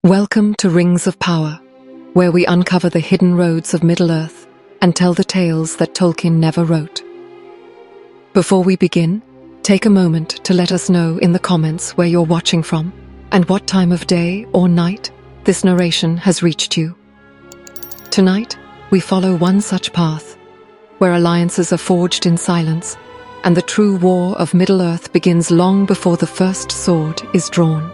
Welcome to Rings of Power, where we uncover the hidden roads of Middle-earth and tell the tales that Tolkien never wrote. Before we begin, take a moment to let us know in the comments where you're watching from and what time of day or night this narration has reached you. Tonight, we follow one such path, where alliances are forged in silence and the true war of Middle-earth begins long before the first sword is drawn.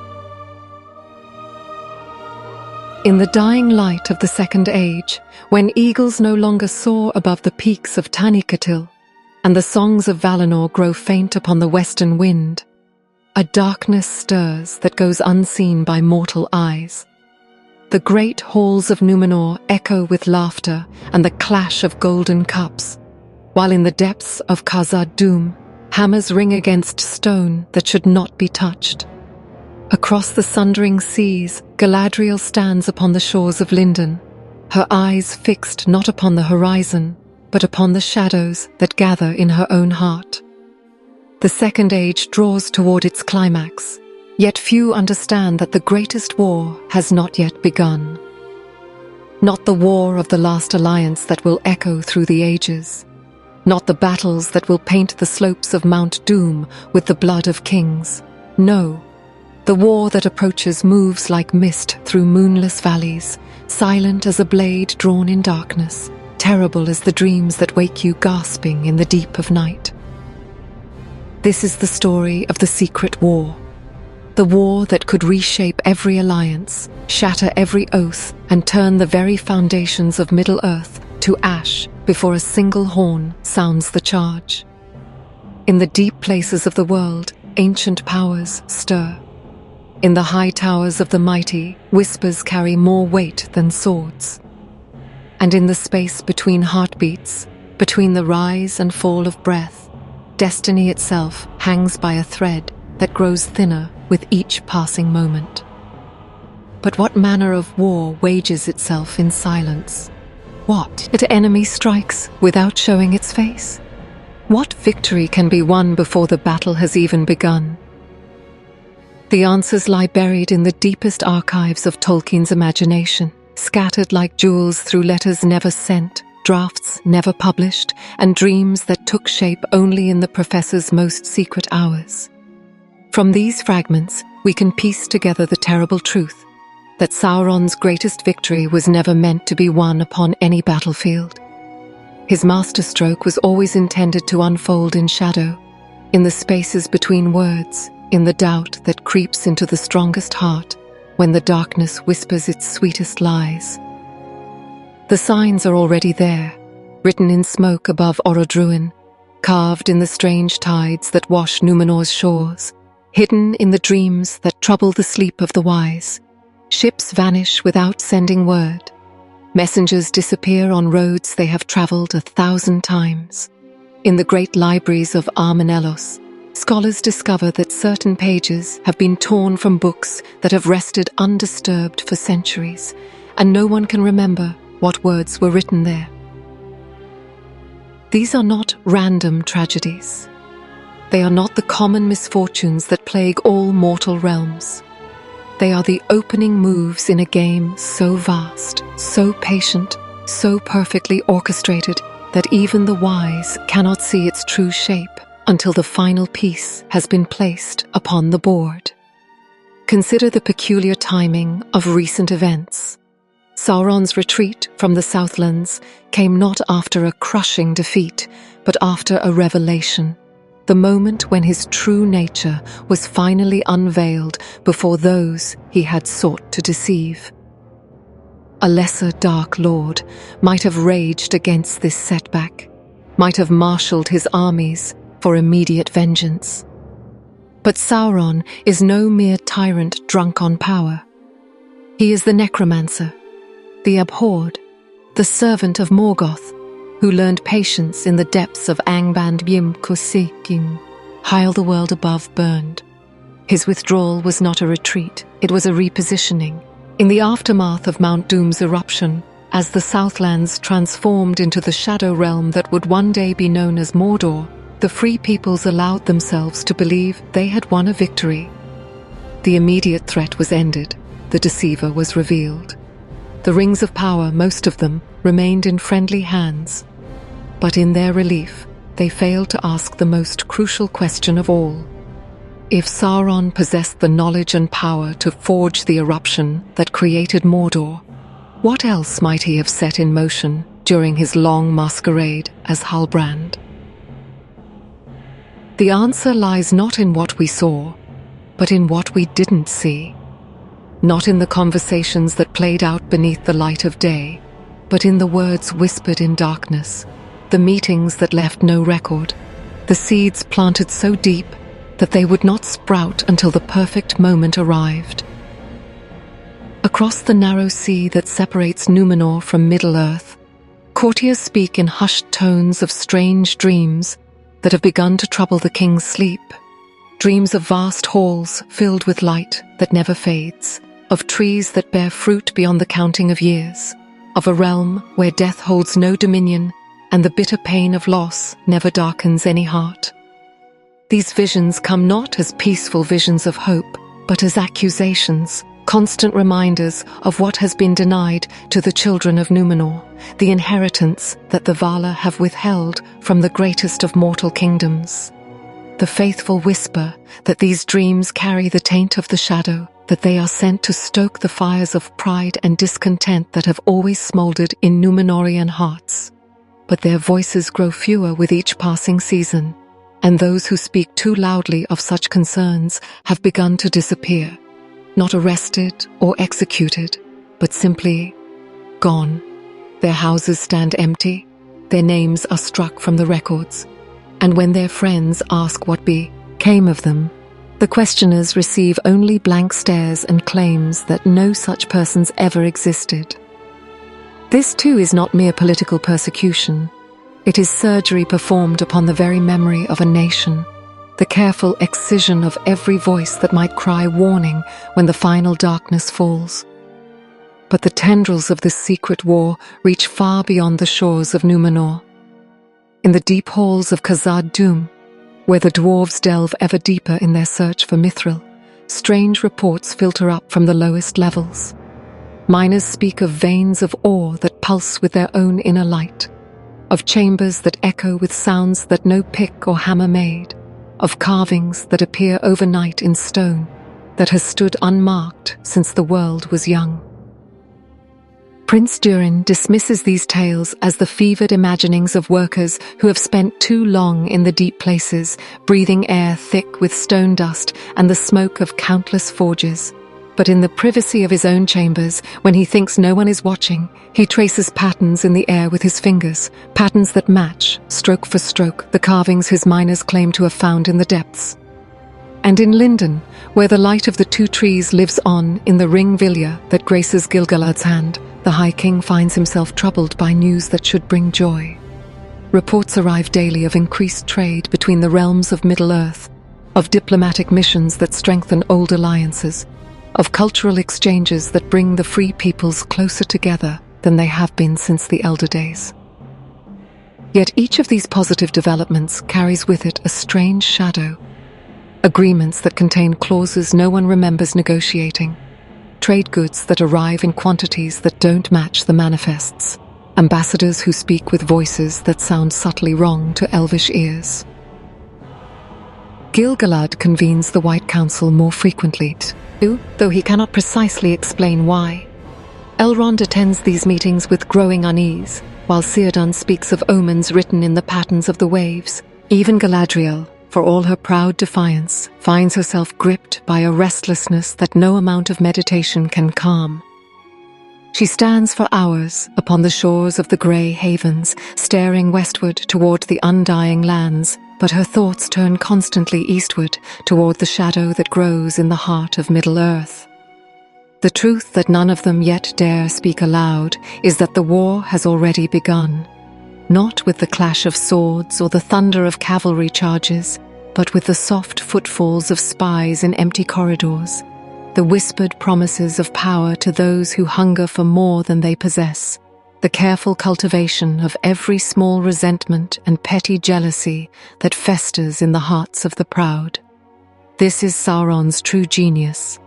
In the dying light of the Second Age, when eagles no longer soar above the peaks of Tanicatil, and the songs of Valinor grow faint upon the western wind, a darkness stirs that goes unseen by mortal eyes. The great halls of Numenor echo with laughter and the clash of golden cups, while in the depths of Khazad-dûm, hammers ring against stone that should not be touched. Across the sundering seas, Galadriel stands upon the shores of Lindon, her eyes fixed not upon the horizon, but upon the shadows that gather in her own heart. The Second Age draws toward its climax, yet few understand that the greatest war has not yet begun. Not the war of the last alliance that will echo through the ages, not the battles that will paint the slopes of Mount Doom with the blood of kings. No. The war that approaches moves like mist through moonless valleys, silent as a blade drawn in darkness, terrible as the dreams that wake you gasping in the deep of night. This is the story of the Secret War, the war that could reshape every alliance, shatter every oath, and turn the very foundations of Middle-earth to ash before a single horn sounds the charge. In the deep places of the world, ancient powers stir. In the high towers of the mighty, whispers carry more weight than swords. And in the space between heartbeats, between the rise and fall of breath, destiny itself hangs by a thread that grows thinner with each passing moment. But what manner of war wages itself in silence? What if an enemy strikes without showing its face? What victory can be won before the battle has even begun? The answers lie buried in the deepest archives of Tolkien's imagination, scattered like jewels through letters never sent, drafts never published, and dreams that took shape only in the professor's most secret hours. From these fragments, we can piece together the terrible truth that Sauron's greatest victory was never meant to be won upon any battlefield. His masterstroke was always intended to unfold in shadow, in the spaces between words, in the doubt that creeps into the strongest heart when the darkness whispers its sweetest lies. The signs are already there, written in smoke above Orodruin, carved in the strange tides that wash Numenor's shores, hidden in the dreams that trouble the sleep of the wise. Ships vanish without sending word. Messengers disappear on roads they have traveled 1,000 times. In the great libraries of Armenelos, scholars discover that certain pages have been torn from books that have rested undisturbed for centuries, and no one can remember what words were written there. These are not random tragedies. They are not the common misfortunes that plague all mortal realms. They are the opening moves in a game so vast, so patient, so perfectly orchestrated that even the wise cannot see its true shape until the final piece has been placed upon the board. Consider the peculiar timing of recent events. Sauron's retreat from the Southlands came not after a crushing defeat, but after a revelation, the moment when his true nature was finally unveiled before those he had sought to deceive. A lesser Dark Lord might have raged against this setback, might have marshaled his armies for immediate vengeance. But Sauron is no mere tyrant drunk on power. He is the necromancer, the abhorred, the servant of Morgoth, who learned patience in the depths of Angband Bim Kusikin, while the world above burned. His withdrawal was not a retreat, it was a repositioning. In the aftermath of Mount Doom's eruption, as the Southlands transformed into the shadow realm that would one day be known as Mordor, the Free Peoples allowed themselves to believe they had won a victory. The immediate threat was ended. the deceiver was revealed. The rings of power, most of them, remained in friendly hands. But in their relief, they failed to ask the most crucial question of all. If Sauron possessed the knowledge and power to forge the eruption that created Mordor, what else might he have set in motion during his long masquerade as Halbrand? The answer lies not in what we saw, but in what we didn't see. Not in the conversations that played out beneath the light of day, but in the words whispered in darkness, the meetings that left no record, the seeds planted so deep that they would not sprout until the perfect moment arrived. Across the narrow sea that separates Númenor from Middle-earth, courtiers speak in hushed tones of strange dreams that have begun to trouble the king's sleep. Dreams of vast halls filled with light that never fades, of trees that bear fruit beyond the counting of years, of a realm where death holds no dominion and the bitter pain of loss never darkens any heart. These visions come not as peaceful visions of hope, but as accusations, constant reminders of what has been denied to the children of Númenor, the inheritance that the Valar have withheld from the greatest of mortal kingdoms. The faithful whisper that these dreams carry the taint of the shadow, that they are sent to stoke the fires of pride and discontent that have always smoldered in Númenorian hearts. But their voices grow fewer with each passing season, and those who speak too loudly of such concerns have begun to disappear, not arrested or executed, but simply gone. Their houses stand empty, their names are struck from the records, and when their friends ask what became of them, the questioners receive only blank stares and claims that no such persons ever existed. This too is not mere political persecution. It is surgery performed upon the very memory of a nation, the careful excision of every voice that might cry warning when the final darkness falls. But the tendrils of this secret war reach far beyond the shores of Númenor. In the deep halls of Khazad-dûm, where the dwarves delve ever deeper in their search for Mithril, strange reports filter up from the lowest levels. Miners speak of veins of ore that pulse with their own inner light, of chambers that echo with sounds that no pick or hammer made, of carvings that appear overnight in stone that has stood unmarked since the world was young. Prince Durin dismisses these tales as the fevered imaginings of workers who have spent too long in the deep places, breathing air thick with stone dust and the smoke of countless forges. But in the privacy of his own chambers, when he thinks no one is watching, he traces patterns in the air with his fingers, patterns that match, stroke for stroke, the carvings his miners claim to have found in the depths. And in Lindon, where the light of the two trees lives on in the ring Vilya that graces Gil-galad's hand, the High King finds himself troubled by news that should bring joy. Reports arrive daily of increased trade between the realms of Middle-earth, of diplomatic missions that strengthen old alliances, of cultural exchanges that bring the free peoples closer together than they have been since the elder days. Yet each of these positive developments carries with it a strange shadow. Agreements that contain clauses no one remembers negotiating, trade goods that arrive in quantities that don't match the manifests, ambassadors who speak with voices that sound subtly wrong to elvish ears. Gil-galad convenes the White Council more frequently, though he cannot precisely explain why. Elrond attends these meetings with growing unease, while Círdan speaks of omens written in the patterns of the waves. Even Galadriel, for all her proud defiance, finds herself gripped by a restlessness that no amount of meditation can calm. She stands for hours upon the shores of the grey havens, staring westward toward the undying lands, but her thoughts turn constantly eastward toward the shadow that grows in the heart of Middle-earth. The truth that none of them yet dare speak aloud is that the war has already begun, not with the clash of swords or the thunder of cavalry charges, but with the soft footfalls of spies in empty corridors, the whispered promises of power to those who hunger for more than they possess, the careful cultivation of every small resentment and petty jealousy that festers in the hearts of the proud. This is Sauron's true genius,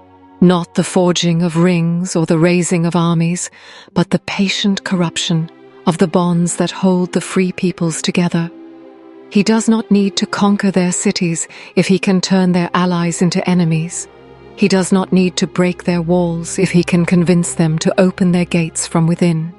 Not the forging of rings or the raising of armies, but the patient corruption of the bonds that hold the free peoples together. He does not need to conquer their cities if he can turn their allies into enemies. He does not need to break their walls if he can convince them to open their gates from within.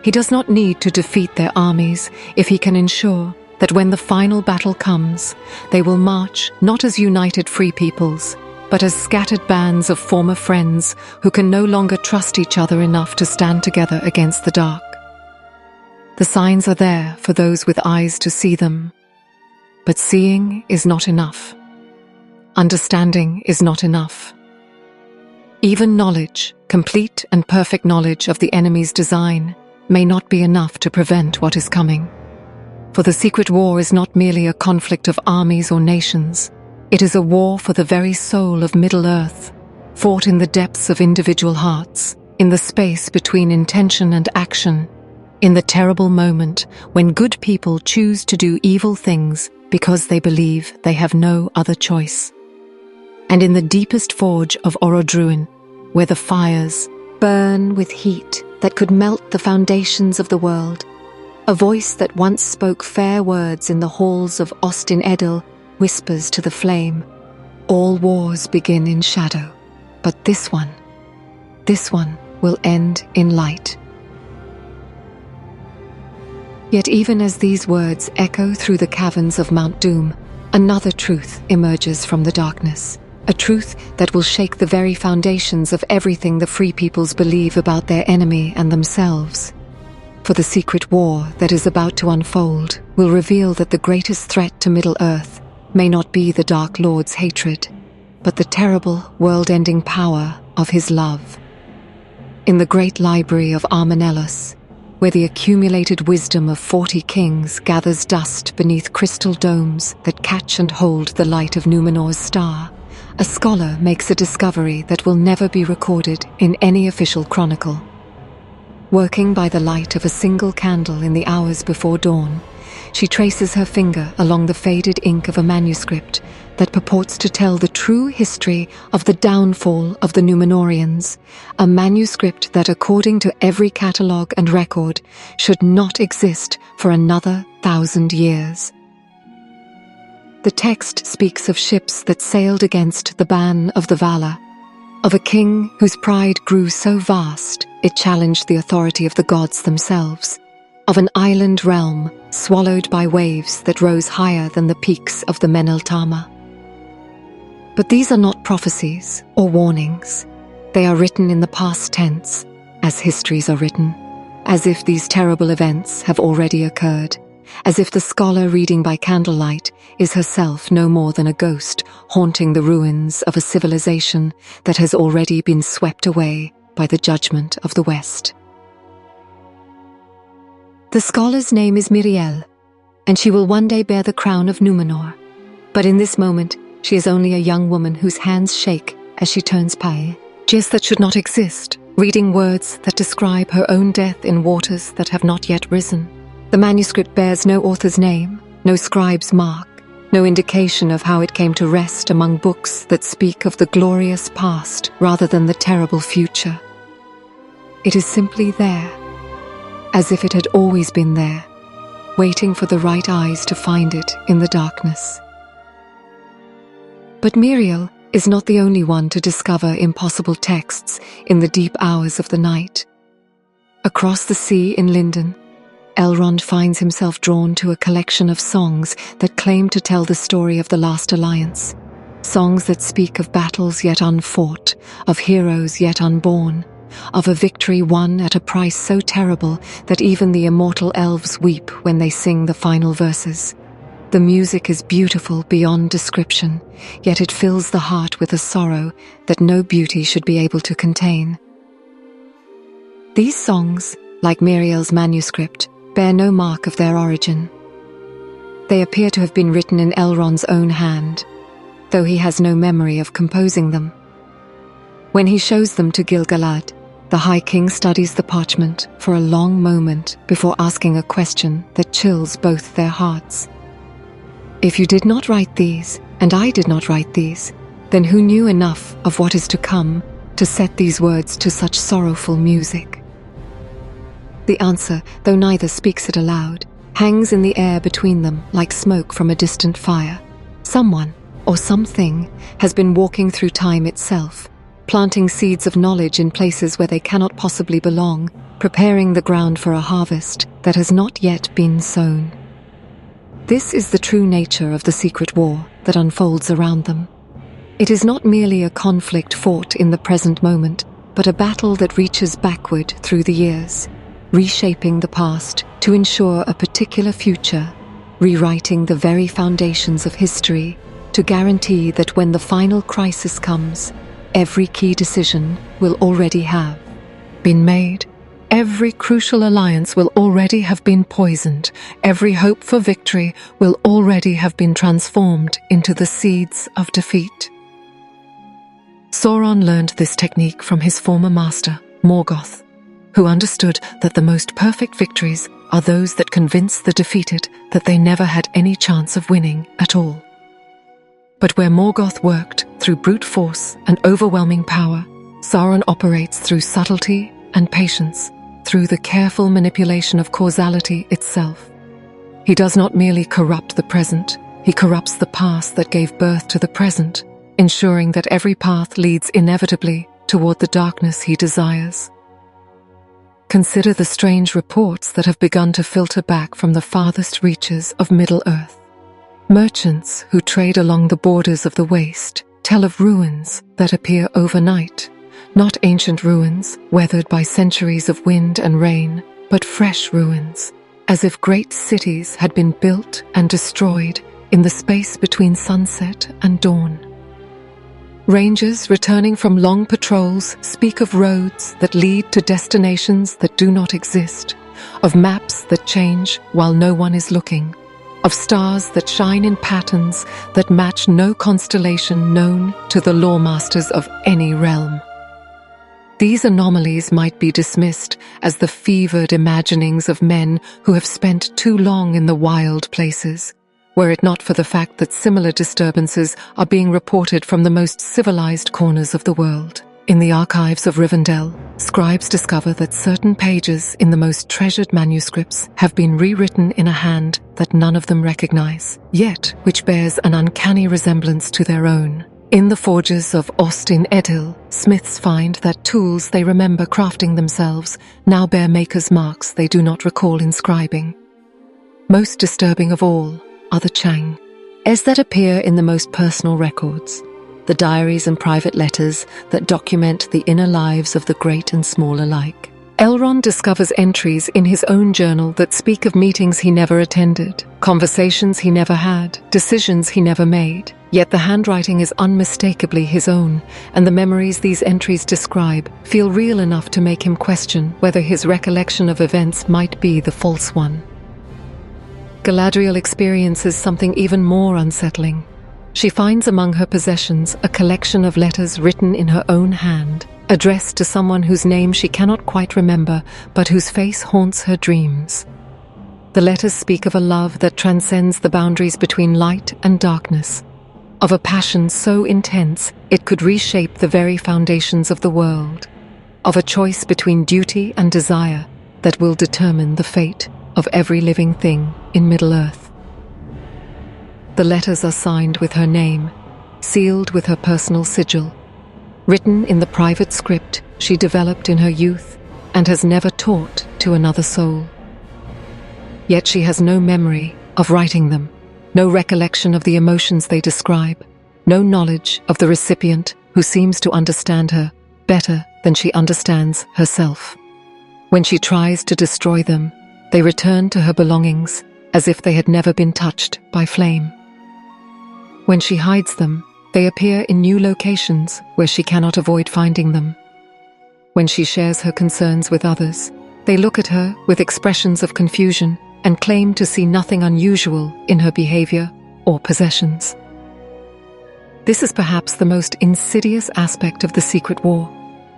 He does not need to defeat their armies if he can ensure that when the final battle comes, they will march not as united free peoples, but as scattered bands of former friends who can no longer trust each other enough to stand together against the dark. The signs are there for those with eyes to see them, but seeing is not enough. Understanding is not enough. Even knowledge, complete and perfect knowledge of the enemy's design, may not be enough to prevent what is coming. For the secret war is not merely a conflict of armies or nations. It is a war for the very soul of Middle-earth, fought in the depths of individual hearts, in the space between intention and action, in the terrible moment when good people choose to do evil things because they believe they have no other choice. And in the deepest forge of Orodruin, where the fires burn with heat that could melt the foundations of the world, a voice that once spoke fair words in the halls of Ostin Edil whispers to the flame, all wars begin in shadow, but this one will end in light. Yet even as these words echo through the caverns of Mount Doom, another truth emerges from the darkness, a truth that will shake the very foundations of everything the free peoples believe about their enemy and themselves. For the secret war that is about to unfold will reveal that the greatest threat to Middle-earth may not be the Dark Lord's hatred, but the terrible, world-ending power of his love. In the great library of Armanellus, where the accumulated wisdom of 40 kings gathers dust beneath crystal domes that catch and hold the light of Numenor's star, a scholar makes a discovery that will never be recorded in any official chronicle. Working by the light of a single candle in the hours before dawn, she traces her finger along the faded ink of a manuscript that purports to tell the true history of the downfall of the Numenorians, a manuscript that, according to every catalogue and record, should not exist for another 1,000 years. The text speaks of ships that sailed against the ban of the Valar, of a king whose pride grew so vast it challenged the authority of the gods themselves, of an island realm swallowed by waves that rose higher than the peaks of the Meneltama. But these are not prophecies or warnings. They are written in the past tense, as histories are written, as if these terrible events have already occurred, as if the scholar reading by candlelight is herself no more than a ghost haunting the ruins of a civilization that has already been swept away by the judgment of the West. The scholar's name is Miriel, and she will one day bear the crown of Numenor. But in this moment, she is only a young woman whose hands shake as she turns pale. Just that should not exist, reading words that describe her own death in waters that have not yet risen. The manuscript bears no author's name, no scribe's mark, no indication of how it came to rest among books that speak of the glorious past rather than the terrible future. It is simply there, as if it had always been there, waiting for the right eyes to find it in the darkness. But Miriel is not the only one to discover impossible texts in the deep hours of the night. Across the sea in Lindon, Elrond finds himself drawn to a collection of songs that claim to tell the story of the last alliance. Songs that speak of battles yet unfought, of heroes yet unborn, of a victory won at a price so terrible that even the immortal elves weep when they sing the final verses. The music is beautiful beyond description, yet it fills the heart with a sorrow that no beauty should be able to contain. These songs, like Miriel's manuscript, bear no mark of their origin. They appear to have been written in Elrond's own hand, though he has no memory of composing them. When he shows them to Gil-galad, the High King studies the parchment for a long moment before asking a question that chills both their hearts. If you did not write these, and I did not write these, Then who knew enough of what is to come to set these words to such sorrowful music? The answer, though neither speaks it aloud, hangs in the air between them like smoke from a distant fire. Someone, or something, has been walking through time itself, planting seeds of knowledge in places where they cannot possibly belong, preparing the ground for a harvest that has not yet been sown. This is the true nature of the secret war that unfolds around them. It is not merely a conflict fought in the present moment, but a battle that reaches backward through the years, reshaping the past to ensure a particular future, rewriting the very foundations of history to guarantee that when the final crisis comes, every key decision will already have been made. Every crucial alliance will already have been poisoned. Every hope for victory will already have been transformed into the seeds of defeat. Sauron learned this technique from his former master, Morgoth, who understood that the most perfect victories are those that convince the defeated that they never had any chance of winning at all. But where Morgoth worked through brute force and overwhelming power, Sauron operates through subtlety and patience, through the careful manipulation of causality itself. He does not merely corrupt the present, he corrupts the past that gave birth to the present, ensuring that every path leads inevitably toward the darkness he desires. Consider the strange reports that have begun to filter back from the farthest reaches of Middle-earth. Merchants who trade along the borders of the waste tell of ruins that appear overnight, not ancient ruins weathered by centuries of wind and rain, but fresh ruins, as if great cities had been built and destroyed in the space between sunset and dawn. Rangers returning from long patrols speak of roads that lead to destinations that do not exist, of maps that change while no one is looking, of stars that shine in patterns that match no constellation known to the lawmasters of any realm. These anomalies might be dismissed as the fevered imaginings of men who have spent too long in the wild places, were it not for the fact that similar disturbances are being reported from the most civilized corners of the world. In the archives of Rivendell, scribes discover that certain pages in the most treasured manuscripts have been rewritten in a hand that none of them recognize, yet which bears an uncanny resemblance to their own. In the forges of Ostin Edil, smiths find that tools they remember crafting themselves now bear makers' marks they do not recall inscribing. Most disturbing of all are the Chang, as that appear in the most personal records, the diaries and private letters that document the inner lives of the great and small alike. Elrond discovers entries in his own journal that speak of meetings he never attended, conversations he never had, decisions he never made. Yet the handwriting is unmistakably his own, and the memories these entries describe feel real enough to make him question whether his recollection of events might be the false one. Galadriel experiences something even more unsettling. She finds among her possessions a collection of letters written in her own hand, addressed to someone whose name she cannot quite remember, but whose face haunts her dreams. The letters speak of a love that transcends the boundaries between light and darkness, of a passion so intense it could reshape the very foundations of the world, of a choice between duty and desire that will determine the fate of every living thing in Middle-earth. The letters are signed with her name, sealed with her personal sigil, written in the private script she developed in her youth and has never taught to another soul. Yet she has no memory of writing them, no recollection of the emotions they describe, no knowledge of the recipient who seems to understand her better than she understands herself. When she tries to destroy them, they return to her belongings as if they had never been touched by flame. When she hides them, they appear in new locations where she cannot avoid finding them. When she shares her concerns with others, they look at her with expressions of confusion and claim to see nothing unusual in her behavior or possessions. This is perhaps the most insidious aspect of the secret war.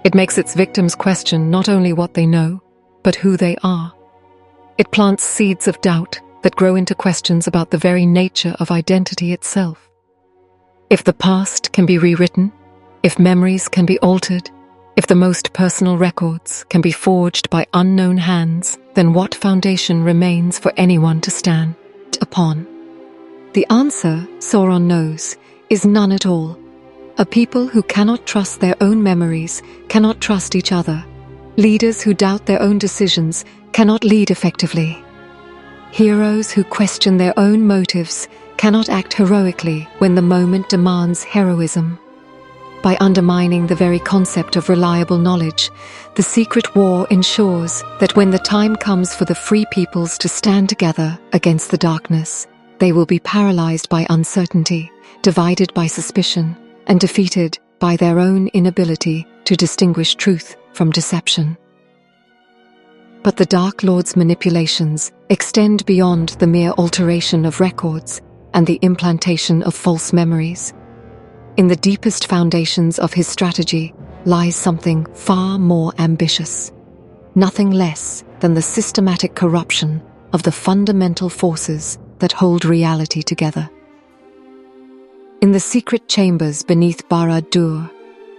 It makes its victims question not only what they know, but who they are. It plants seeds of doubt that grow into questions about the very nature of identity itself. If the past can be rewritten, if memories can be altered, if the most personal records can be forged by unknown hands, then what foundation remains for anyone to stand upon? The answer, Sauron knows, is none at all. A people who cannot trust their own memories cannot trust each other. Leaders who doubt their own decisions cannot lead effectively. Heroes who question their own motives cannot act heroically when the moment demands heroism. By undermining the very concept of reliable knowledge, the secret war ensures that when the time comes for the free peoples to stand together against the darkness, they will be paralyzed by uncertainty, divided by suspicion, and defeated by their own inability to distinguish truth from deception. But the Dark Lord's manipulations extend beyond the mere alteration of records and the implantation of false memories. In the deepest foundations of his strategy lies something far more ambitious, nothing less than the systematic corruption of the fundamental forces that hold reality together. In the secret chambers beneath Barad-dûr,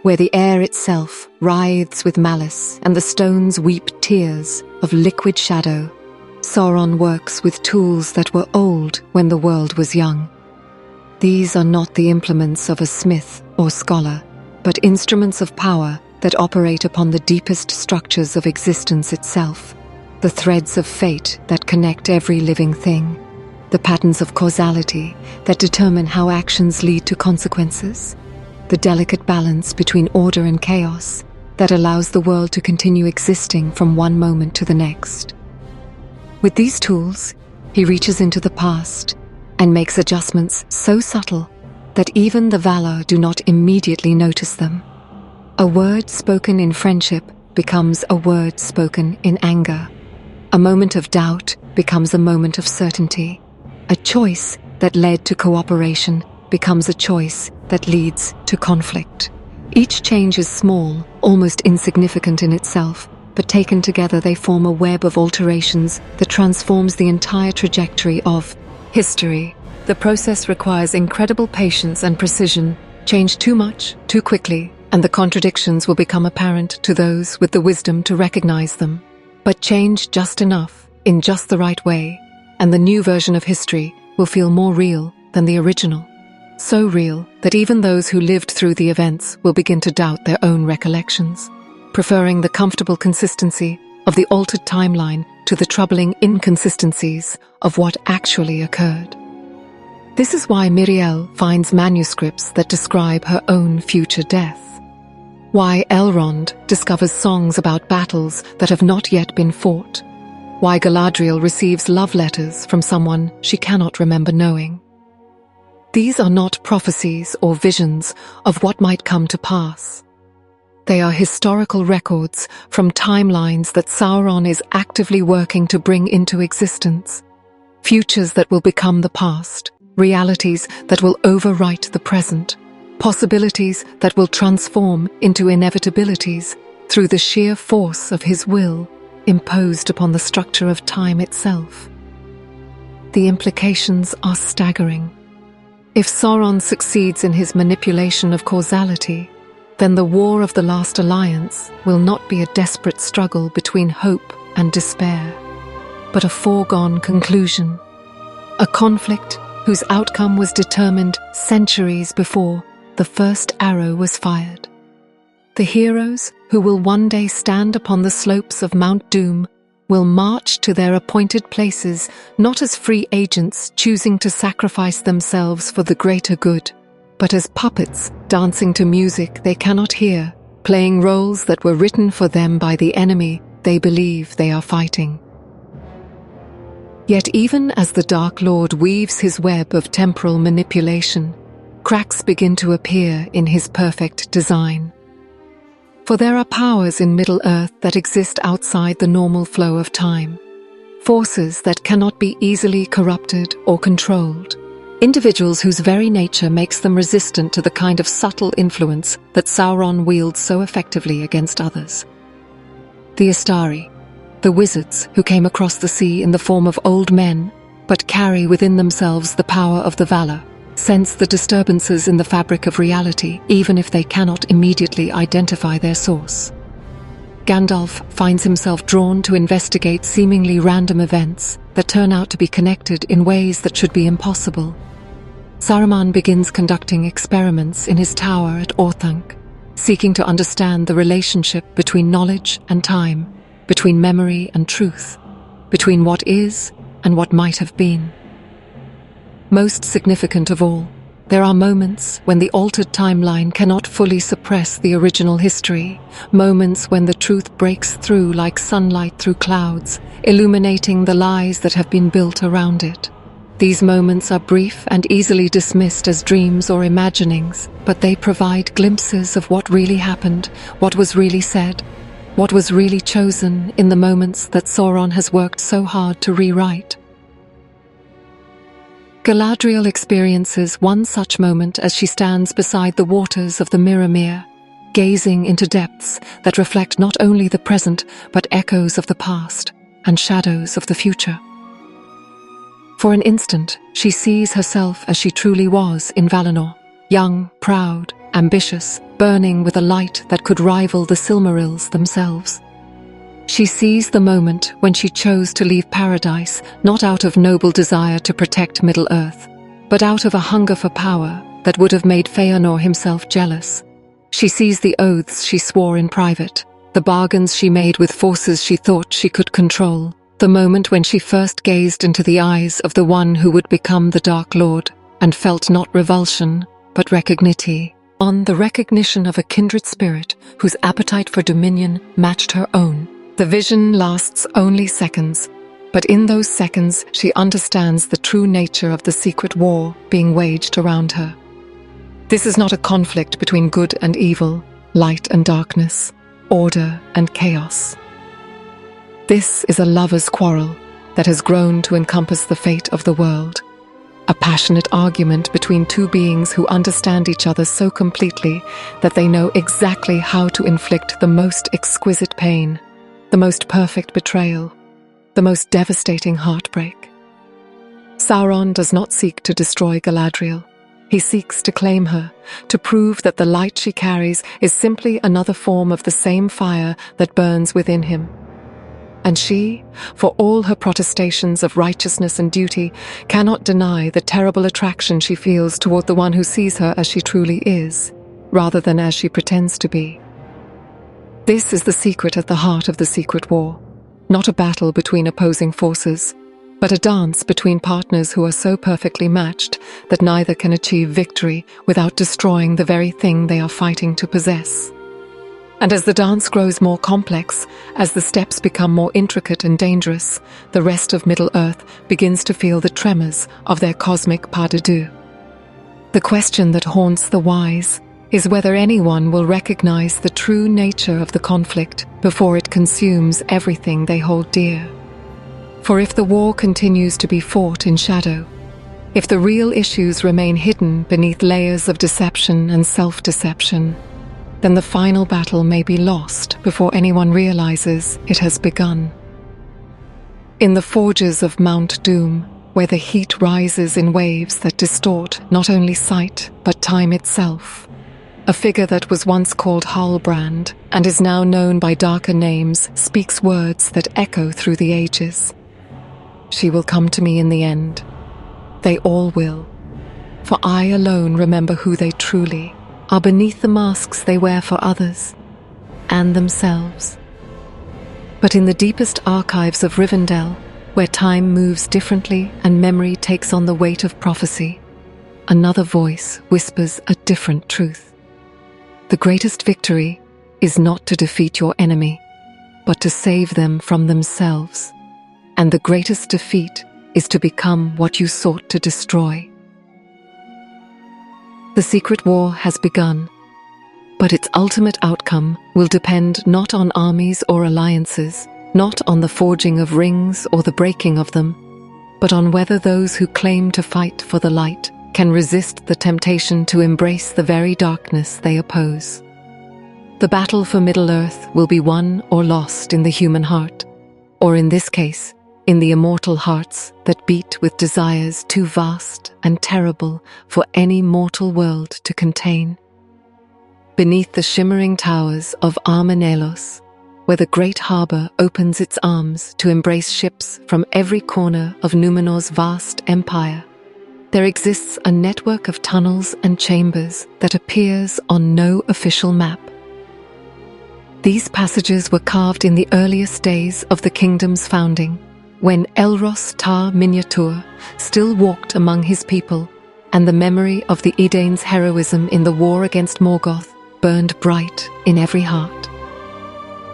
where the air itself writhes with malice and the stones weep tears of liquid shadow, Sauron works with tools that were old when the world was young. These are not the implements of a smith or scholar, but instruments of power that operate upon the deepest structures of existence itself, the threads of fate that connect every living thing, the patterns of causality that determine how actions lead to consequences, the delicate balance between order and chaos that allows the world to continue existing from one moment to the next. With these tools, he reaches into the past and makes adjustments so subtle that even the Valar do not immediately notice them. A word spoken in friendship becomes a word spoken in anger. A moment of doubt becomes a moment of certainty. A choice that led to cooperation becomes a choice that leads to conflict. Each change is small, almost insignificant in itself, but taken together they form a web of alterations that transforms the entire trajectory of history. The process requires incredible patience and precision. Change too much, too quickly, and the contradictions will become apparent to those with the wisdom to recognize them. But change just enough, in just the right way, and the new version of history will feel more real than the original. So real that even those who lived through the events will begin to doubt their own recollections, preferring the comfortable consistency of the altered timeline to the troubling inconsistencies of what actually occurred. This is why Miriel finds manuscripts that describe her own future death. Why Elrond discovers songs about battles that have not yet been fought. Why Galadriel receives love letters from someone she cannot remember knowing. These are not prophecies or visions of what might come to pass. They are historical records from timelines that Sauron is actively working to bring into existence. Futures that will become the past, realities that will overwrite the present, possibilities that will transform into inevitabilities through the sheer force of his will imposed upon the structure of time itself. The implications are staggering. If Sauron succeeds in his manipulation of causality, then the War of the Last Alliance will not be a desperate struggle between hope and despair, but a foregone conclusion, a conflict whose outcome was determined centuries before the first arrow was fired. The heroes who will one day stand upon the slopes of Mount Doom will march to their appointed places not as free agents choosing to sacrifice themselves for the greater good, but as puppets dancing to music they cannot hear, playing roles that were written for them by the enemy they believe they are fighting. Yet even as the Dark Lord weaves his web of temporal manipulation, cracks begin to appear in his perfect design. For there are powers in Middle-earth that exist outside the normal flow of time, forces that cannot be easily corrupted or controlled, individuals whose very nature makes them resistant to the kind of subtle influence that Sauron wields so effectively against others. The Istari, the wizards who came across the sea in the form of old men, but carry within themselves the power of the Valar, sense the disturbances in the fabric of reality, even if they cannot immediately identify their source. Gandalf finds himself drawn to investigate seemingly random events that turn out to be connected in ways that should be impossible. Saruman begins conducting experiments in his tower at Orthanc, seeking to understand the relationship between knowledge and time, between memory and truth, between what is and what might have been. Most significant of all, there are moments when the altered timeline cannot fully suppress the original history, moments when the truth breaks through like sunlight through clouds, illuminating the lies that have been built around it. These moments are brief and easily dismissed as dreams or imaginings, but they provide glimpses of what really happened, what was really said, what was really chosen in the moments that Sauron has worked so hard to rewrite. Galadriel experiences one such moment as she stands beside the waters of the Mirrormere, gazing into depths that reflect not only the present but echoes of the past and shadows of the future. For an instant, she sees herself as she truly was in Valinor, young, proud, ambitious, burning with a light that could rival the Silmarils themselves. She sees the moment when she chose to leave paradise, not out of noble desire to protect Middle-earth, but out of a hunger for power that would have made Feanor himself jealous. She sees the oaths she swore in private, the bargains she made with forces she thought she could control, the moment when she first gazed into the eyes of the one who would become the Dark Lord, and felt not revulsion, but recognition, on the recognition of a kindred spirit whose appetite for dominion matched her own. The vision lasts only seconds, but in those seconds she understands the true nature of the secret war being waged around her. This is not a conflict between good and evil, light and darkness, order and chaos. This is a lover's quarrel that has grown to encompass the fate of the world, a passionate argument between two beings who understand each other so completely that they know exactly how to inflict the most exquisite pain, the most perfect betrayal, the most devastating heartbreak. Sauron does not seek to destroy Galadriel. He seeks to claim her, to prove that the light she carries is simply another form of the same fire that burns within him. And she, for all her protestations of righteousness and duty, cannot deny the terrible attraction she feels toward the one who sees her as she truly is, rather than as she pretends to be. This is the secret at the heart of the Secret War, not a battle between opposing forces, but a dance between partners who are so perfectly matched that neither can achieve victory without destroying the very thing they are fighting to possess. And as the dance grows more complex, as the steps become more intricate and dangerous, the rest of Middle-earth begins to feel the tremors of their cosmic pas de deux. The question that haunts the wise is whether anyone will recognize the true nature of the conflict before it consumes everything they hold dear. For if the war continues to be fought in shadow, if the real issues remain hidden beneath layers of deception and self-deception, then the final battle may be lost before anyone realizes it has begun. In the forges of Mount Doom, where the heat rises in waves that distort not only sight but time itself, a figure that was once called Halbrand and is now known by darker names speaks words that echo through the ages. She will come to me in the end. They all will. For I alone remember who they truly are beneath the masks they wear for others and themselves. But in the deepest archives of Rivendell, where time moves differently and memory takes on the weight of prophecy, another voice whispers a different truth. The greatest victory is not to defeat your enemy, but to save them from themselves. And the greatest defeat is to become what you sought to destroy. The Secret War has begun, but its ultimate outcome will depend not on armies or alliances, not on the forging of rings or the breaking of them, but on whether those who claim to fight for the light can resist the temptation to embrace the very darkness they oppose. The battle for Middle-earth will be won or lost in the human heart, or in this case, in the immortal hearts that beat with desires too vast and terrible for any mortal world to contain. Beneath the shimmering towers of Armanelos, where the great harbour opens its arms to embrace ships from every corner of Numenor's vast empire, there exists a network of tunnels and chambers that appears on no official map. These passages were carved in the earliest days of the kingdom's founding, when Elros Tar Miniatur still walked among his people, and the memory of the Edain's heroism in the war against Morgoth burned bright in every heart.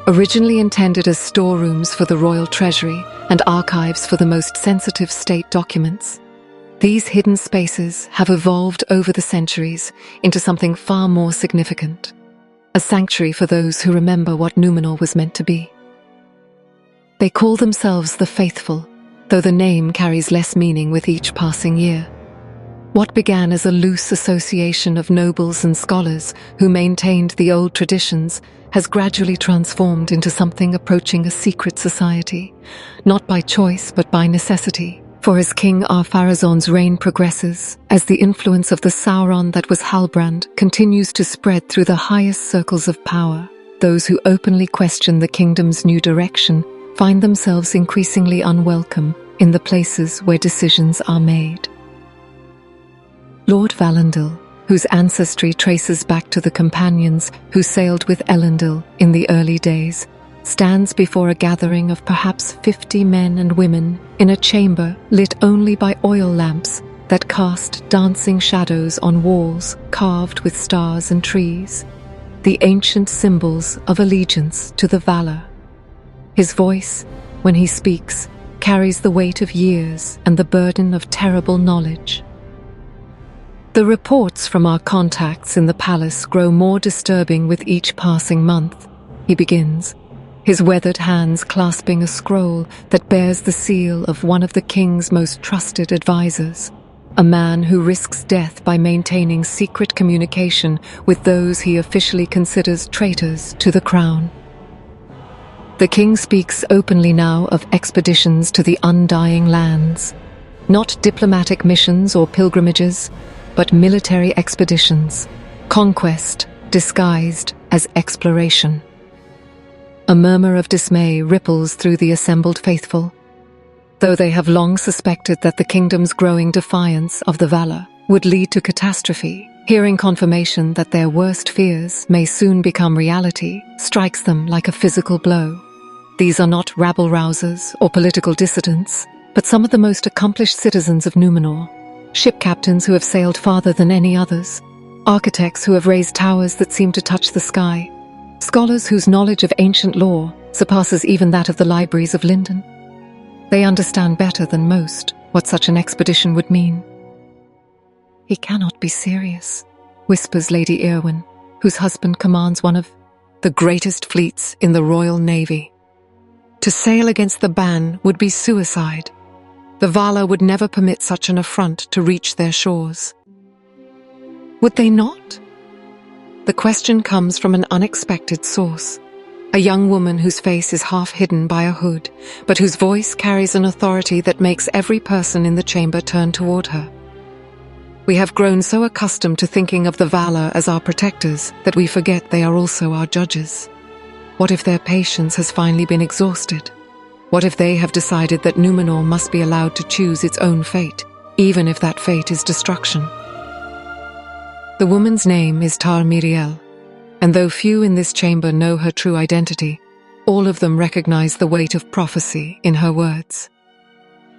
Originally intended as storerooms for the royal treasury and archives for the most sensitive state documents, these hidden spaces have evolved over the centuries into something far more significant, a sanctuary for those who remember what Numenor was meant to be. They call themselves the Faithful, though the name carries less meaning with each passing year. What began as a loose association of nobles and scholars who maintained the old traditions has gradually transformed into something approaching a secret society, not by choice but by necessity. For as King Ar-Pharazôn's reign progresses, as the influence of the Sauron that was Halbrand continues to spread through the highest circles of power, those who openly question the kingdom's new direction find themselves increasingly unwelcome in the places where decisions are made. Lord Valandil, whose ancestry traces back to the companions who sailed with Elendil in the early days, stands before a gathering of perhaps 50 men and women in a chamber lit only by oil lamps that cast dancing shadows on walls carved with stars and trees, the ancient symbols of allegiance to the Valar. His voice, when he speaks, carries the weight of years and the burden of terrible knowledge. The reports from our contacts in the palace grow more disturbing with each passing month. He begins, his weathered hands clasping a scroll that bears the seal of one of the king's most trusted advisors, a man who risks death by maintaining secret communication with those he officially considers traitors to the crown. The king speaks openly now of expeditions to the Undying Lands, not diplomatic missions or pilgrimages, but military expeditions, conquest disguised as exploration. A murmur of dismay ripples through the assembled faithful. Though they have long suspected that the kingdom's growing defiance of the Valar would lead to catastrophe, hearing confirmation that their worst fears may soon become reality strikes them like a physical blow. These are not rabble-rousers or political dissidents, but some of the most accomplished citizens of Numenor, ship captains who have sailed farther than any others, architects who have raised towers that seem to touch the sky, scholars whose knowledge of ancient lore surpasses even that of the libraries of Lindon. They understand better than most what such an expedition would mean. "He cannot be serious," whispers Lady Irwin, whose husband commands one of the greatest fleets in the Royal Navy. "To sail against the ban would be suicide. The Valar would never permit such an affront to reach their shores." Would they not? The question comes from an unexpected source, a young woman whose face is half hidden by a hood, but whose voice carries an authority that makes every person in the chamber turn toward her. We have grown so accustomed to thinking of the Valar as our protectors that we forget they are also our judges. What if their patience has finally been exhausted? What if they have decided that Numenor must be allowed to choose its own fate, even if that fate is destruction? The woman's name is Tar Miriel, and though few in this chamber know her true identity, all of them recognize the weight of prophecy in her words.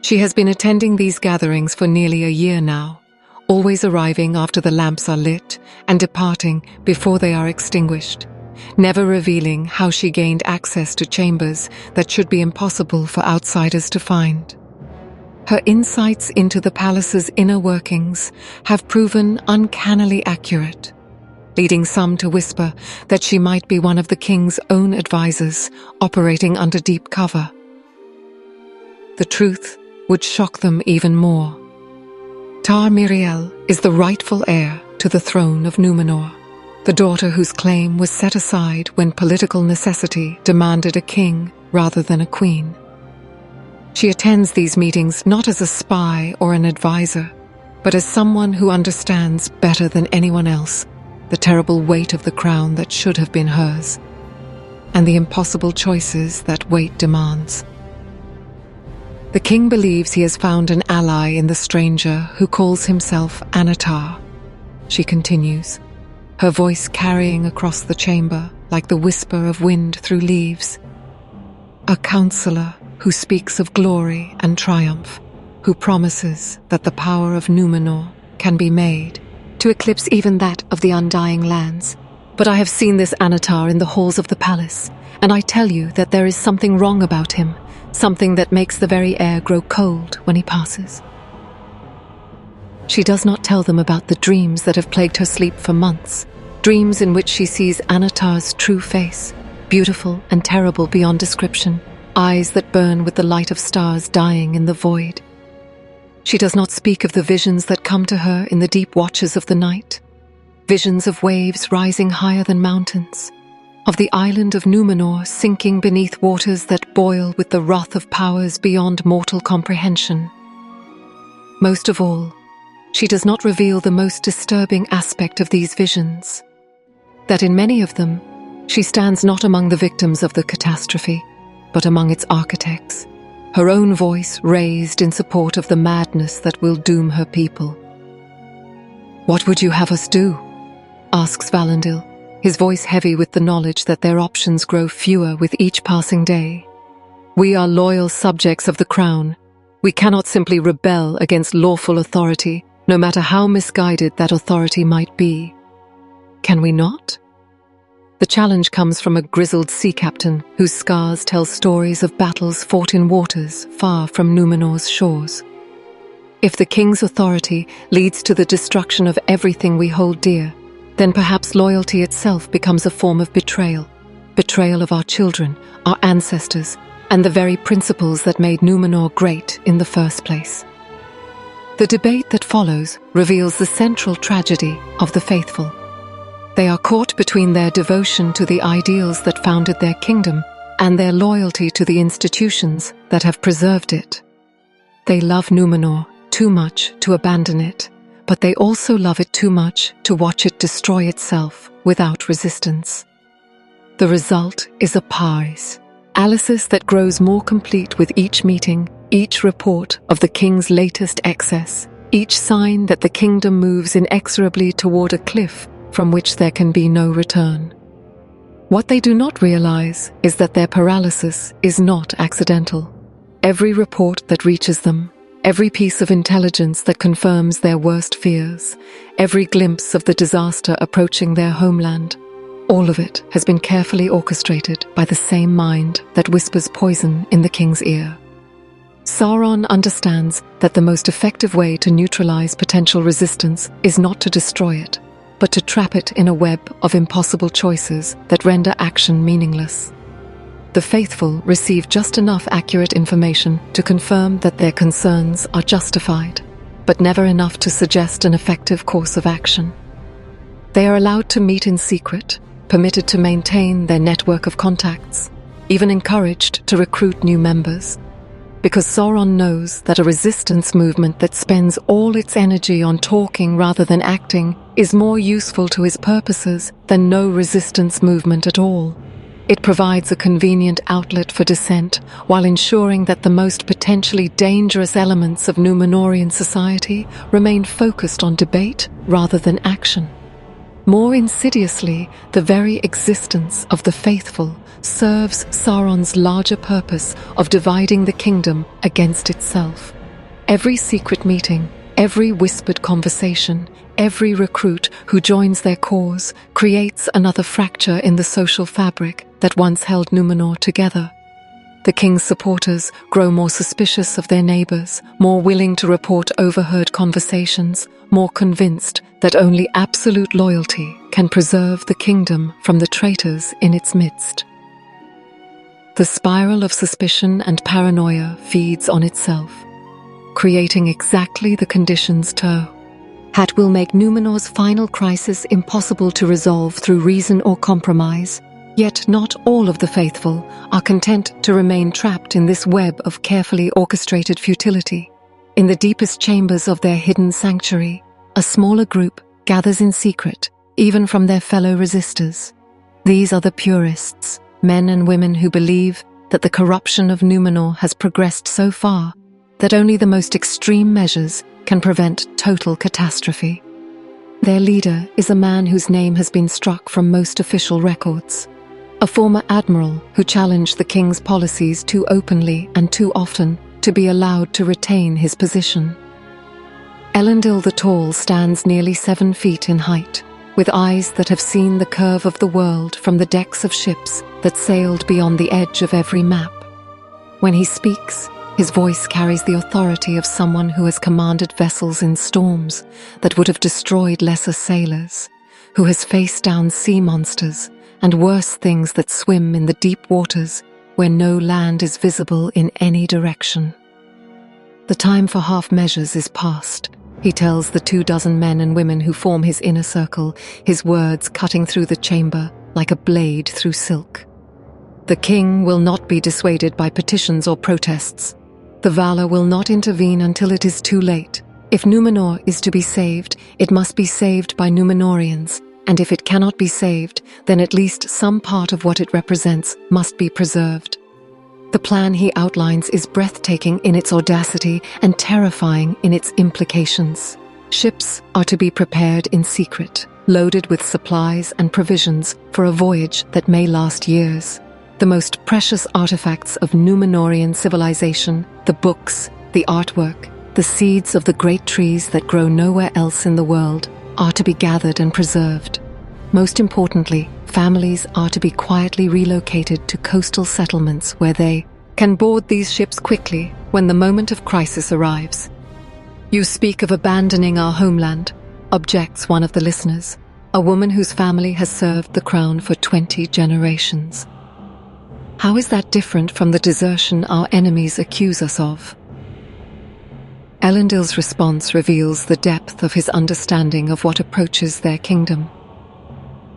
She has been attending these gatherings for nearly a year now, always arriving after the lamps are lit and departing before they are extinguished, never revealing how she gained access to chambers that should be impossible for outsiders to find. Her insights into the palace's inner workings have proven uncannily accurate, leading some to whisper that she might be one of the king's own advisors operating under deep cover. The truth would shock them even more. Tar Miriel is the rightful heir to the throne of Numenor, the daughter whose claim was set aside when political necessity demanded a king rather than a queen. She attends these meetings not as a spy or an advisor, but as someone who understands better than anyone else the terrible weight of the crown that should have been hers, and the impossible choices that weight demands. The king believes he has found an ally in the stranger who calls himself Anatar, she continues, her voice carrying across the chamber like the whisper of wind through leaves. A counselor who speaks of glory and triumph, who promises that the power of Numenor can be made to eclipse even that of the Undying Lands. But I have seen this Anatar in the halls of the palace, and I tell you that there is something wrong about him, something that makes the very air grow cold when he passes. She does not tell them about the dreams that have plagued her sleep for months, dreams in which she sees Anatar's true face, beautiful and terrible beyond description, eyes that burn with the light of stars dying in the void. She does not speak of the visions that come to her in the deep watches of the night, visions of waves rising higher than mountains, of the island of Numenor sinking beneath waters that boil with the wrath of powers beyond mortal comprehension. Most of all, she does not reveal the most disturbing aspect of these visions, that in many of them, she stands not among the victims of the catastrophe, but among its architects, her own voice raised in support of the madness that will doom her people. "What would you have us do?" asks Valandil, his voice heavy with the knowledge that their options grow fewer with each passing day. "We are loyal subjects of the crown. We cannot simply rebel against lawful authority, no matter how misguided that authority might be. Can we not?" The challenge comes from a grizzled sea captain whose scars tell stories of battles fought in waters far from Numenor's shores. If the king's authority leads to the destruction of everything we hold dear, then perhaps loyalty itself becomes a form of betrayal, betrayal of our children, our ancestors, and the very principles that made Numenor great in the first place. The debate that follows reveals the central tragedy of the faithful. They are caught between their devotion to the ideals that founded their kingdom and their loyalty to the institutions that have preserved it. They love Numenor too much to abandon it, but they also love it too much to watch it destroy itself without resistance. The result is a pars, Alice's that grows more complete with each meeting, each report of the king's latest excess, each sign that the kingdom moves inexorably toward a cliff from which there can be no return. What they do not realize is that their paralysis is not accidental. Every report that reaches them, every piece of intelligence that confirms their worst fears, every glimpse of the disaster approaching their homeland, all of it has been carefully orchestrated by the same mind that whispers poison in the king's ear. Sauron understands that the most effective way to neutralize potential resistance is not to destroy it, but to trap it in a web of impossible choices that render action meaningless. The faithful receive just enough accurate information to confirm that their concerns are justified, but never enough to suggest an effective course of action. They are allowed to meet in secret, permitted to maintain their network of contacts, even encouraged to recruit new members, because Sauron knows that a resistance movement that spends all its energy on talking rather than acting is more useful to his purposes than no resistance movement at all. It provides a convenient outlet for dissent while ensuring that the most potentially dangerous elements of Númenórean society remain focused on debate rather than action. More insidiously, the very existence of the faithful serves Sauron's larger purpose of dividing the kingdom against itself. Every secret meeting, every whispered conversation, every recruit who joins their cause creates another fracture in the social fabric that once held Númenor together. The king's supporters grow more suspicious of their neighbors, more willing to report overheard conversations, more convinced that only absolute loyalty can preserve the kingdom from the traitors in its midst. The spiral of suspicion and paranoia feeds on itself, creating exactly the conditions will make Númenor's final crisis impossible to resolve through reason or compromise, Yet not all of the faithful are content to remain trapped in this web of carefully orchestrated futility. In the deepest chambers of their hidden sanctuary, a smaller group gathers in secret, even from their fellow resistors. These are the purists, men and women who believe that the corruption of Numenor has progressed so far that only the most extreme measures can prevent total catastrophe. Their leader is a man whose name has been struck from most official records, a former admiral who challenged the king's policies too openly and too often to be allowed to retain his position. Elendil the Tall stands nearly 7 feet in height, with eyes that have seen the curve of the world from the decks of ships that sailed beyond the edge of every map. When he speaks, his voice carries the authority of someone who has commanded vessels in storms that would have destroyed lesser sailors, who has faced down sea monsters and worse things that swim in the deep waters where no land is visible in any direction. The time for half measures is past, he tells the 24 men and women who form his inner circle, his words cutting through the chamber like a blade through silk. The king will not be dissuaded by petitions or protests. The Valar will not intervene until it is too late. If Numenor is to be saved, it must be saved by Númenóreans, and if it cannot be saved, then at least some part of what it represents must be preserved. The plan he outlines is breathtaking in its audacity and terrifying in its implications. Ships are to be prepared in secret, loaded with supplies and provisions for a voyage that may last years. The most precious artifacts of Númenórean civilization, the books, the artwork, the seeds of the great trees that grow nowhere else in the world, are to be gathered and preserved. Most importantly, families are to be quietly relocated to coastal settlements where they can board these ships quickly when the moment of crisis arrives. "You speak of abandoning our homeland," objects one of the listeners, a woman whose family has served the crown for 20 generations. How is that different from the desertion our enemies accuse us of? Elendil's response reveals the depth of his understanding of what approaches their kingdom.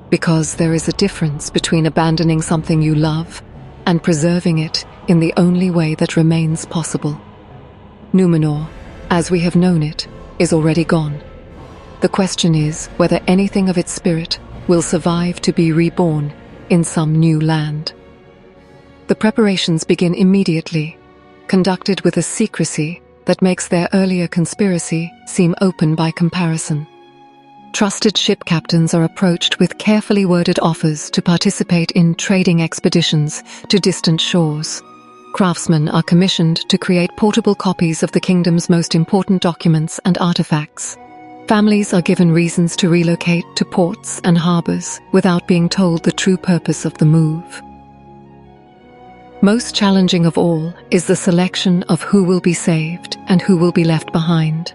Because there is a difference between abandoning something you love and preserving it in the only way that remains possible. Numenor, as we have known it, is already gone. The question is whether anything of its spirit will survive to be reborn in some new land. The preparations begin immediately, conducted with a secrecy that makes their earlier conspiracy seem open by comparison. Trusted ship captains are approached with carefully worded offers to participate in trading expeditions to distant shores. Craftsmen are commissioned to create portable copies of the kingdom's most important documents and artifacts. Families are given reasons to relocate to ports and harbors without being told the true purpose of the move. Most challenging of all is the selection of who will be saved and who will be left behind.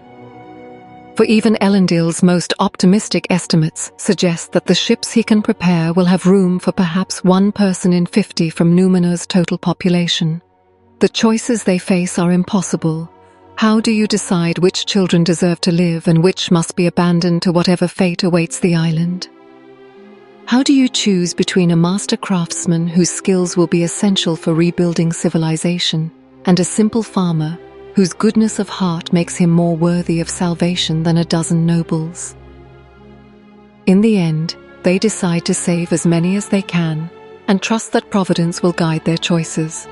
For even Elendil's most optimistic estimates suggest that the ships he can prepare will have room for perhaps 1 person in 50 from Númenor's total population. The choices they face are impossible. How do you decide which children deserve to live and which must be abandoned to whatever fate awaits the island? How do you choose between a master craftsman whose skills will be essential for rebuilding civilization and a simple farmer whose goodness of heart makes him more worthy of salvation than a dozen nobles? In the end, they decide to save as many as they can and trust that Providence will guide their choices.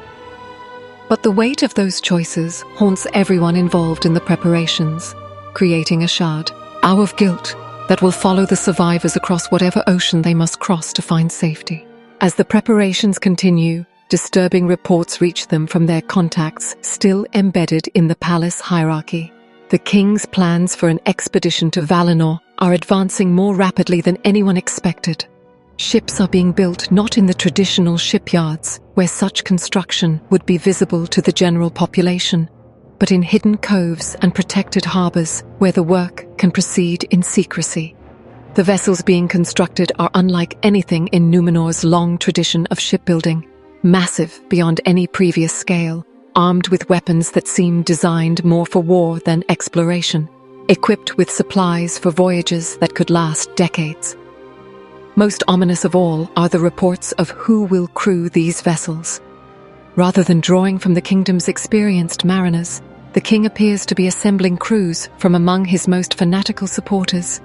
But the weight of those choices haunts everyone involved in the preparations, creating a shard of guilt that will follow the survivors across whatever ocean they must cross to find safety. As the preparations continue, disturbing reports reach them from their contacts still embedded in the palace hierarchy. The king's plans for an expedition to Valinor are advancing more rapidly than anyone expected. Ships are being built not in the traditional shipyards, where such construction would be visible to the general population, but in hidden coves and protected harbors where the work can proceed in secrecy. The vessels being constructed are unlike anything in Númenor's long tradition of shipbuilding, massive beyond any previous scale, armed with weapons that seem designed more for war than exploration, equipped with supplies for voyages that could last decades. Most ominous of all are the reports of who will crew these vessels. Rather than drawing from the kingdom's experienced mariners, the king appears to be assembling crews from among his most fanatical supporters,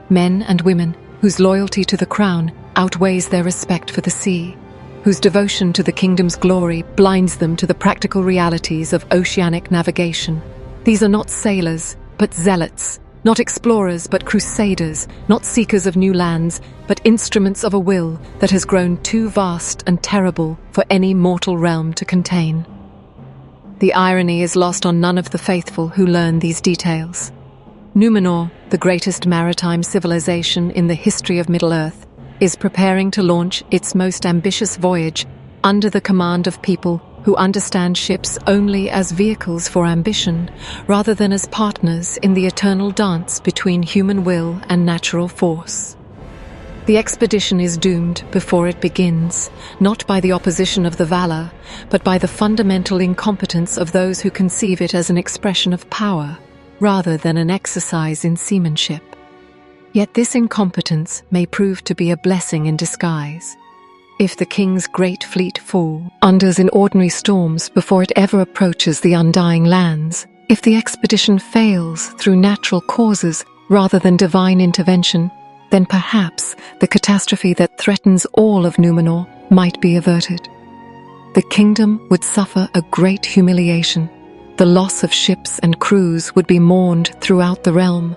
men and women whose loyalty to the crown outweighs their respect for the sea, whose devotion to the kingdom's glory blinds them to the practical realities of oceanic navigation. These are not sailors, but zealots, not explorers, but crusaders, not seekers of new lands, but instruments of a will that has grown too vast and terrible for any mortal realm to contain. The irony is lost on none of the faithful who learn these details. Numenor, the greatest maritime civilization in the history of Middle-earth, is preparing to launch its most ambitious voyage under the command of people who understand ships only as vehicles for ambition, rather than as partners in the eternal dance between human will and natural force. The expedition is doomed before it begins, not by the opposition of the valor, but by the fundamental incompetence of those who conceive it as an expression of power, rather than an exercise in seamanship. Yet this incompetence may prove to be a blessing in disguise. If the king's great fleet founders in ordinary storms before it ever approaches the undying lands, if the expedition fails through natural causes rather than divine intervention, then perhaps the catastrophe that threatens all of Numenor might be averted. The kingdom would suffer a great humiliation. The loss of ships and crews would be mourned throughout the realm,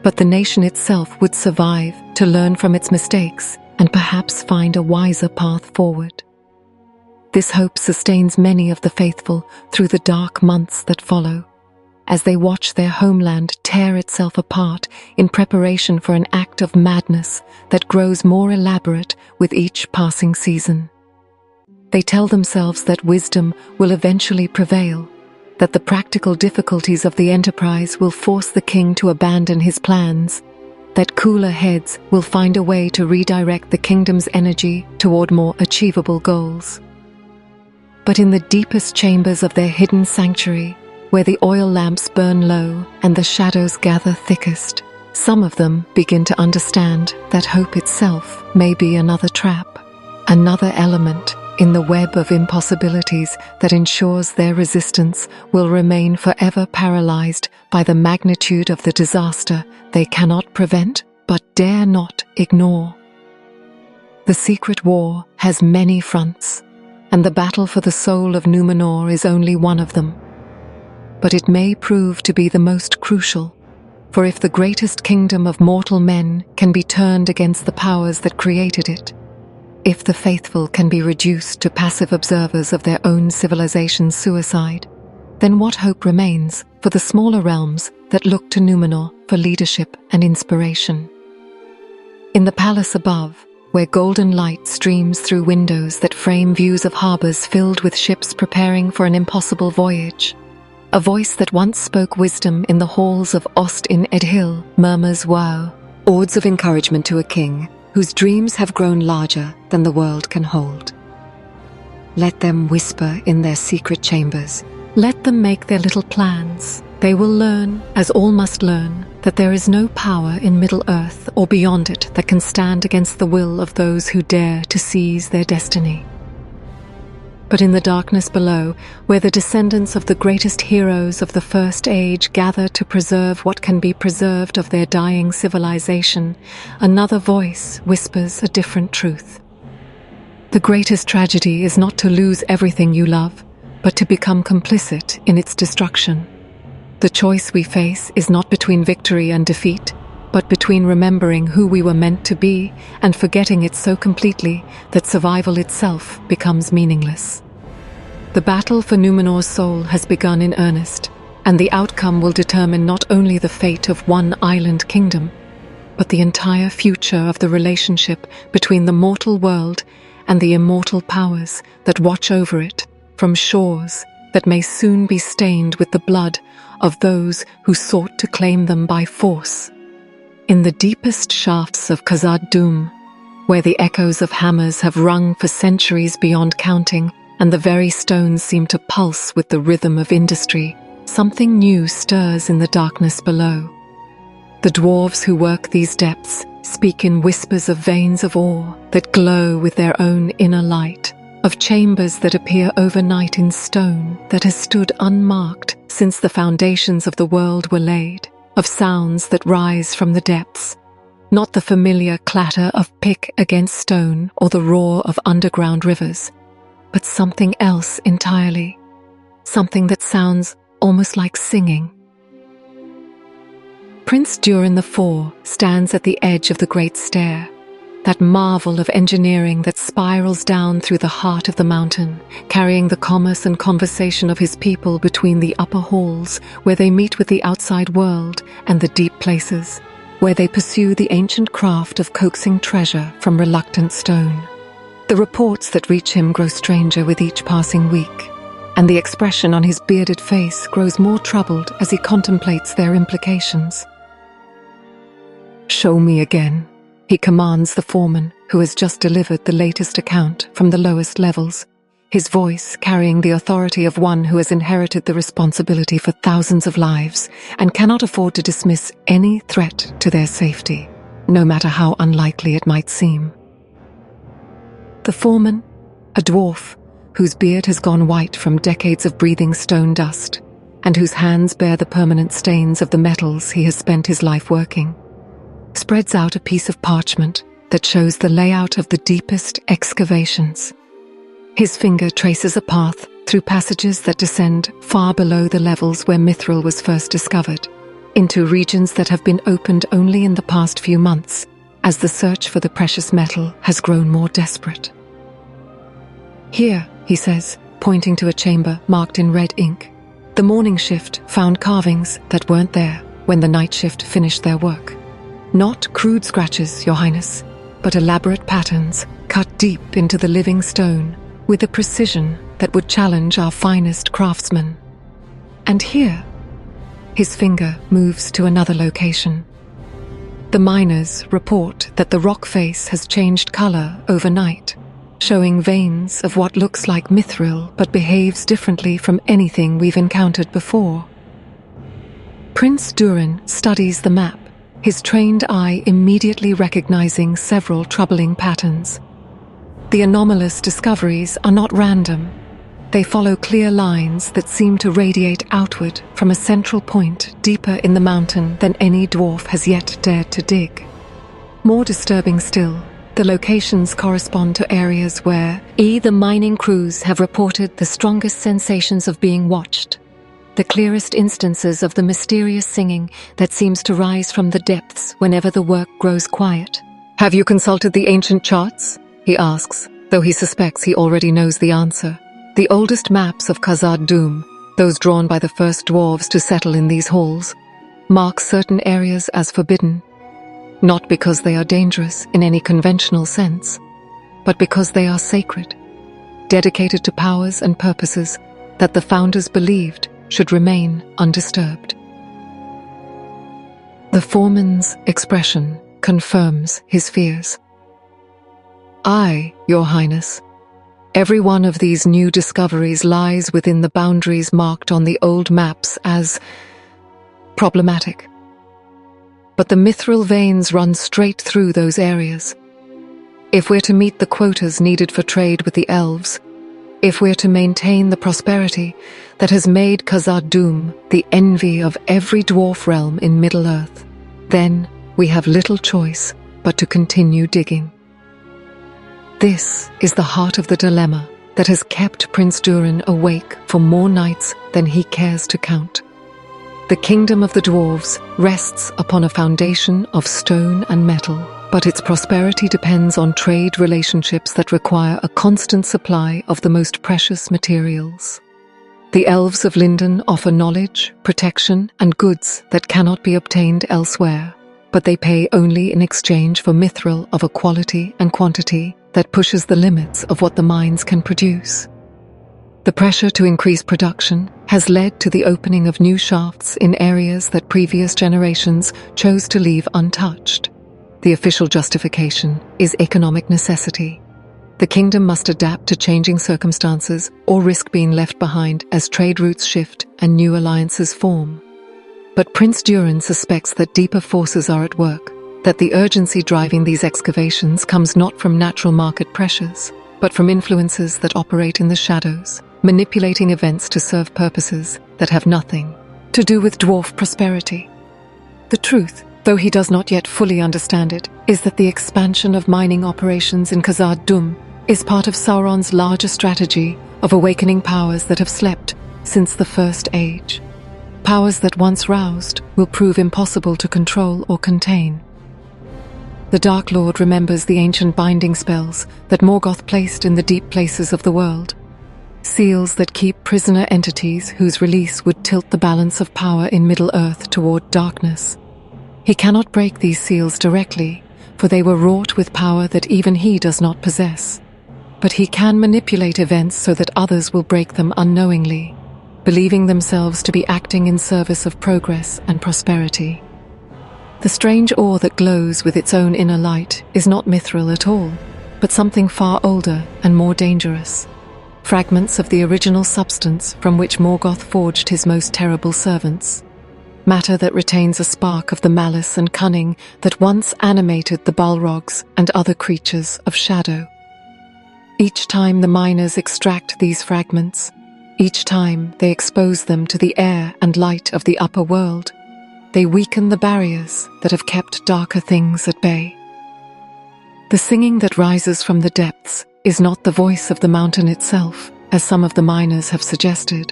but the nation itself would survive to learn from its mistakes and perhaps find a wiser path forward. This hope sustains many of the faithful through the dark months that follow, as they watch their homeland tear itself apart in preparation for an act of madness that grows more elaborate with each passing season. They tell themselves that wisdom will eventually prevail, that the practical difficulties of the enterprise will force the king to abandon his plans, that cooler heads will find a way to redirect the kingdom's energy toward more achievable goals. But in the deepest chambers of their hidden sanctuary, where the oil lamps burn low and the shadows gather thickest, some of them begin to understand that hope itself may be another trap, another element in the web of impossibilities that ensures their resistance will remain forever paralyzed by the magnitude of the disaster they cannot prevent but dare not ignore. The secret war has many fronts, and the battle for the soul of Numenor is only one of them. But it may prove to be the most crucial, for if the greatest kingdom of mortal men can be turned against the powers that created it, if the faithful can be reduced to passive observers of their own civilization's suicide, then what hope remains for the smaller realms that look to Numenor for leadership and inspiration? In the palace above, where golden light streams through windows that frame views of harbors filled with ships preparing for an impossible voyage, a voice that once spoke wisdom in the halls of Ost-in-Edhil murmurs words of encouragement to a king whose dreams have grown larger than the world can hold. Let them whisper in their secret chambers. Let them make their little plans. They will learn, as all must learn, that there is no power in Middle-earth or beyond it that can stand against the will of those who dare to seize their destiny. But in the darkness below, where the descendants of the greatest heroes of the First Age gather to preserve what can be preserved of their dying civilization, another voice whispers a different truth. The greatest tragedy is not to lose everything you love, but to become complicit in its destruction. The choice we face is not between victory and defeat, but between remembering who we were meant to be and forgetting it so completely that survival itself becomes meaningless. The battle for Numenor's soul has begun in earnest, and the outcome will determine not only the fate of one island kingdom, but the entire future of the relationship between the mortal world and the immortal powers that watch over it from shores that may soon be stained with the blood of those who sought to claim them by force. In the deepest shafts of Khazad-dûm, where the echoes of hammers have rung for centuries beyond counting, and the very stones seem to pulse with the rhythm of industry, something new stirs in the darkness below. The dwarves who work these depths speak in whispers of veins of ore that glow with their own inner light, of chambers that appear overnight in stone that has stood unmarked since the foundations of the world were laid, of sounds that rise from the depths, not the familiar clatter of pick against stone or the roar of underground rivers, but something else entirely, something that sounds almost like singing. Prince Durin IV stands at the edge of the Great Stair, that marvel of engineering that spirals down through the heart of the mountain, carrying the commerce and conversation of his people between the upper halls where they meet with the outside world and the deep places, where they pursue the ancient craft of coaxing treasure from reluctant stone. The reports that reach him grow stranger with each passing week, and the expression on his bearded face grows more troubled as he contemplates their implications. "Show me again," he commands the foreman who has just delivered the latest account from the lowest levels, his voice carrying the authority of one who has inherited the responsibility for thousands of lives and cannot afford to dismiss any threat to their safety, no matter how unlikely it might seem. The foreman, a dwarf whose beard has gone white from decades of breathing stone dust, and whose hands bear the permanent stains of the metals he has spent his life working, spreads out a piece of parchment that shows the layout of the deepest excavations. His finger traces a path through passages that descend far below the levels where mithril was first discovered, into regions that have been opened only in the past few months, as the search for the precious metal has grown more desperate. "Here," he says, pointing to a chamber marked in red ink, "the morning shift found carvings that weren't there when the night shift finished their work. Not crude scratches, Your Highness, but elaborate patterns cut deep into the living stone with a precision that would challenge our finest craftsmen. And here," his finger moves to another location. "The miners report that the rock face has changed color overnight, showing veins of what looks like mithril but behaves differently from anything we've encountered before." Prince Durin studies the map, his trained eye immediately recognizing several troubling patterns. The anomalous discoveries are not random. They follow clear lines that seem to radiate outward from a central point deeper in the mountain than any dwarf has yet dared to dig. More disturbing still, the locations correspond to areas where the mining crews have reported the strongest sensations of being watched, the clearest instances of the mysterious singing that seems to rise from the depths whenever the work grows quiet. "Have you consulted the ancient charts?" he asks, though he suspects he already knows the answer. The oldest maps of Khazad-dûm, those drawn by the first dwarves to settle in these halls, mark certain areas as forbidden, not because they are dangerous in any conventional sense, but because they are sacred, dedicated to powers and purposes that the founders believed should remain undisturbed. The foreman's expression confirms his fears. "Aye, Your Highness. Every one of these new discoveries lies within the boundaries marked on the old maps as problematic. But the mithril veins run straight through those areas. If we're to meet the quotas needed for trade with the elves, if we're to maintain the prosperity that has made Khazad-dûm the envy of every dwarf realm in Middle-earth, then we have little choice but to continue digging." This is the heart of the dilemma that has kept Prince Durin awake for more nights than he cares to count. The kingdom of the dwarves rests upon a foundation of stone and metal, but its prosperity depends on trade relationships that require a constant supply of the most precious materials. The elves of Lindon offer knowledge, protection, and goods that cannot be obtained elsewhere, but they pay only in exchange for mithril of a quality and quantity that pushes the limits of what the mines can produce. The pressure to increase production has led to the opening of new shafts in areas that previous generations chose to leave untouched. The official justification is economic necessity. The kingdom must adapt to changing circumstances or risk being left behind as trade routes shift and new alliances form. But Prince Durin suspects that deeper forces are at work, that the urgency driving these excavations comes not from natural market pressures, but from influences that operate in the shadows, manipulating events to serve purposes that have nothing to do with dwarf prosperity. The truth, though he does not yet fully understand it, is that the expansion of mining operations in Khazad-dûm is part of Sauron's larger strategy of awakening powers that have slept since the First Age. Powers that once roused will prove impossible to control or contain. The Dark Lord remembers the ancient binding spells that Morgoth placed in the deep places of the world, seals that keep prisoner entities whose release would tilt the balance of power in Middle-earth toward darkness. He cannot break these seals directly, for they were wrought with power that even he does not possess. But he can manipulate events so that others will break them unknowingly, believing themselves to be acting in service of progress and prosperity. The strange ore that glows with its own inner light is not mithril at all, but something far older and more dangerous. Fragments of the original substance from which Morgoth forged his most terrible servants. Matter that retains a spark of the malice and cunning that once animated the Balrogs and other creatures of shadow. Each time the miners extract these fragments, each time they expose them to the air and light of the upper world, they weaken the barriers that have kept darker things at bay. The singing that rises from the depths is not the voice of the mountain itself, as some of the miners have suggested,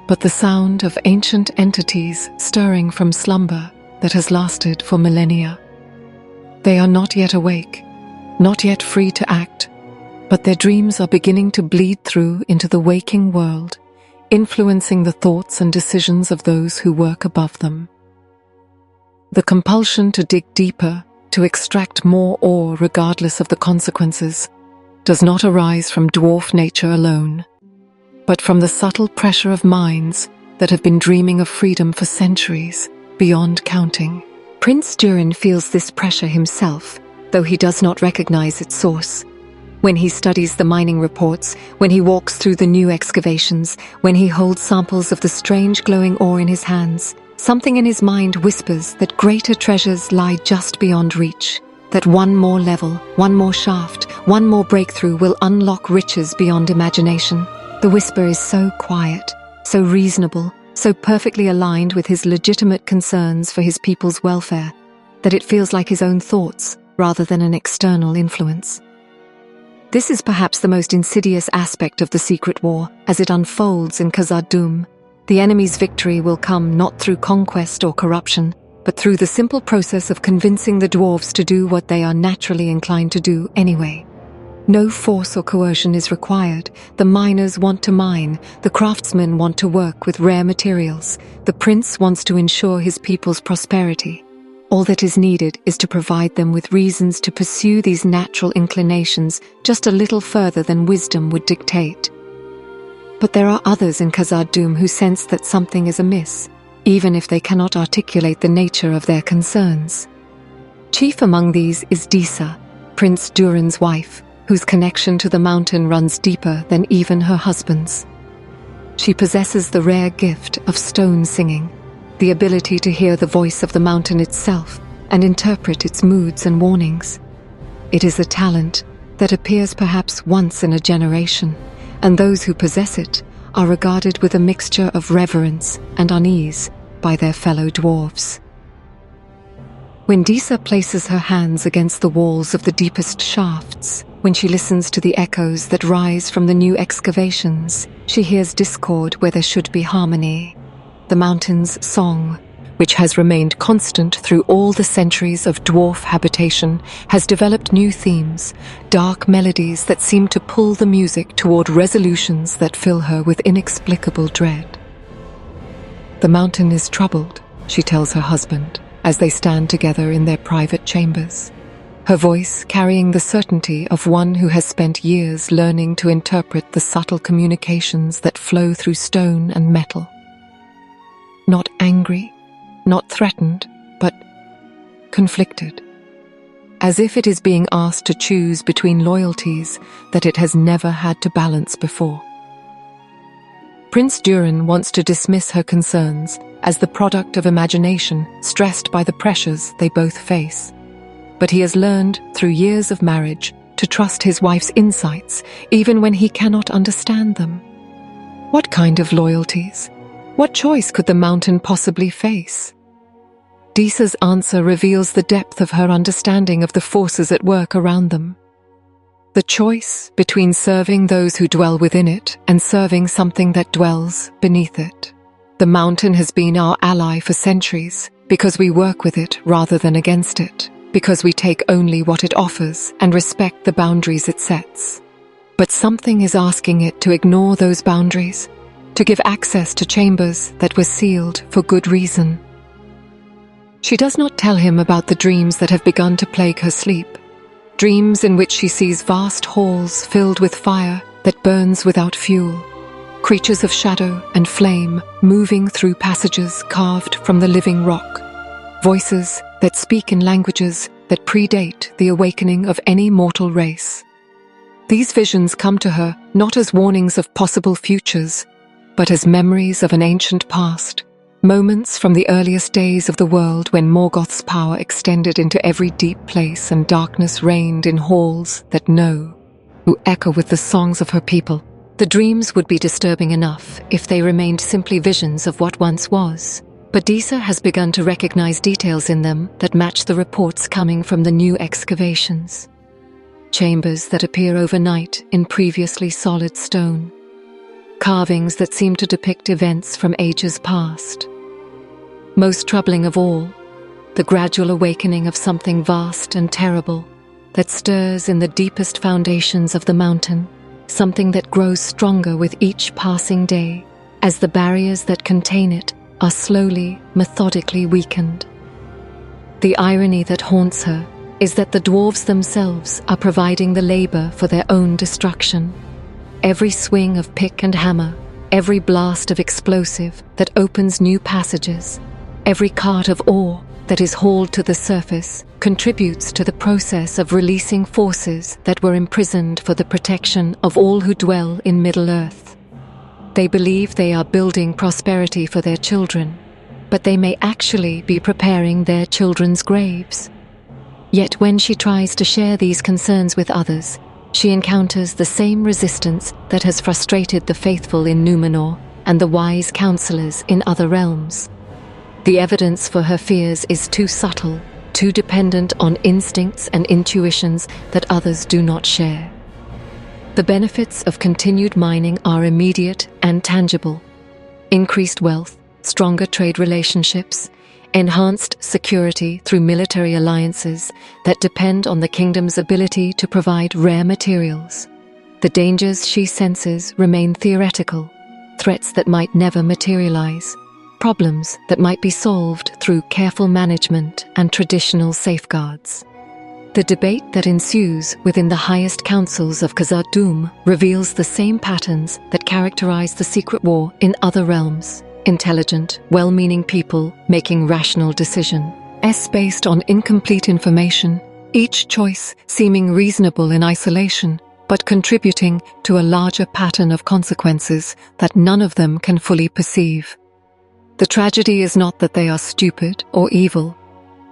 but the sound of ancient entities stirring from slumber that has lasted for millennia. They are not yet awake, not yet free to act, but their dreams are beginning to bleed through into the waking world, influencing the thoughts and decisions of those who work above them. The compulsion to dig deeper, to extract more ore regardless of the consequences, does not arise from dwarf nature alone, but from the subtle pressure of minds that have been dreaming of freedom for centuries, beyond counting. Prince Durin feels this pressure himself, though he does not recognize its source. When he studies the mining reports, when he walks through the new excavations, when he holds samples of the strange glowing ore in his hands, something in his mind whispers that greater treasures lie just beyond reach, that one more level, one more shaft, one more breakthrough will unlock riches beyond imagination. The whisper is so quiet, so reasonable, so perfectly aligned with his legitimate concerns for his people's welfare, that it feels like his own thoughts rather than an external influence. This is perhaps the most insidious aspect of the Secret War as it unfolds in Khazad-dûm. The enemy's victory will come not through conquest or corruption, but through the simple process of convincing the dwarves to do what they are naturally inclined to do anyway. No force or coercion is required. The miners want to mine, the craftsmen want to work with rare materials, the prince wants to ensure his people's prosperity. All that is needed is to provide them with reasons to pursue these natural inclinations just a little further than wisdom would dictate. But there are others in Khazad-dûm who sense that something is amiss, even if they cannot articulate the nature of their concerns. Chief among these is Disa, Prince Durin's wife, whose connection to the mountain runs deeper than even her husband's. She possesses the rare gift of stone singing, the ability to hear the voice of the mountain itself and interpret its moods and warnings. It is a talent that appears perhaps once in a generation, and those who possess it are regarded with a mixture of reverence and unease by their fellow dwarves. When Disa places her hands against the walls of the deepest shafts, when she listens to the echoes that rise from the new excavations, she hears discord where there should be harmony. The mountain's song, which has remained constant through all the centuries of dwarf habitation, has developed new themes, dark melodies that seem to pull the music toward resolutions that fill her with inexplicable dread. The mountain is troubled, she tells her husband, as they stand together in their private chambers, her voice carrying the certainty of one who has spent years learning to interpret the subtle communications that flow through stone and metal. Not angry, not threatened, but conflicted, as if it is being asked to choose between loyalties that it has never had to balance before. Prince Durin wants to dismiss her concerns as the product of imagination stressed by the pressures they both face. but he has learned, through years of marriage, to trust his wife's insights, even when he cannot understand them. What kind of loyalties? What choice could the mountain possibly face? Disa's answer reveals the depth of her understanding of the forces at work around them. The choice between serving those who dwell within it and serving something that dwells beneath it. The mountain has been our ally for centuries because we work with it rather than against it, because we take only what it offers and respect the boundaries it sets. But something is asking it to ignore those boundaries, to give access to chambers that were sealed for good reason. She does not tell him about the dreams that have begun to plague her sleep, dreams in which she sees vast halls filled with fire that burns without fuel, creatures of shadow and flame moving through passages carved from the living rock, voices that speak in languages that predate the awakening of any mortal race. These visions come to her not as warnings of possible futures, but as memories of an ancient past, moments from the earliest days of the world when Morgoth's power extended into every deep place and darkness reigned in halls that know, who echo with the songs of her people. The dreams would be disturbing enough if they remained simply visions of what once was, but Disa has begun to recognize details in them that match the reports coming from the new excavations. Chambers that appear overnight in previously solid stone. Carvings that seem to depict events from ages past. Most troubling of all, the gradual awakening of something vast and terrible that stirs in the deepest foundations of the mountain, something that grows stronger with each passing day as the barriers that contain it are slowly, methodically weakened. The irony that haunts her is that the dwarves themselves are providing the labor for their own destruction. Every swing of pick and hammer, every blast of explosive that opens new passages, every cart of ore that is hauled to the surface contributes to the process of releasing forces that were imprisoned for the protection of all who dwell in Middle-earth. They believe they are building prosperity for their children, but they may actually be preparing their children's graves. Yet when she tries to share these concerns with others, she encounters the same resistance that has frustrated the faithful in Numenor and the wise counselors in other realms. The evidence for her fears is too subtle, too dependent on instincts and intuitions that others do not share. The benefits of continued mining are immediate and tangible. Increased wealth, stronger trade relationships, enhanced security through military alliances that depend on the kingdom's ability to provide rare materials. The dangers she senses remain theoretical, threats that might never materialize, problems that might be solved through careful management and traditional safeguards. The debate that ensues within the highest councils of Khazad-dûm reveals the same patterns that characterize the secret war in other realms. Intelligent, well-meaning people making rational decisions based on incomplete information, each choice seeming reasonable in isolation, but contributing to a larger pattern of consequences that none of them can fully perceive. The tragedy is not that they are stupid or evil,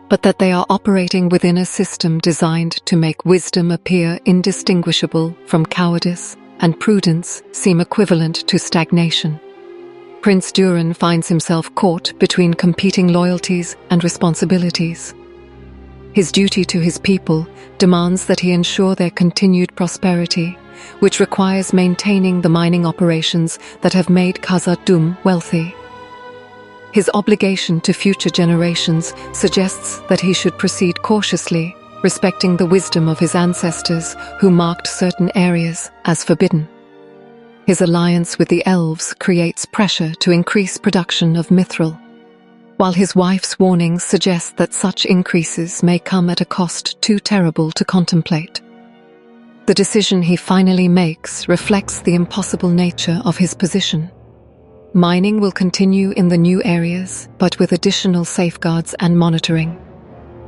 but that they are operating within a system designed to make wisdom appear indistinguishable from cowardice and prudence seem equivalent to stagnation. Prince Durin finds himself caught between competing loyalties and responsibilities. His duty to his people demands that he ensure their continued prosperity, which requires maintaining the mining operations that have made Khazad-dûm wealthy. His obligation to future generations suggests that he should proceed cautiously, respecting the wisdom of his ancestors who marked certain areas as forbidden. His alliance with the elves creates pressure to increase production of mithril, while his wife's warnings suggest that such increases may come at a cost too terrible to contemplate. The decision he finally makes reflects the impossible nature of his position. Mining will continue in the new areas, but with additional safeguards and monitoring.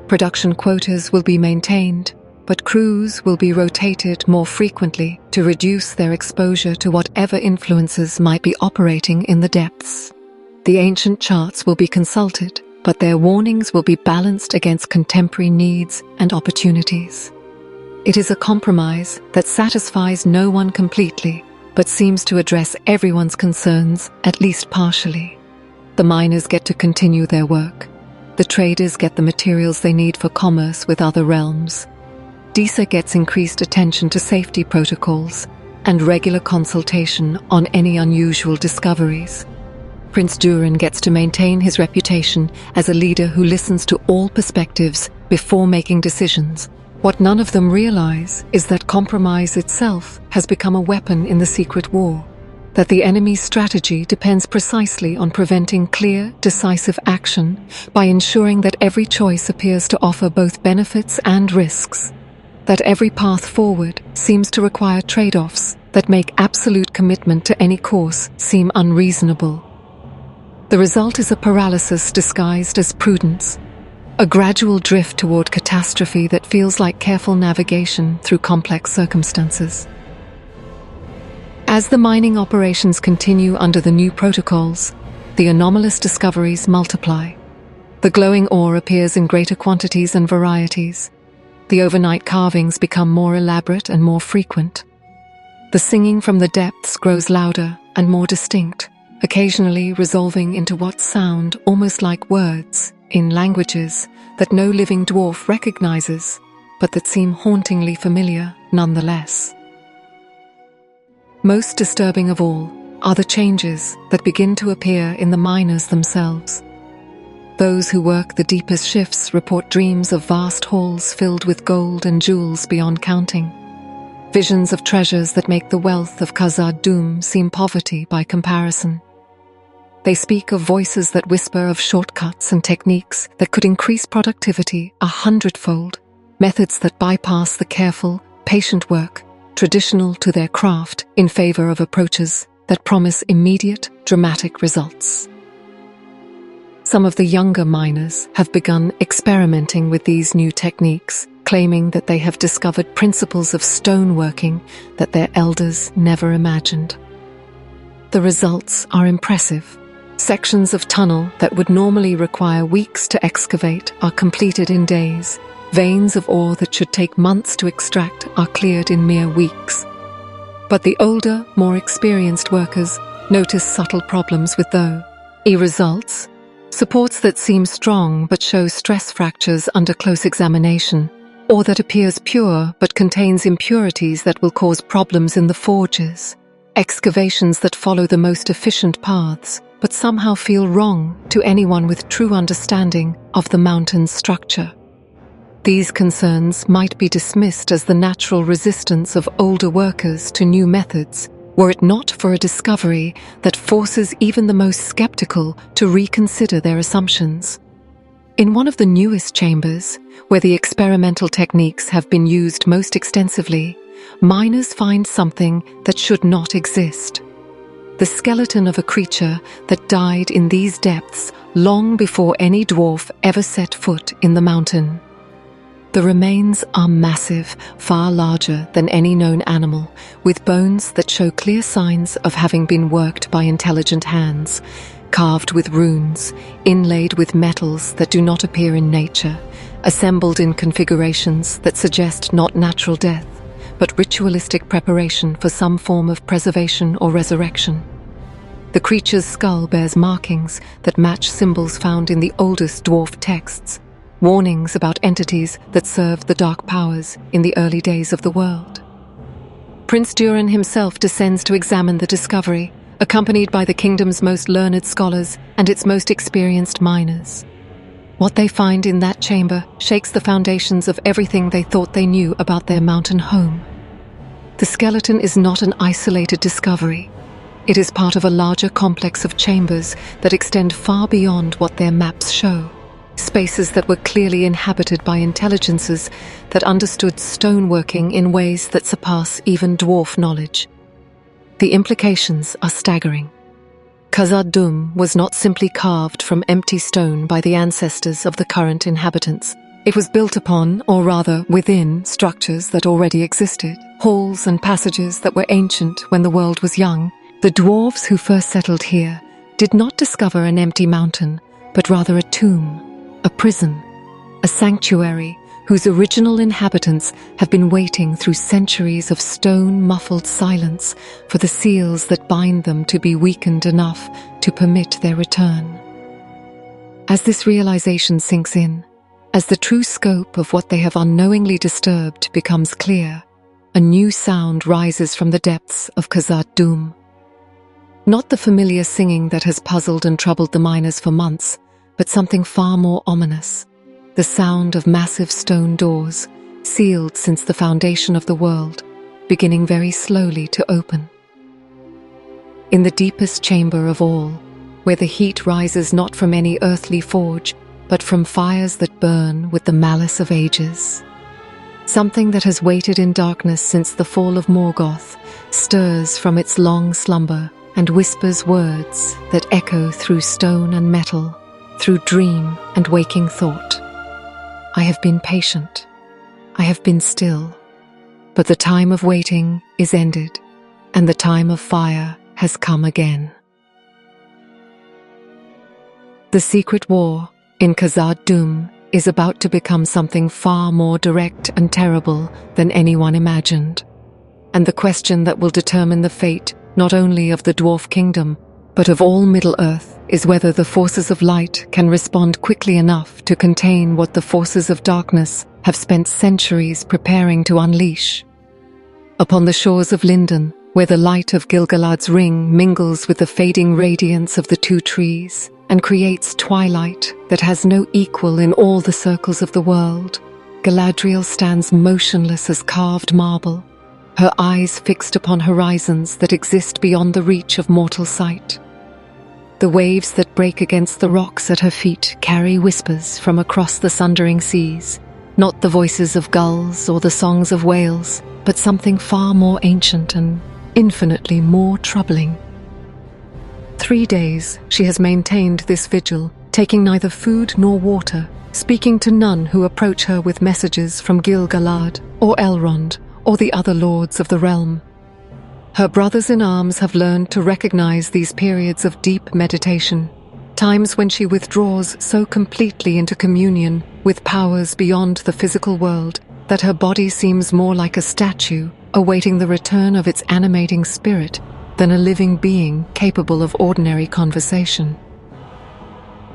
Production quotas will be maintained, but crews will be rotated more frequently to reduce their exposure to whatever influences might be operating in the depths. The ancient charts will be consulted, but their warnings will be balanced against contemporary needs and opportunities. It is a compromise that satisfies no one completely, but seems to address everyone's concerns, at least partially. The miners get to continue their work. The traders get the materials they need for commerce with other realms. Disa gets increased attention to safety protocols and regular consultation on any unusual discoveries. Prince Durin gets to maintain his reputation as a leader who listens to all perspectives before making decisions. What none of them realize is that compromise itself has become a weapon in the secret war, that the enemy's strategy depends precisely on preventing clear, decisive action by ensuring that every choice appears to offer both benefits and risks, that every path forward seems to require trade-offs that make absolute commitment to any course seem unreasonable. The result is a paralysis disguised as prudence, a gradual drift toward catastrophe that feels like careful navigation through complex circumstances. As the mining operations continue under the new protocols, the anomalous discoveries multiply. The glowing ore appears in greater quantities and varieties. The overnight carvings become more elaborate and more frequent. The singing from the depths grows louder and more distinct, occasionally resolving into what sound almost like words in languages that no living dwarf recognizes, but that seem hauntingly familiar nonetheless. Most disturbing of all are the changes that begin to appear in the miners themselves. Those who work the deepest shifts report dreams of vast halls filled with gold and jewels beyond counting, visions of treasures that make the wealth of Khazad-dûm seem poverty by comparison. They speak of voices that whisper of shortcuts and techniques that could increase productivity 100-fold, methods that bypass the careful, patient work traditional to their craft in favor of approaches that promise immediate, dramatic results. Some of the younger miners have begun experimenting with these new techniques, claiming that they have discovered principles of stoneworking that their elders never imagined. The results are impressive. Sections of tunnel that would normally require weeks to excavate are completed in days. Veins of ore that should take months to extract are cleared in mere weeks. But the older, more experienced workers notice subtle problems with results, supports that seem strong but show stress fractures under close examination, or that appears pure but contains impurities that will cause problems in the forges, excavations that follow the most efficient paths, but somehow feel wrong to anyone with true understanding of the mountain's structure. These concerns might be dismissed as the natural resistance of older workers to new methods, were it not for a discovery that forces even the most skeptical to reconsider their assumptions. In one of the newest chambers, where the experimental techniques have been used most extensively, miners find something that should not exist. The skeleton of a creature that died in these depths long before any dwarf ever set foot in the mountain. The remains are massive, far larger than any known animal, with bones that show clear signs of having been worked by intelligent hands, carved with runes, inlaid with metals that do not appear in nature, assembled in configurations that suggest not natural death, but ritualistic preparation for some form of preservation or resurrection. The creature's skull bears markings that match symbols found in the oldest dwarf texts, warnings about entities that served the dark powers in the early days of the world. Prince Durin himself descends to examine the discovery, accompanied by the kingdom's most learned scholars and its most experienced miners. What they find in that chamber shakes the foundations of everything they thought they knew about their mountain home. The skeleton is not an isolated discovery. It is part of a larger complex of chambers that extend far beyond what their maps show. Spaces that were clearly inhabited by intelligences that understood stoneworking in ways that surpass even dwarf knowledge. The implications are staggering. Khazad-dûm was not simply carved from empty stone by the ancestors of the current inhabitants. It was built upon, or rather within, structures that already existed, halls and passages that were ancient when the world was young. The dwarves who first settled here did not discover an empty mountain, but rather a tomb, a prison, a sanctuary whose original inhabitants have been waiting through centuries of stone-muffled silence for the seals that bind them to be weakened enough to permit their return. As this realization sinks in, as the true scope of what they have unknowingly disturbed becomes clear, a new sound rises from the depths of Khazad Dûm. Not the familiar singing that has puzzled and troubled the miners for months, but something far more ominous. The sound of massive stone doors, sealed since the foundation of the world, beginning very slowly to open. In the deepest chamber of all, where the heat rises not from any earthly forge, but from fires that burn with the malice of ages, something that has waited in darkness since the fall of Morgoth stirs from its long slumber and whispers words that echo through stone and metal, through dream and waking thought. I have been patient. I have been still. But the time of waiting is ended, and the time of fire has come again. The secret war in Khazad Dûm is about to become something far more direct and terrible than anyone imagined. And the question that will determine the fate not only of the Dwarf Kingdom, but of all Middle-earth, is whether the forces of light can respond quickly enough to contain what the forces of darkness have spent centuries preparing to unleash. Upon the shores of Lindon, where the light of Gil-galad's ring mingles with the fading radiance of the two trees and creates twilight that has no equal in all the circles of the world, Galadriel stands motionless as carved marble, her eyes fixed upon horizons that exist beyond the reach of mortal sight. The waves that break against the rocks at her feet carry whispers from across the sundering seas, not the voices of gulls or the songs of whales, but something far more ancient and infinitely more troubling. 3 days she has maintained this vigil, taking neither food nor water, speaking to none who approach her with messages from Gil-galad or Elrond or the other lords of the realm. Her brothers-in-arms have learned to recognize these periods of deep meditation, times when she withdraws so completely into communion with powers beyond the physical world that her body seems more like a statue awaiting the return of its animating spirit than a living being capable of ordinary conversation.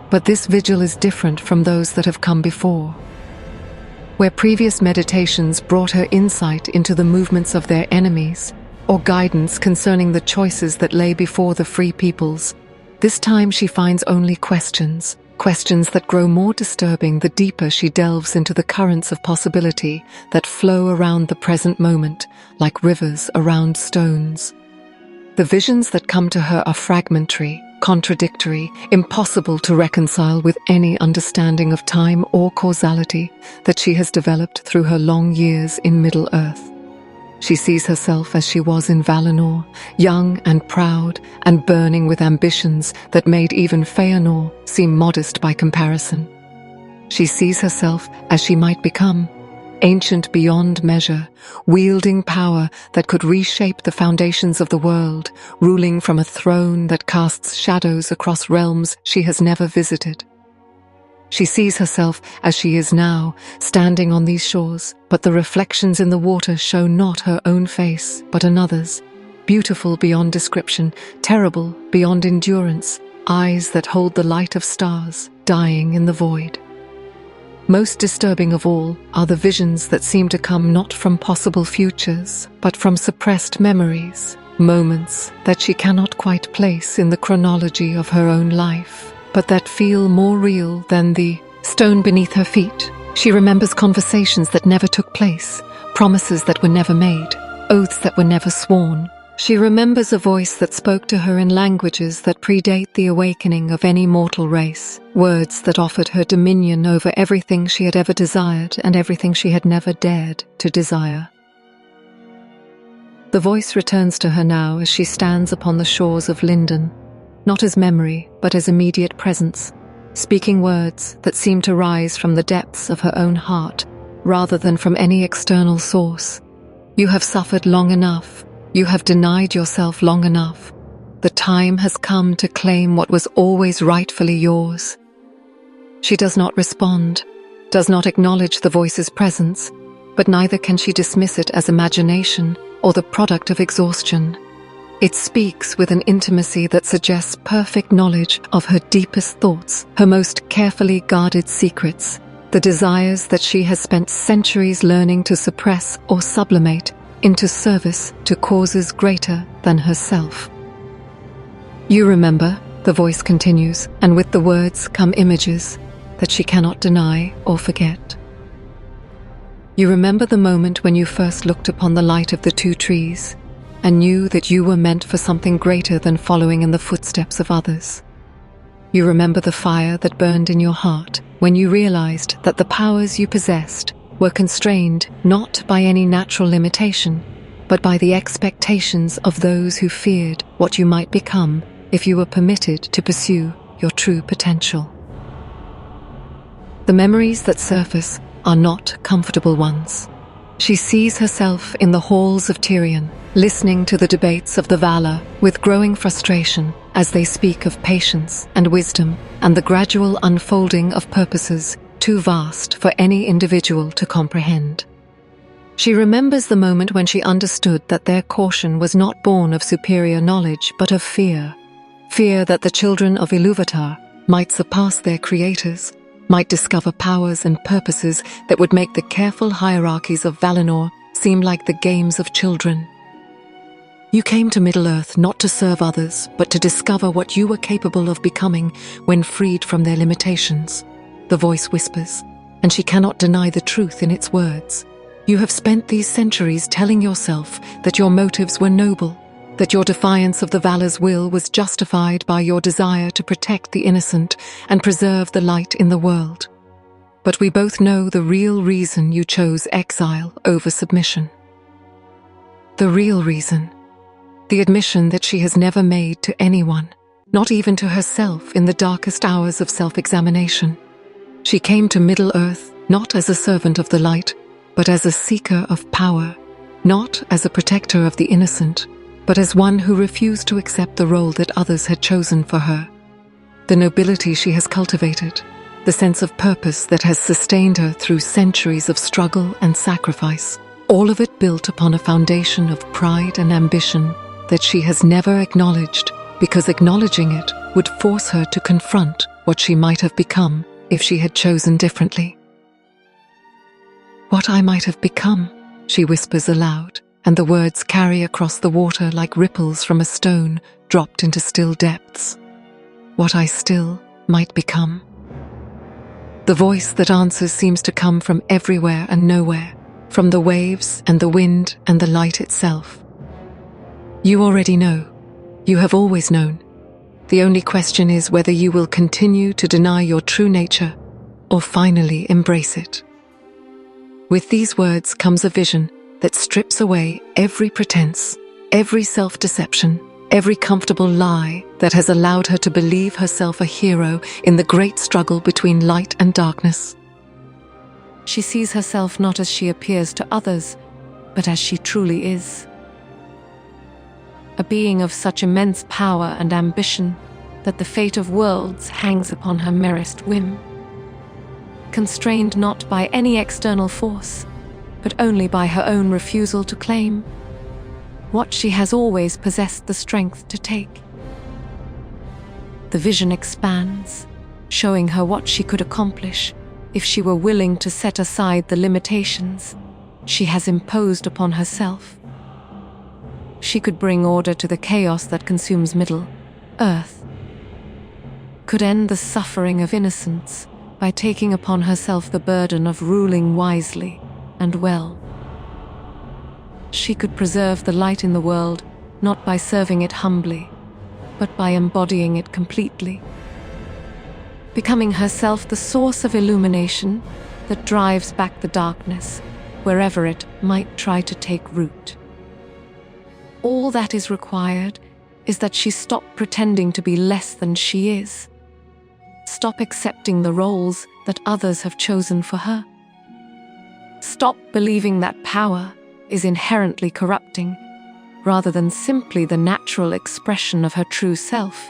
But this vigil is different from those that have come before. Where previous meditations brought her insight into the movements of their enemies, or guidance concerning the choices that lay before the free peoples, this time she finds only questions that grow more disturbing the deeper she delves into the currents of possibility that flow around the present moment like rivers around stones. The visions that come to her are fragmentary, contradictory, impossible to reconcile with any understanding of time or causality that she has developed through her long years in Middle-earth. She sees herself as she was in Valinor, young and proud and burning with ambitions that made even Feanor seem modest by comparison. She sees herself as she might become, ancient beyond measure, wielding power that could reshape the foundations of the world, ruling from a throne that casts shadows across realms she has never visited. She sees herself as she is now, standing on these shores, but the reflections in the water show not her own face, but another's, beautiful beyond description, terrible beyond endurance, eyes that hold the light of stars, dying in the void. Most disturbing of all are the visions that seem to come not from possible futures, but from suppressed memories, moments that she cannot quite place in the chronology of her own life, but that feel more real than the stone beneath her feet. She remembers conversations that never took place, promises that were never made, oaths that were never sworn. She remembers a voice that spoke to her in languages that predate the awakening of any mortal race, words that offered her dominion over everything she had ever desired and everything she had never dared to desire. The voice returns to her now as she stands upon the shores of Lindon, not as memory, but as immediate presence, speaking words that seem to rise from the depths of her own heart, rather than from any external source. You have suffered long enough. You have denied yourself long enough. The time has come to claim what was always rightfully yours. She does not respond, does not acknowledge the voice's presence, but neither can she dismiss it as imagination or the product of exhaustion. It speaks with an intimacy that suggests perfect knowledge of her deepest thoughts, her most carefully guarded secrets, the desires that she has spent centuries learning to suppress or sublimate into service to causes greater than herself. You remember, the voice continues, and with the words come images that she cannot deny or forget. You remember the moment when you first looked upon the light of the two trees and knew that you were meant for something greater than following in the footsteps of others. You remember the fire that burned in your heart when you realized that the powers you possessed were constrained not by any natural limitation, but by the expectations of those who feared what you might become if you were permitted to pursue your true potential. The memories that surface are not comfortable ones. She sees herself in the halls of Tyrion, listening to the debates of the Valar with growing frustration as they speak of patience and wisdom and the gradual unfolding of purposes too vast for any individual to comprehend. She remembers the moment when she understood that their caution was not born of superior knowledge but of fear. Fear that the children of Ilúvatar might surpass their creators, might discover powers and purposes that would make the careful hierarchies of Valinor seem like the games of children. You came to Middle-earth not to serve others, but to discover what you were capable of becoming when freed from their limitations, the voice whispers, and she cannot deny the truth in its words. You have spent these centuries telling yourself that your motives were noble, that your defiance of the Valar's will was justified by your desire to protect the innocent and preserve the light in the world. But we both know the real reason you chose exile over submission. The real reason. The admission that she has never made to anyone, not even to herself in the darkest hours of self-examination. She came to Middle-earth not as a servant of the light, but as a seeker of power, not as a protector of the innocent, but as one who refused to accept the role that others had chosen for her. The nobility she has cultivated, the sense of purpose that has sustained her through centuries of struggle and sacrifice, all of it built upon a foundation of pride and ambition that she has never acknowledged, because acknowledging it would force her to confront what she might have become if she had chosen differently. What I might have become, she whispers aloud, and the words carry across the water like ripples from a stone dropped into still depths. What I still might become. The voice that answers seems to come from everywhere and nowhere, from the waves and the wind and the light itself. You already know. You have always known. The only question is whether you will continue to deny your true nature or finally embrace it. With these words comes a vision that strips away every pretense, every self-deception, every comfortable lie that has allowed her to believe herself a hero in the great struggle between light and darkness. She sees herself not as she appears to others, but as she truly is. A being of such immense power and ambition that the fate of worlds hangs upon her merest whim. Constrained not by any external force, but only by her own refusal to claim what she has always possessed the strength to take. The vision expands, showing her what she could accomplish if she were willing to set aside the limitations she has imposed upon herself. She could bring order to the chaos that consumes Middle-earth, could end the suffering of innocence by taking upon herself the burden of ruling wisely and well. She could preserve the light in the world not by serving it humbly, but by embodying it completely, becoming herself the source of illumination that drives back the darkness wherever it might try to take root. All that is required is that she stop pretending to be less than she is. Stop accepting the roles that others have chosen for her. Stop believing that power is inherently corrupting, rather than simply the natural expression of her true self.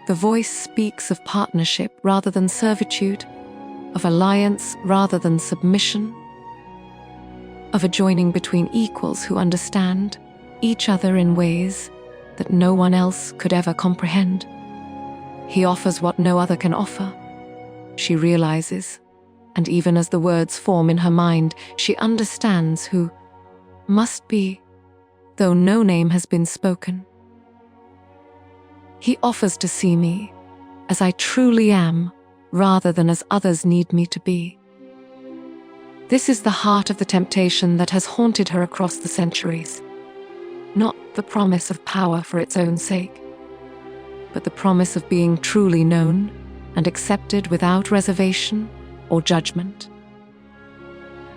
The voice speaks of partnership rather than servitude, of alliance rather than submission, of a joining between equals who understand each other in ways that no one else could ever comprehend. He offers what no other can offer, she realizes, and even as the words form in her mind, she understands who must be, though no name has been spoken. He offers to see me as I truly am, rather than as others need me to be. This is the heart of the temptation that has haunted her across the centuries. Not the promise of power for its own sake, but the promise of being truly known and accepted without reservation or judgment.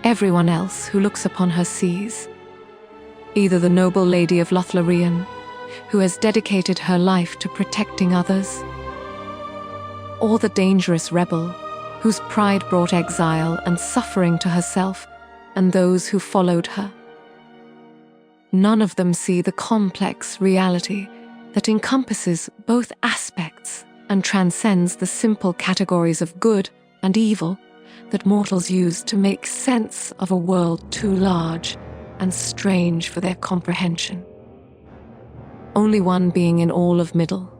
Everyone else who looks upon her sees either the noble lady of Lothlorien, who has dedicated her life to protecting others, or the dangerous rebel whose pride brought exile and suffering to herself and those who followed her. None of them see the complex reality that encompasses both aspects and transcends the simple categories of good and evil that mortals use to make sense of a world too large and strange for their comprehension. Only one being in all of Middle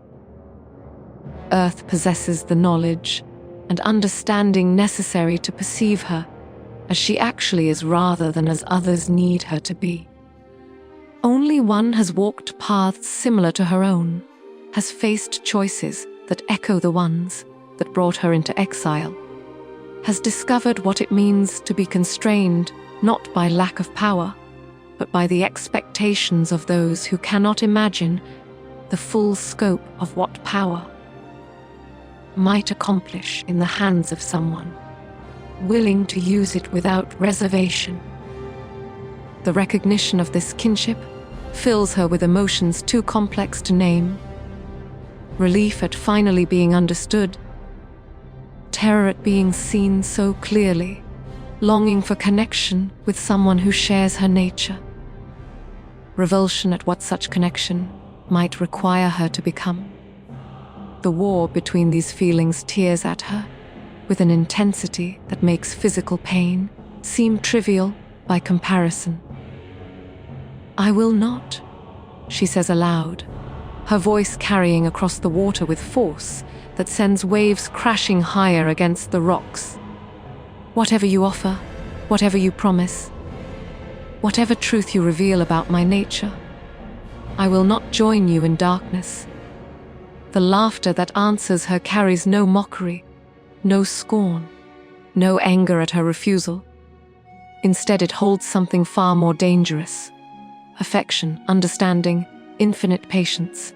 Earth possesses the knowledge and understanding necessary to perceive her as she actually is rather than as others need her to be. Only one has walked paths similar to her own, has faced choices that echo the ones that brought her into exile, has discovered what it means to be constrained not by lack of power, but by the expectations of those who cannot imagine the full scope of what power might accomplish in the hands of someone willing to use it without reservation. The recognition of this kinship fills her with emotions too complex to name. Relief at finally being understood, terror at being seen so clearly, longing for connection with someone who shares her nature, revulsion at what such connection might require her to become. The war between these feelings tears at her with an intensity that makes physical pain seem trivial by comparison. "I will not," she says aloud, her voice carrying across the water with force that sends waves crashing higher against the rocks. "Whatever you offer, whatever you promise, whatever truth you reveal about my nature, I will not join you in darkness." The laughter that answers her carries no mockery, no scorn, no anger at her refusal. Instead, it holds something far more dangerous: affection, understanding, infinite patience.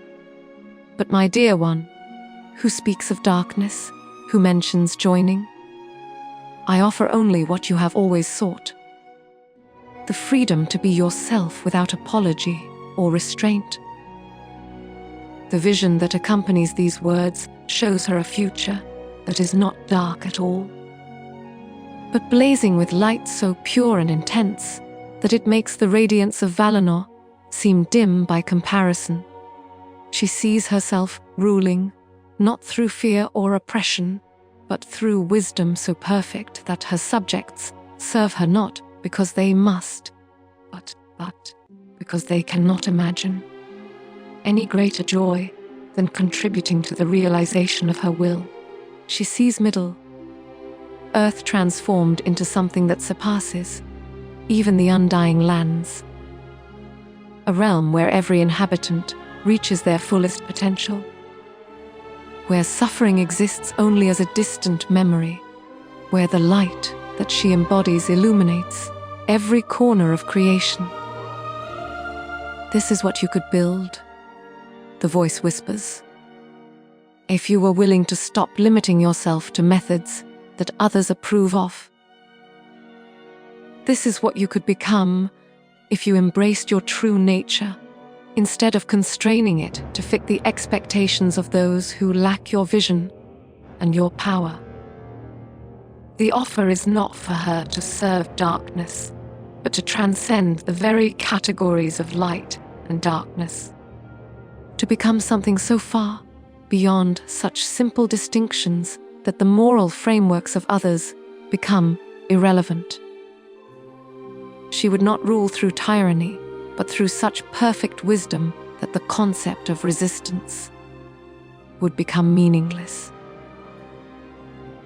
"But my dear one, who speaks of darkness, who mentions joining? I offer only what you have always sought: the freedom to be yourself without apology or restraint." The vision that accompanies these words shows her a future that is not dark at all, but blazing with light so pure and intense that it makes the radiance of Valinor seem dim by comparison. She sees herself ruling, not through fear or oppression, but through wisdom so perfect that her subjects serve her not because they must, but because they cannot imagine any greater joy than contributing to the realization of her will. She sees Middle Earth transformed into something that surpasses even the undying lands, a realm where every inhabitant reaches their fullest potential, where suffering exists only as a distant memory, where the light that she embodies illuminates every corner of creation. "This is what you could build," the voice whispers, "if you were willing to stop limiting yourself to methods that others approve of. This is what you could become if you embraced your true nature, instead of constraining it to fit the expectations of those who lack your vision and your power." The offer is not for her to serve darkness, but to transcend the very categories of light and darkness, to become something so far beyond such simple distinctions that the moral frameworks of others become irrelevant. She would not rule through tyranny, but through such perfect wisdom that the concept of resistance would become meaningless.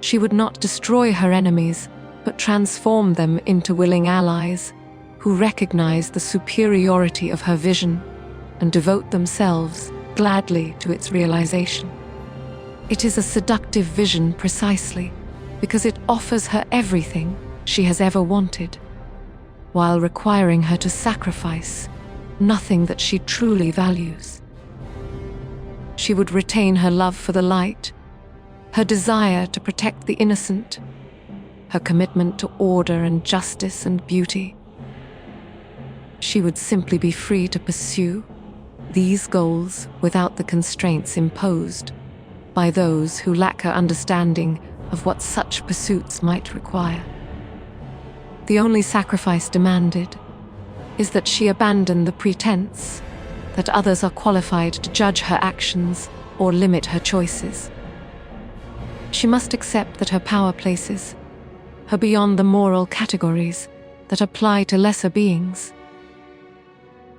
She would not destroy her enemies, but transform them into willing allies who recognize the superiority of her vision and devote themselves gladly to its realization. It is a seductive vision precisely because it offers her everything she has ever wanted, while requiring her to sacrifice nothing that she truly values. She would retain her love for the light, her desire to protect the innocent, her commitment to order and justice and beauty. She would simply be free to pursue these goals without the constraints imposed by those who lack her understanding of what such pursuits might require. The only sacrifice demanded is that she abandon the pretense that others are qualified to judge her actions or limit her choices. She must accept that her power places her beyond the moral categories that apply to lesser beings,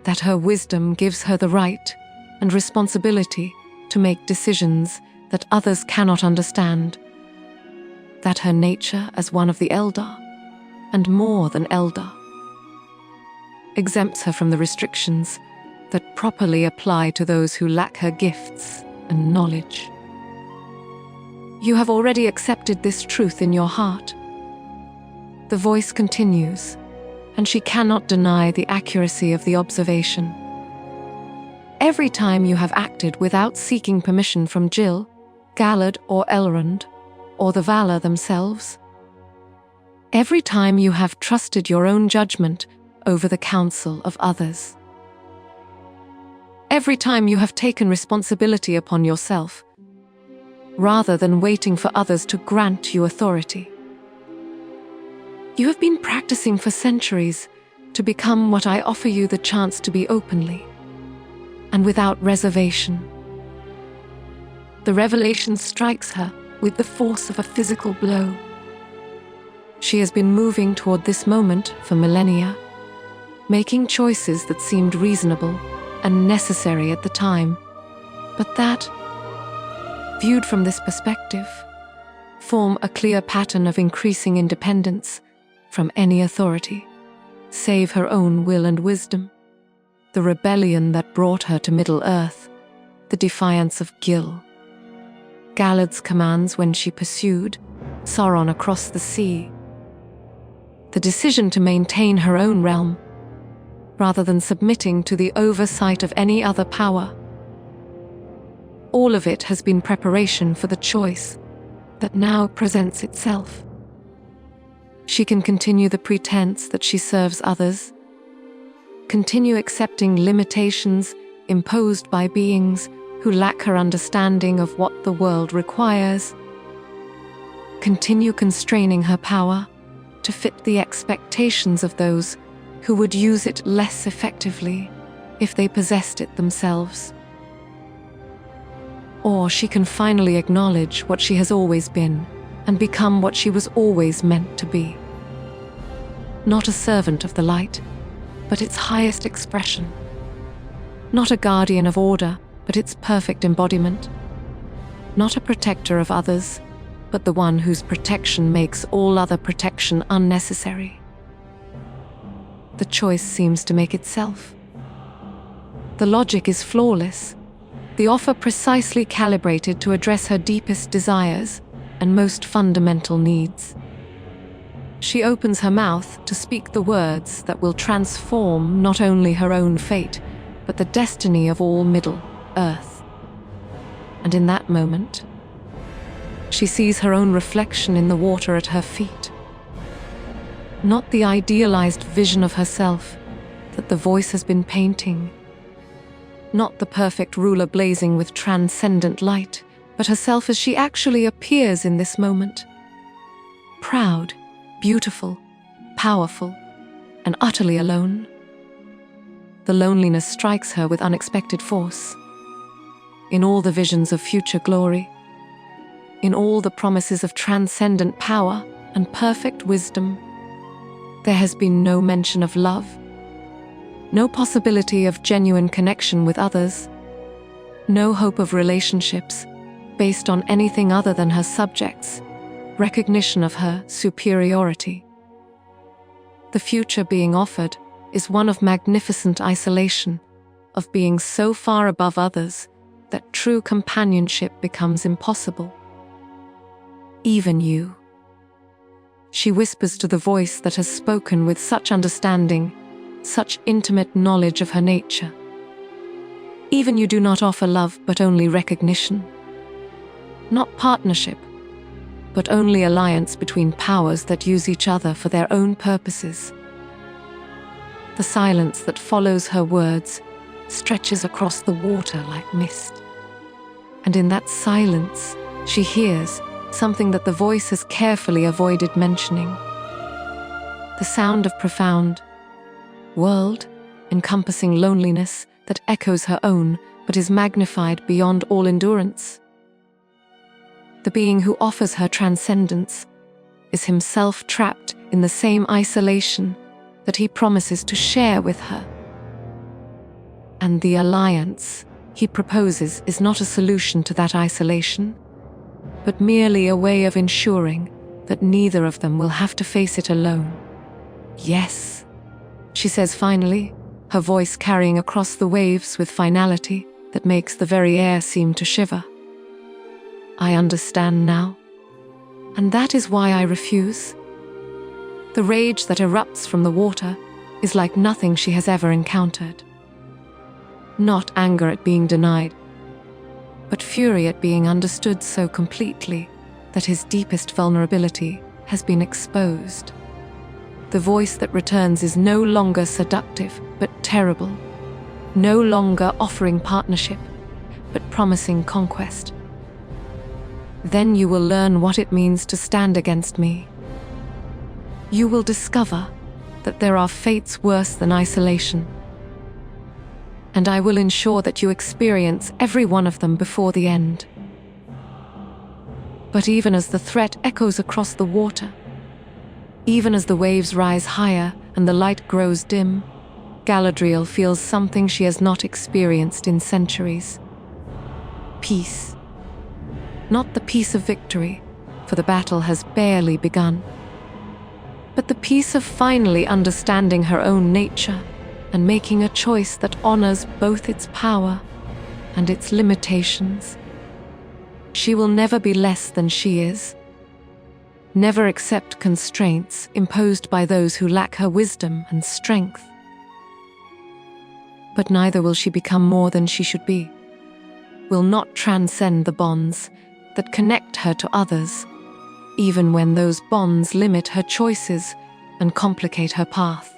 that her wisdom gives her the right and responsibility to make decisions that others cannot understand, that her nature as one of the elder, and more than elder, exempts her from the restrictions that properly apply to those who lack her gifts and knowledge. You have already accepted this truth in your heart. The voice continues, and she cannot deny the accuracy of the observation. Every time you have acted without seeking permission from Jill, Galad or Elrond, or the Valar themselves, every time you have trusted your own judgment over the counsel of others, every time you have taken responsibility upon yourself, rather than waiting for others to grant you authority. You have been practicing for centuries to become what I offer you the chance to be openly, and without reservation. The revelation strikes her with the force of a physical blow. She has been moving toward this moment for millennia, making choices that seemed reasonable and necessary at the time, but that, viewed from this perspective, form a clear pattern of increasing independence from any authority, save her own will and wisdom, the rebellion that brought her to Middle-earth, the defiance of Gil, Galad's commands when she pursued Sauron across the sea, the decision to maintain her own realm, rather than submitting to the oversight of any other power. All of it has been preparation for the choice that now presents itself. She can continue the pretense that she serves others, continue accepting limitations imposed by beings who lack her understanding of what the world requires, continue constraining her power to fit the expectations of those who would use it less effectively if they possessed it themselves. Or she can finally acknowledge what she has always been and become what she was always meant to be. Not a servant of the light, but its highest expression. Not a guardian of order, but its perfect embodiment. Not a protector of others, but the one whose protection makes all other protection unnecessary. The choice seems to make itself. The logic is flawless, the offer precisely calibrated to address her deepest desires and most fundamental needs. She opens her mouth to speak the words that will transform not only her own fate, but the destiny of all Middle-earth. And in that moment, she sees her own reflection in the water at her feet. Not the idealized vision of herself that the voice has been painting. Not the perfect ruler blazing with transcendent light, but herself as she actually appears in this moment. Proud, beautiful, powerful, and utterly alone. The loneliness strikes her with unexpected force. in all the visions of future glory, in all the promises of transcendent power and perfect wisdom, there has been no mention of love, no possibility of genuine connection with others, no hope of relationships based on anything other than her subjects, recognition of her superiority. The future being offered is one of magnificent isolation, of being so far above others that true companionship becomes impossible. Even you. She whispers to the voice that has spoken with such understanding, such intimate knowledge of her nature. Even you do not offer love but only recognition. Not partnership, but only alliance between powers that use each other for their own purposes. The silence that follows her words stretches across the water like mist. And in that silence, she hears something that the voice has carefully avoided mentioning. The sound of profound, world-encompassing loneliness that echoes her own but is magnified beyond all endurance. The being who offers her transcendence is himself trapped in the same isolation that he promises to share with her. And the alliance he proposes is not a solution to that isolation, but merely a way of ensuring that neither of them will have to face it alone. Yes, she says finally, her voice carrying across the waves with finality that makes the very air seem to shiver. I understand now, and that is why I refuse. The rage that erupts from the water is like nothing she has ever encountered. Not anger at being denied, but fury at being understood so completely that his deepest vulnerability has been exposed. The voice that returns is no longer seductive, but terrible, no longer offering partnership, but promising conquest. Then you will learn what it means to stand against me. You will discover that there are fates worse than isolation, and I will ensure that you experience every one of them before the end. But even as the threat echoes across the water, even as the waves rise higher and the light grows dim, Galadriel feels something she has not experienced in centuries. Peace. Not the peace of victory, for the battle has barely begun, but the peace of finally understanding her own nature and making a choice that honors both its power and its limitations. She will never be less than she is, never accept constraints imposed by those who lack her wisdom and strength. But neither will she become more than she should be, will not transcend the bonds that connect her to others, even when those bonds limit her choices and complicate her path.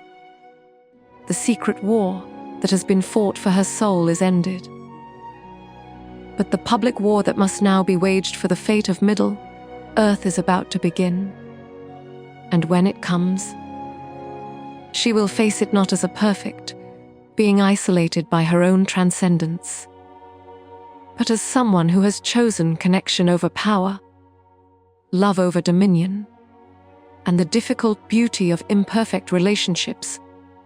The secret war that has been fought for her soul is ended. But the public war that must now be waged for the fate of Middle-earth is about to begin. And when it comes, she will face it not as a perfect, being isolated by her own transcendence, but as someone who has chosen connection over power, love over dominion, and the difficult beauty of imperfect relationships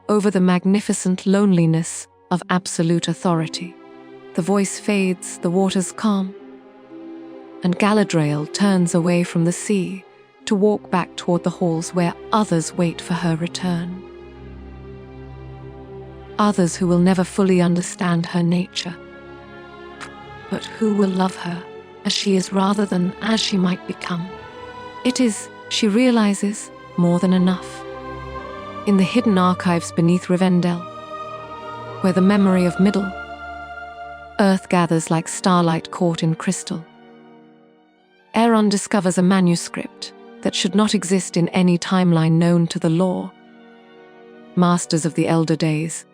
over the magnificent loneliness of absolute authority. The voice fades, the waters calm, and Galadriel turns away from the sea to walk back toward the halls where others wait for her return. Others who will never fully understand her nature, but who will love her as she is rather than as she might become. It is, she realizes, more than enough. In the hidden archives beneath Rivendell, where the memory of Middle-earth gathers like starlight caught in crystal, Elrond discovers a manuscript that should not exist in any timeline known to the law. Masters of the Elder Days,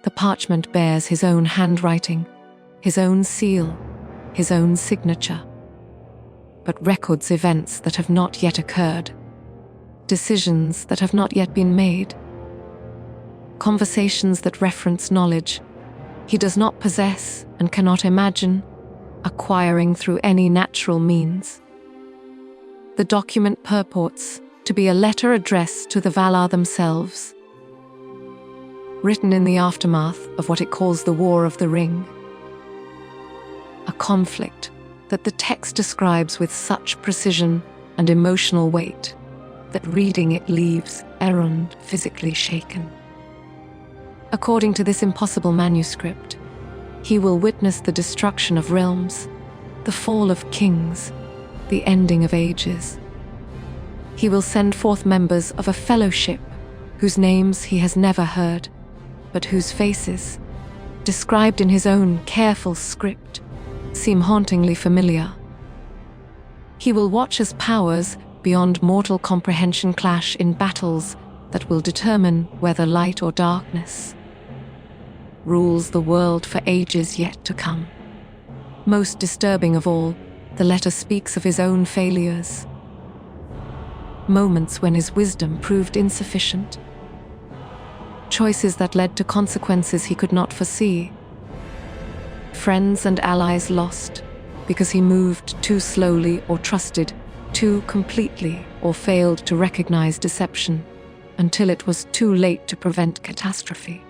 the parchment bears his own handwriting, his own seal, his own signature, but records events that have not yet occurred, decisions that have not yet been made, conversations that reference knowledge He does not possess and cannot imagine acquiring through any natural means. The document purports to be a letter addressed to the Valar themselves, written in the aftermath of what it calls the War of the Ring, a conflict that the text describes with such precision and emotional weight that reading it leaves Elrond physically shaken. According to this impossible manuscript, he will witness the destruction of realms, the fall of kings, the ending of ages. He will send forth members of a fellowship whose names he has never heard, but whose faces, described in his own careful script, seem hauntingly familiar. He will watch as powers beyond mortal comprehension clash in battles that will determine whether light or darkness rules the world for ages yet to come. Most disturbing of all, the letter speaks of his own failures, moments when his wisdom proved insufficient, choices that led to consequences he could not foresee, friends and allies lost because he moved too slowly or trusted too completely or failed to recognize deception until it was too late to prevent catastrophe.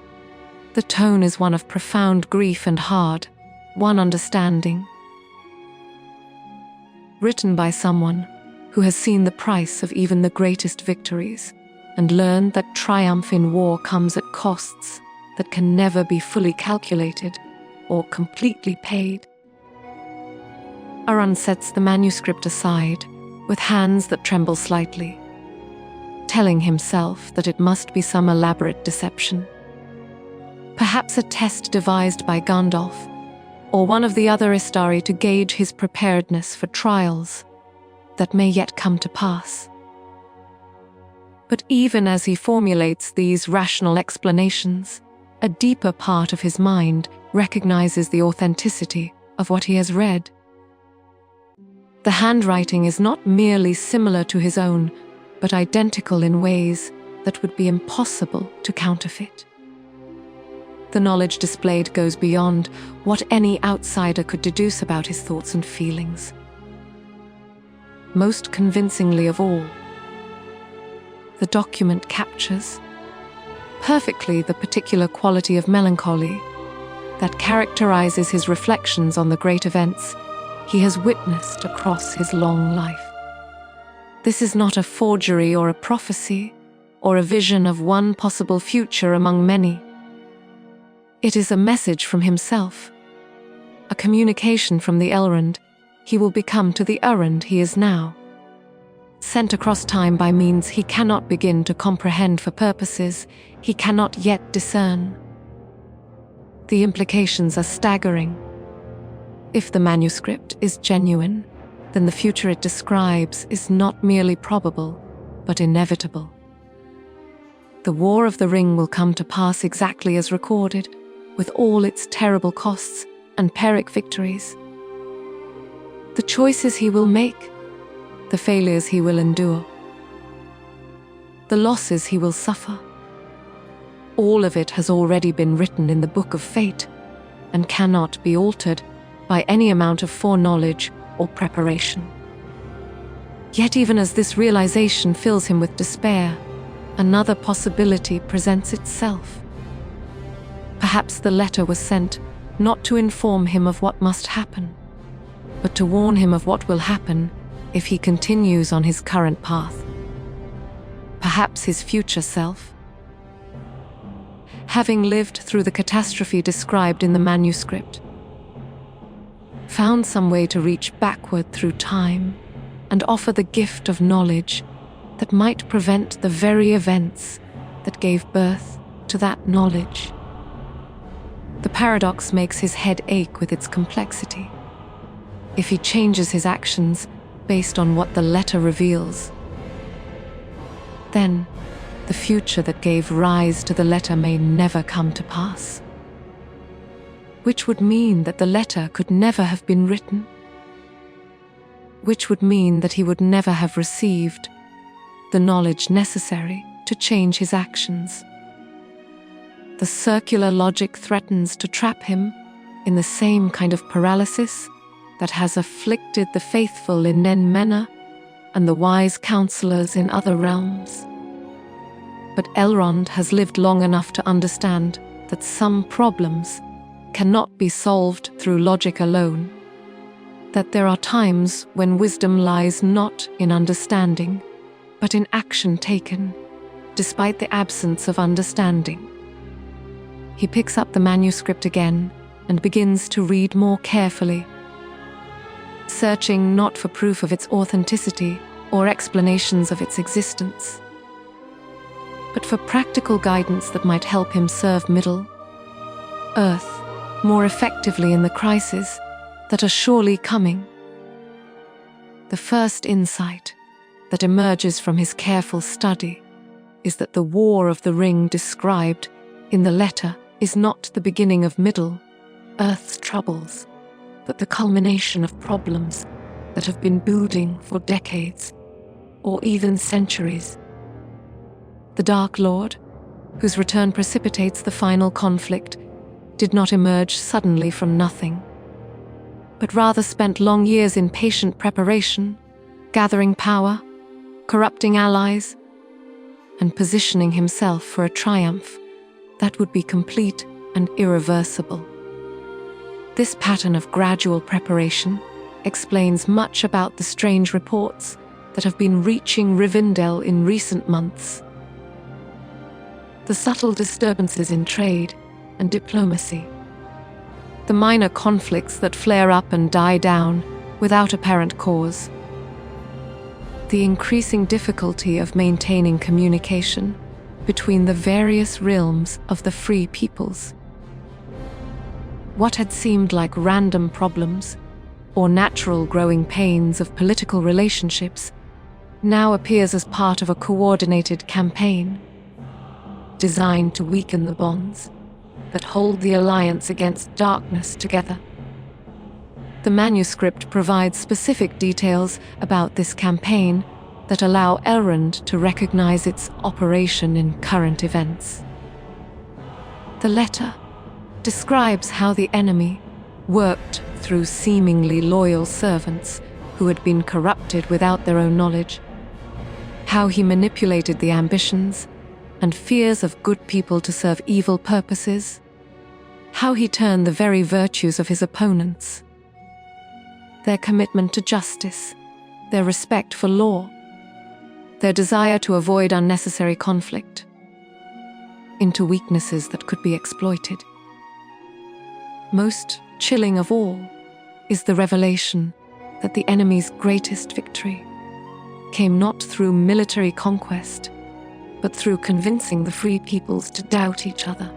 The tone is one of profound grief and hard, one understanding, written by someone who has seen the price of even the greatest victories and learned that triumph in war comes at costs that can never be fully calculated or completely paid. Elrond sets the manuscript aside with hands that tremble slightly, telling himself that it must be some elaborate deception. Perhaps a test devised by Gandalf, or one of the other Istari to gauge his preparedness for trials that may yet come to pass. But even as he formulates these rational explanations, a deeper part of his mind recognizes the authenticity of what he has read. The handwriting is not merely similar to his own, but identical in ways that would be impossible to counterfeit. The knowledge displayed goes beyond what any outsider could deduce about his thoughts and feelings. Most convincingly of all, the document captures perfectly the particular quality of melancholy that characterizes his reflections on the great events he has witnessed across his long life. This is not a forgery or a prophecy or a vision of one possible future among many. It is a message from himself, a communication from the Elrond he will become to the Elrond he is now, sent across time by means he cannot begin to comprehend for purposes he cannot yet discern. The implications are staggering. If the manuscript is genuine, then the future it describes is not merely probable, but inevitable. The War of the Ring will come to pass exactly as recorded, with all its terrible costs and Pyrrhic victories. The choices he will make, the failures he will endure, the losses he will suffer, all of it has already been written in the Book of Fate and cannot be altered by any amount of foreknowledge or preparation. Yet even as this realization fills him with despair, another possibility presents itself. Perhaps the letter was sent not to inform him of what must happen, but to warn him of what will happen if he continues on his current path. Perhaps his future self, having lived through the catastrophe described in the manuscript, found some way to reach backward through time and offer the gift of knowledge that might prevent the very events that gave birth to that knowledge. The paradox makes his head ache with its complexity. If he changes his actions based on what the letter reveals, then the future that gave rise to the letter may never come to pass. Which would mean that the letter could never have been written. Which would mean that he would never have received the knowledge necessary to change his actions. The circular logic threatens to trap him in the same kind of paralysis that has afflicted the faithful in Nen Menna and the wise counselors in other realms. But Elrond has lived long enough to understand that some problems cannot be solved through logic alone, that there are times when wisdom lies not in understanding, but in action taken, despite the absence of understanding. He picks up the manuscript again and begins to read more carefully, searching not for proof of its authenticity or explanations of its existence, but for practical guidance that might help him serve Middle-earth more effectively in the crises that are surely coming. The first insight that emerges from his careful study is that the War of the Ring described in the letter is not the beginning of Middle-earth's troubles, but the culmination of problems that have been building for decades, or even centuries. The Dark Lord, whose return precipitates the final conflict, did not emerge suddenly from nothing, but rather spent long years in patient preparation, gathering power, corrupting allies, and positioning himself for a triumph that would be complete and irreversible. This pattern of gradual preparation explains much about the strange reports that have been reaching Rivendell in recent months. The subtle disturbances in trade and diplomacy, the minor conflicts that flare up and die down without apparent cause, the increasing difficulty of maintaining communication between the various realms of the free peoples. What had seemed like random problems or natural growing pains of political relationships now appears as part of a coordinated campaign designed to weaken the bonds that hold the alliance against darkness together. The manuscript provides specific details about this campaign that allow Elrond to recognize its operation in current events. The letter describes how the enemy worked through seemingly loyal servants who had been corrupted without their own knowledge, how he manipulated the ambitions and fears of good people to serve evil purposes, how he turned the very virtues of his opponents, their commitment to justice, their respect for law, their desire to avoid unnecessary conflict, into weaknesses that could be exploited. Most chilling of all is the revelation that the enemy's greatest victory came not through military conquest, but through convincing the free peoples to doubt each other.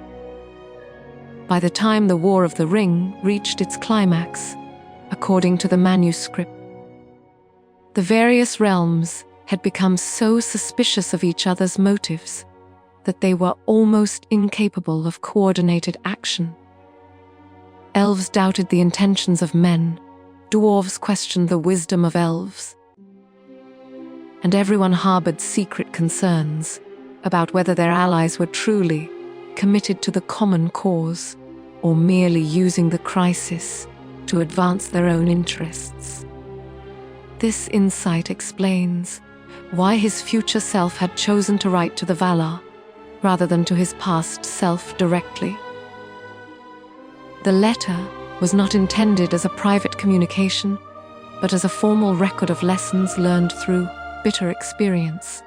By the time the War of the Ring reached its climax, according to the manuscript, the various realms had become so suspicious of each other's motives that they were almost incapable of coordinated action. Elves doubted the intentions of men, dwarves questioned the wisdom of elves, and everyone harbored secret concerns about whether their allies were truly committed to the common cause or merely using the crisis to advance their own interests. This insight explains why his future self had chosen to write to the Valar rather than to his past self directly. The letter was not intended as a private communication, but as a formal record of lessons learned through bitter experience.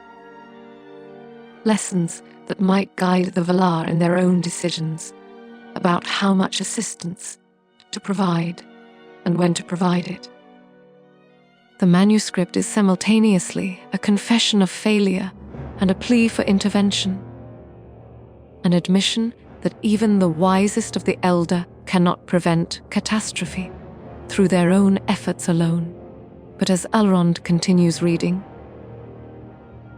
Lessons that might guide the Valar in their own decisions about how much assistance to provide and when to provide it. The manuscript is simultaneously a confession of failure and a plea for intervention, an admission that even the wisest of the Elder cannot prevent catastrophe through their own efforts alone. But as Elrond continues reading,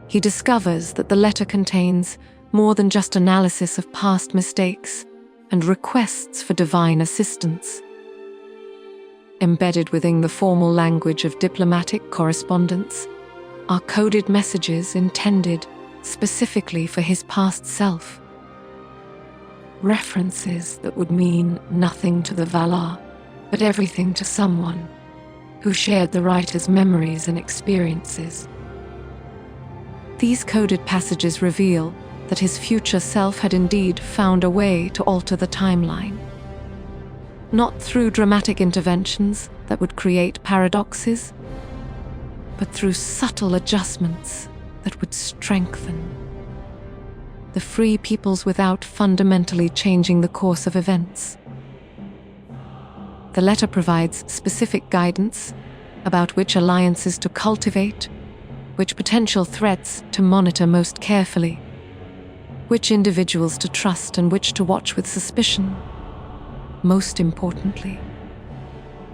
he discovers that the letter contains more than just analysis of past mistakes and requests for divine assistance. Embedded within the formal language of diplomatic correspondence are coded messages intended specifically for his past self. references that would mean nothing to the Valar, but everything to someone who shared the writer's memories and experiences. These coded passages reveal that his future self had indeed found a way to alter the timeline. Not through dramatic interventions that would create paradoxes, but through subtle adjustments that would strengthen the free peoples without fundamentally changing the course of events. The letter provides specific guidance about which alliances to cultivate, which potential threats to monitor most carefully, which individuals to trust and which to watch with suspicion. Most importantly,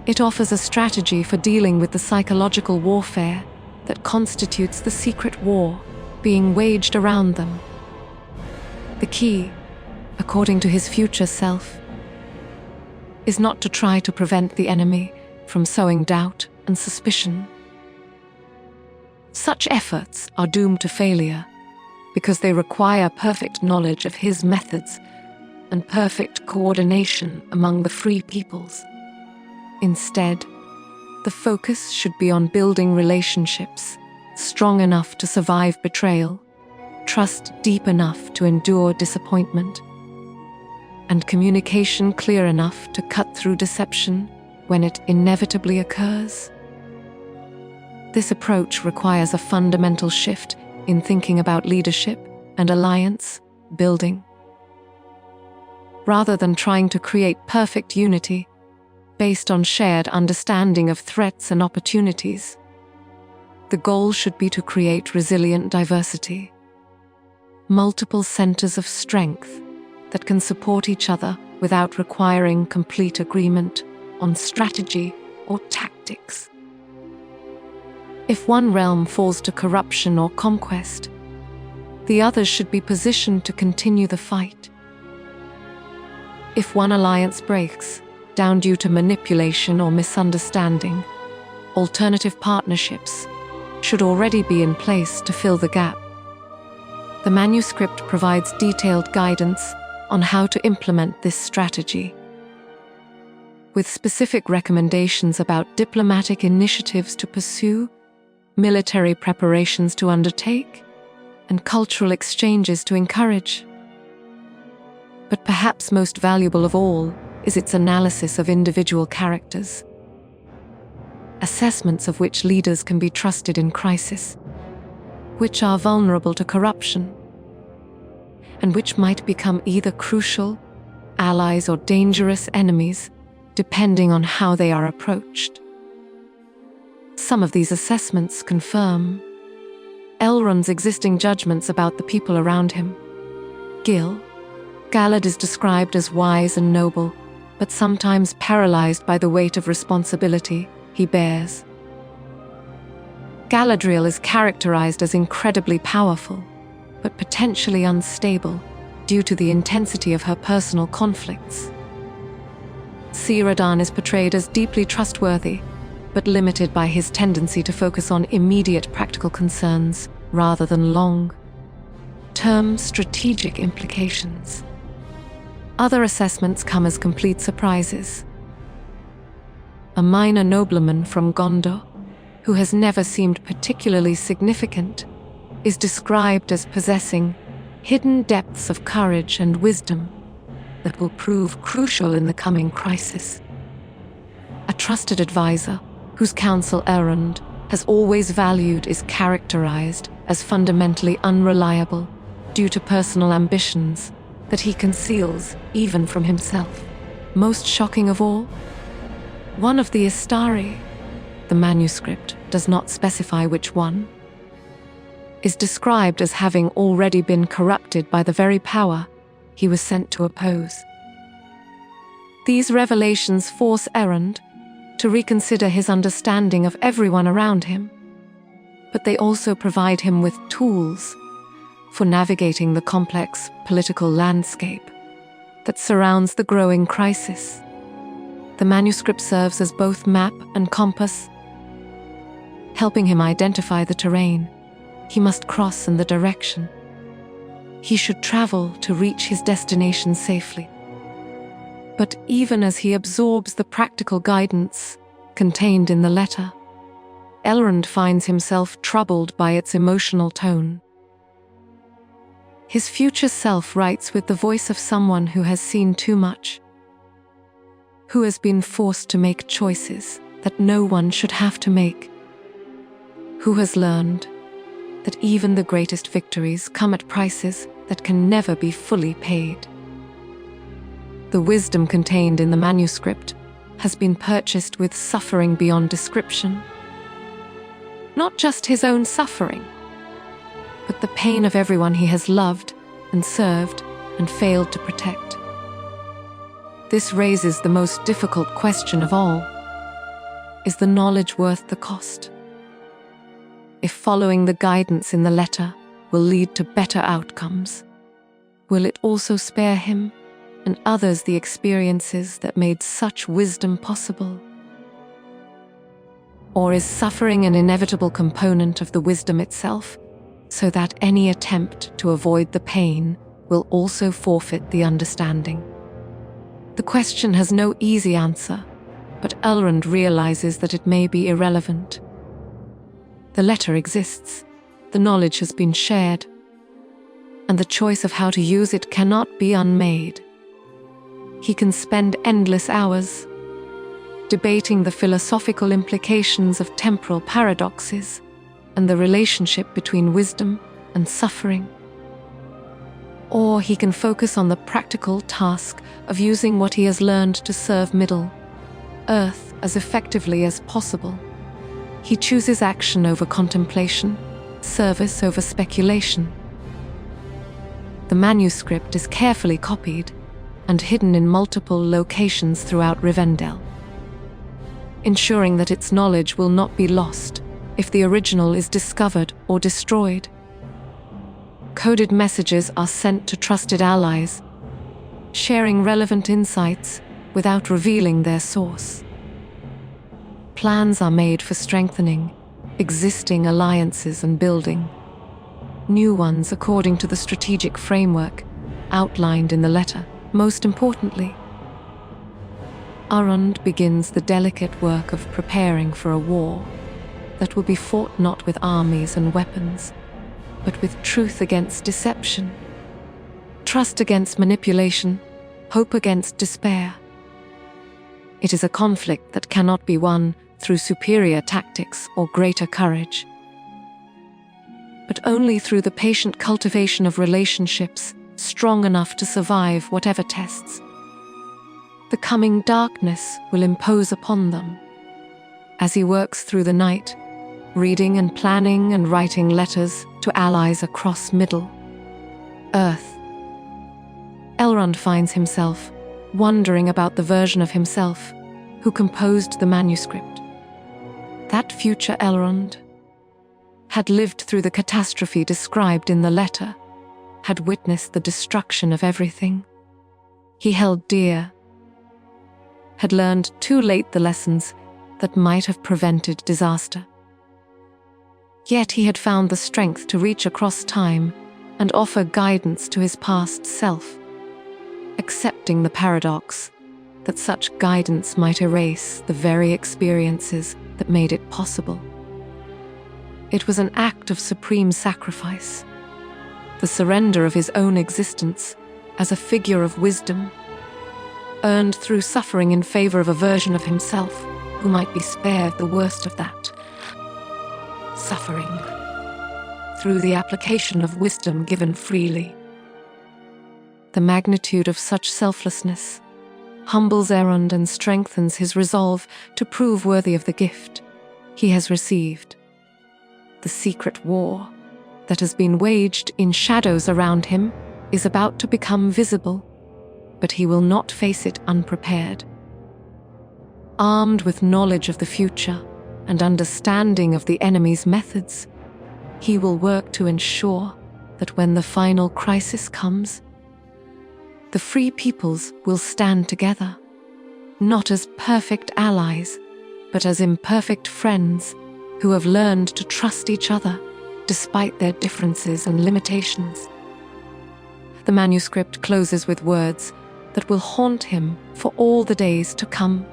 it offers a strategy for dealing with the psychological warfare that constitutes the secret war being waged around them. The key, according to his future self, is not to try to prevent the enemy from sowing doubt and suspicion. Such efforts are doomed to failure because they require perfect knowledge of his methods and perfect coordination among the free peoples. Instead, the focus should be on building relationships strong enough to survive betrayal, trust deep enough to endure disappointment, and communication clear enough to cut through deception when it inevitably occurs. This approach requires a fundamental shift in thinking about leadership and alliance building. Rather than trying to create perfect unity based on shared understanding of threats and opportunities, the goal should be to create resilient diversity, multiple centers of strength that can support each other without requiring complete agreement on strategy or tactics. If one realm falls to corruption or conquest, the others should be positioned to continue the fight. If one alliance breaks down due to manipulation or misunderstanding, alternative partnerships should already be in place to fill the gap. The manuscript provides detailed guidance on how to implement this strategy, with specific recommendations about diplomatic initiatives to pursue, military preparations to undertake, and cultural exchanges to encourage. But perhaps most valuable of all is its analysis of individual characters, assessments of which leaders can be trusted in crisis, which are vulnerable to corruption, and which might become either crucial allies or dangerous enemies, depending on how they are approached. Some of these assessments confirm Elrond's existing judgments about the people around him. Galad is described as wise and noble, but sometimes paralyzed by the weight of responsibility he bears. Galadriel is characterized as incredibly powerful, but potentially unstable due to the intensity of her personal conflicts. Círdan is portrayed as deeply trustworthy, but limited by his tendency to focus on immediate practical concerns rather than long-term strategic implications. Other assessments come as complete surprises. A minor nobleman from Gondor, who has never seemed particularly significant, is described as possessing hidden depths of courage and wisdom that will prove crucial in the coming crisis. A trusted advisor, whose counsel Elrond has always valued, is characterized as fundamentally unreliable due to personal ambitions that he conceals even from himself. Most shocking of all, one of the Istari, the manuscript does not specify which one, is described as having already been corrupted by the very power he was sent to oppose. These revelations force Elrond to reconsider his understanding of everyone around him, but they also provide him with tools for navigating the complex political landscape that surrounds the growing crisis. The manuscript serves as both map and compass, helping him identify the terrain he must cross and the direction he should travel to reach his destination safely. But even as he absorbs the practical guidance contained in the letter, Elrond finds himself troubled by its emotional tone. His future self writes with the voice of someone who has seen too much, who has been forced to make choices that no one should have to make, who has learned that even the greatest victories come at prices that can never be fully paid. The wisdom contained in the manuscript has been purchased with suffering beyond description. Not just his own suffering, but the pain of everyone he has loved and served and failed to protect. This raises the most difficult question of all. Is the knowledge worth the cost? If following the guidance in the letter will lead to better outcomes, will it also spare him and others the experiences that made such wisdom possible? Or is suffering an inevitable component of the wisdom itself, so that any attempt to avoid the pain will also forfeit the understanding? The question has no easy answer, but Elrond realizes that it may be irrelevant. The letter exists, the knowledge has been shared, and the choice of how to use it cannot be unmade. He can spend endless hours debating the philosophical implications of temporal paradoxes and the relationship between wisdom and suffering. Or he can focus on the practical task of using what he has learned to serve Middle-earth as effectively as possible. He chooses action over contemplation, service over speculation. The manuscript is carefully copied and hidden in multiple locations throughout Rivendell, ensuring that its knowledge will not be lost if the original is discovered or destroyed. Coded messages are sent to trusted allies, sharing relevant insights without revealing their source. Plans are made for strengthening existing alliances and building new ones according to the strategic framework outlined in the letter. Most importantly, Elrond begins the delicate work of preparing for a war that will be fought not with armies and weapons, but with truth against deception, trust against manipulation, hope against despair. It is a conflict that cannot be won through superior tactics or greater courage, but only through the patient cultivation of relationships strong enough to survive whatever tests the coming darkness will impose upon them. As he works through the night, reading and planning and writing letters to allies across Middle-earth, Elrond finds himself wondering about the version of himself who composed the manuscript. That future Elrond had lived through the catastrophe described in the letter, had witnessed the destruction of everything he held dear, had learned too late the lessons that might have prevented disaster. Yet he had found the strength to reach across time and offer guidance to his past self, accepting the paradox that such guidance might erase the very experiences that made it possible. It was an act of supreme sacrifice, the surrender of his own existence as a figure of wisdom, earned through suffering in favor of a version of himself who might be spared the worst of that suffering through the application of wisdom given freely. The magnitude of such selflessness humbles Elrond and strengthens his resolve to prove worthy of the gift he has received. The secret war that has been waged in shadows around him is about to become visible, but he will not face it unprepared. Armed with knowledge of the future and understanding of the enemy's methods, he will work to ensure that when the final crisis comes, the free peoples will stand together, not as perfect allies, but as imperfect friends who have learned to trust each other despite their differences and limitations. The manuscript closes with words that will haunt him for all the days to come.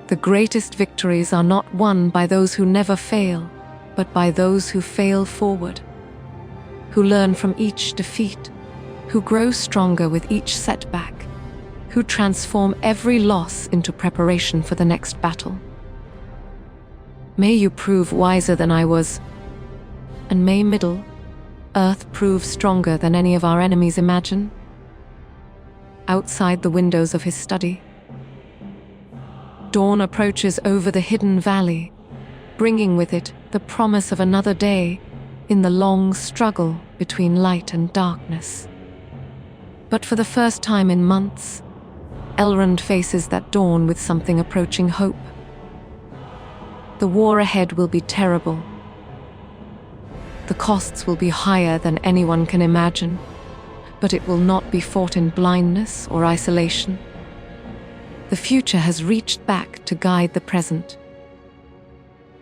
The greatest victories are not won by those who never fail, but by those who fail forward, who learn from each defeat, who grow stronger with each setback, who transform every loss into preparation for the next battle. May you prove wiser than I was, and may Middle-earth prove stronger than any of our enemies imagine. Outside the windows of his study, dawn approaches over the hidden valley, bringing with it the promise of another day in the long struggle between light and darkness. But for the first time in months, Elrond faces that dawn with something approaching hope. The war ahead will be terrible. The costs will be higher than anyone can imagine, but it will not be fought in blindness or isolation. The future has reached back to guide the present,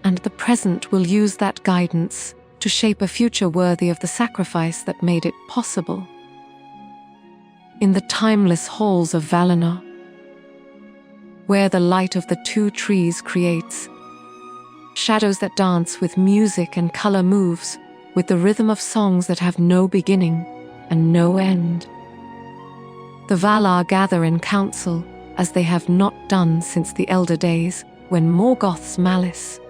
and the present will use that guidance to shape a future worthy of the sacrifice that made it possible. In the timeless halls of Valinor, where the light of the two trees creates shadows that dance with music and color moves with the rhythm of songs that have no beginning and no end. The Valar gather in council as they have not done since the Elder Days, when Morgoth's malice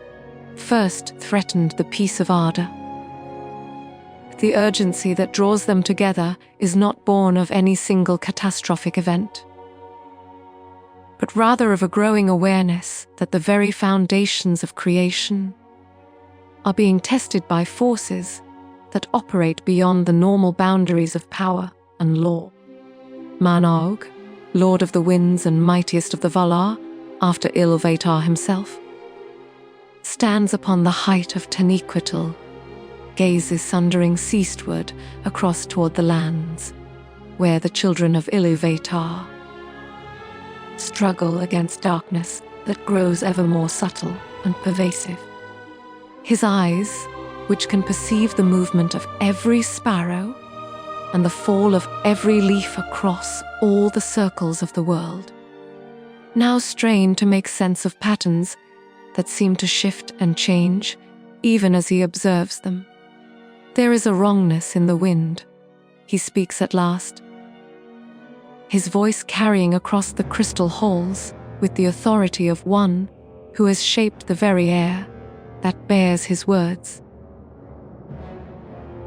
first threatened the peace of Arda. The urgency that draws them together is not born of any single catastrophic event, but rather of a growing awareness that the very foundations of creation are being tested by forces that operate beyond the normal boundaries of power and law. Manaug, Lord of the Winds and mightiest of the Valar, after Ilúvatar himself, stands upon the height of Taniquetil, gazes sundering eastward across toward the lands, where the children of Ilúvatar struggle against darkness that grows ever more subtle and pervasive. His eyes, which can perceive the movement of every sparrow and the fall of every leaf across all the circles of the world, now strain to make sense of patterns that seem to shift and change even as he observes them. There is a wrongness in the wind, he speaks at last, his voice carrying across the crystal halls with the authority of one who has shaped the very air that bears his words.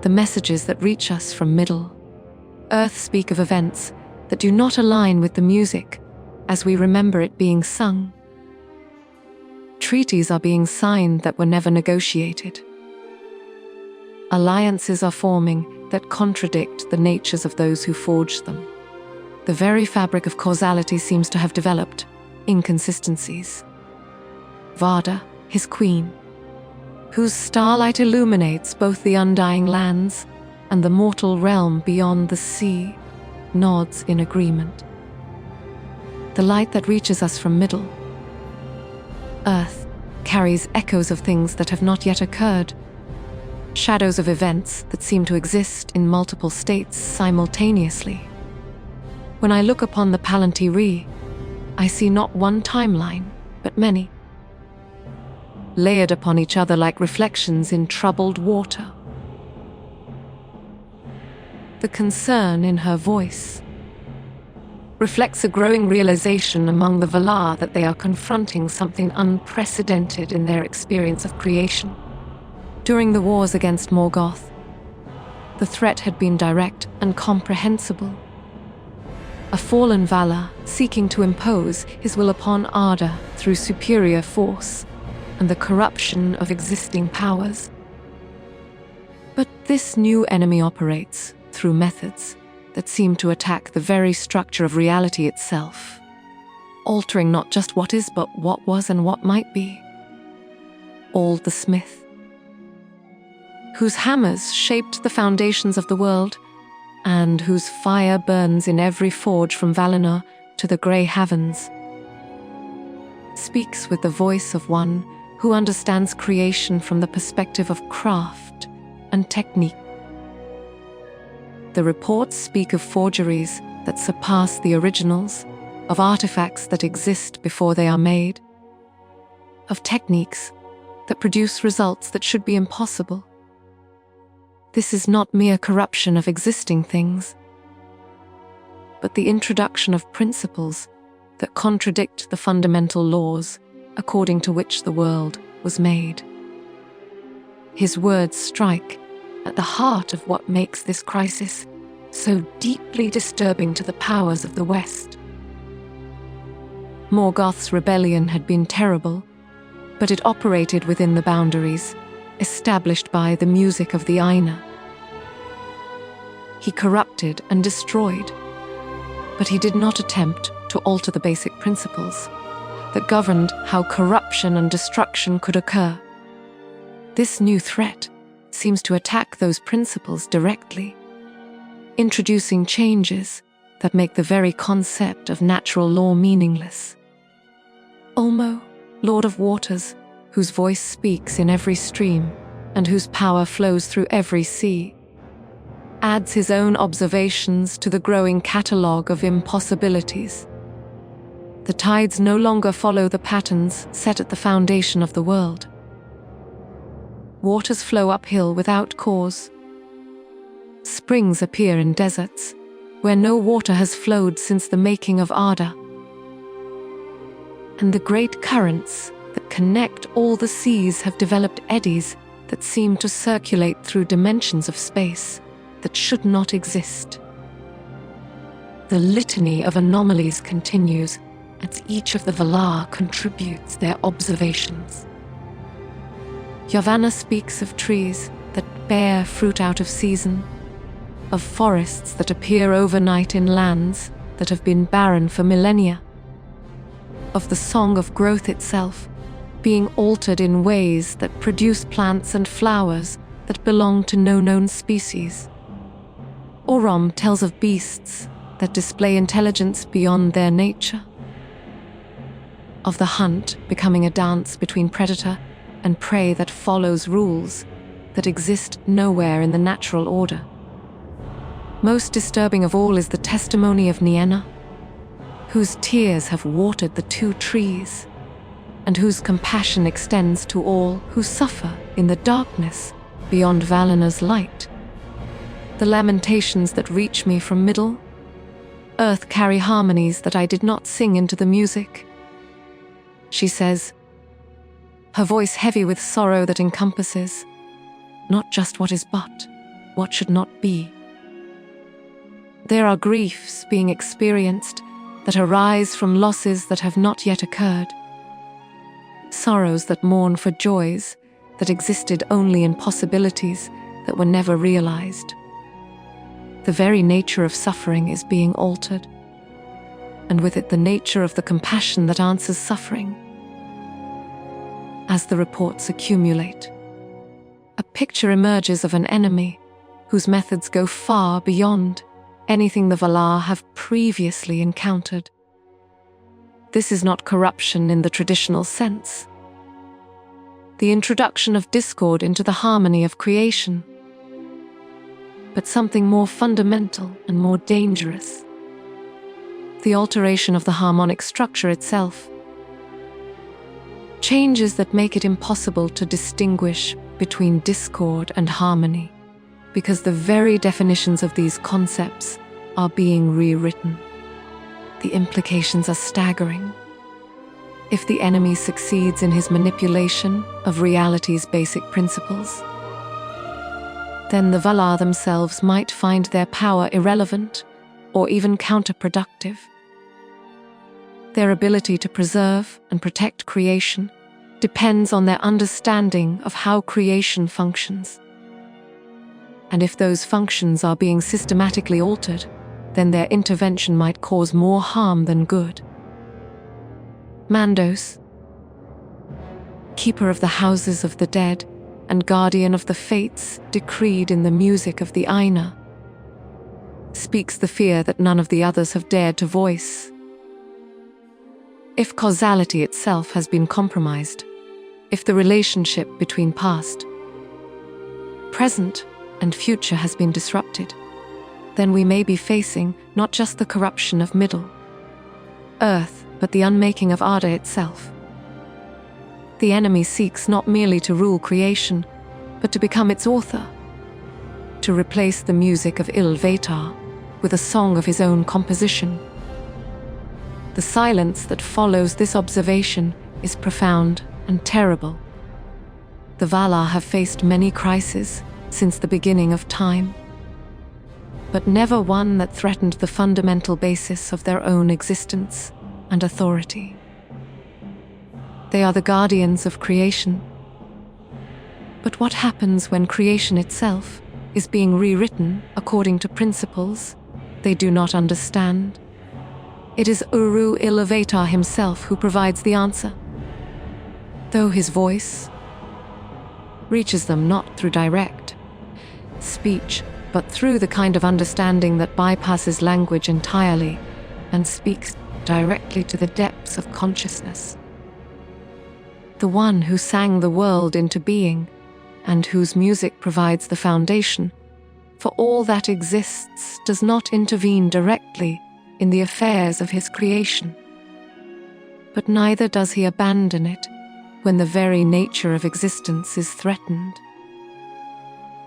The messages that reach us from Middle-earth speak of events that do not align with the music as we remember it being sung. Treaties are being signed that were never negotiated. Alliances are forming that contradict the natures of those who forged them. The very fabric of causality seems to have developed inconsistencies. Varda, his queen, whose starlight illuminates both the undying lands and the mortal realm beyond the sea, nods in agreement. The light that reaches us from Middle-earth carries echoes of things that have not yet occurred, shadows of events that seem to exist in multiple states simultaneously. When I look upon the Pallanti Rhee, I see not one timeline, but many, layered upon each other like reflections in troubled water. The concern in her voice reflects a growing realization among the Valar that they are confronting something unprecedented in their experience of creation. During the wars against Morgoth, the threat had been direct and comprehensible. A fallen Valar seeking to impose his will upon Arda through superior force and the corruption of existing powers. But this new enemy operates through methods that seem to attack the very structure of reality itself, altering not just what is, but what was and what might be. Ald the Smith, whose hammers shaped the foundations of the world, and whose fire burns in every forge from Valinor to the Grey Havens, speaks with the voice of one who understands creation from the perspective of craft and technique. The reports speak of forgeries that surpass the originals, of artifacts that exist before they are made, of techniques that produce results that should be impossible. This is not mere corruption of existing things, but the introduction of principles that contradict the fundamental laws according to which the world was made. His words strike at the heart of what makes this crisis so deeply disturbing to the powers of the West. Morgoth's rebellion had been terrible, but it operated within the boundaries established by the music of the Aina. He corrupted and destroyed, but he did not attempt to alter the basic principles that governed how corruption and destruction could occur. This new threat seems to attack those principles directly, introducing changes that make the very concept of natural law meaningless. Ulmo, Lord of Waters, whose voice speaks in every stream and whose power flows through every sea, adds his own observations to the growing catalogue of impossibilities. The tides no longer follow the patterns set at the foundation of the world. Waters flow uphill without cause. Springs appear in deserts, where no water has flowed since the making of Arda. And the great currents that connect all the seas have developed eddies that seem to circulate through dimensions of space that should not exist. The litany of anomalies continues as each of the Valar contributes their observations. Yavanna speaks of trees that bear fruit out of season, of forests that appear overnight in lands that have been barren for millennia, of the song of growth itself being altered in ways that produce plants and flowers that belong to no known species. Orom tells of beasts that display intelligence beyond their nature, of the hunt becoming a dance between predator and prey that follows rules that exist nowhere in the natural order. Most disturbing of all is the testimony of Nienna, whose tears have watered the two trees, and whose compassion extends to all who suffer in the darkness beyond Valinor's light. The lamentations that reach me from Middle Earth carry harmonies that I did not sing into the music. She says, her voice heavy with sorrow that encompasses not just what is but, what should not be. There are griefs being experienced that arise from losses that have not yet occurred, sorrows that mourn for joys that existed only in possibilities that were never realized. The very nature of suffering is being altered, and with it the nature of the compassion that answers suffering. As the reports accumulate, a picture emerges of an enemy whose methods go far beyond anything the Valar have previously encountered. This is not corruption in the traditional sense. The introduction of discord into the harmony of creation, but something more fundamental and more dangerous. The alteration of the harmonic structure itself. Changes that make it impossible to distinguish between discord and harmony, because the very definitions of these concepts are being rewritten. The implications are staggering. If the enemy succeeds in his manipulation of reality's basic principles, then the Valar themselves might find their power irrelevant or even counterproductive. Their ability to preserve and protect creation depends on their understanding of how creation functions. And if those functions are being systematically altered, then their intervention might cause more harm than good. Mandos, keeper of the houses of the dead and guardian of the fates decreed in the music of the Aina, speaks the fear that none of the others have dared to voice. If causality itself has been compromised, if the relationship between past, present, and future has been disrupted, then we may be facing not just the corruption of Middle Earth, but the unmaking of Arda itself. The enemy seeks not merely to rule creation, but to become its author, to replace the music of Ilúvatar with a song of his own composition. The silence that follows this observation is profound and terrible. The Valar have faced many crises since the beginning of time, but never one that threatened the fundamental basis of their own existence and authority. They are the guardians of creation. But what happens when creation itself is being rewritten according to principles they do not understand? It is Uru Ilúvatar himself who provides the answer, though his voice reaches them not through direct speech, but through the kind of understanding that bypasses language entirely and speaks directly to the depths of consciousness. The one who sang the world into being, and whose music provides the foundation for all that exists, does not intervene directly in the affairs of his creation. But neither does he abandon it when the very nature of existence is threatened.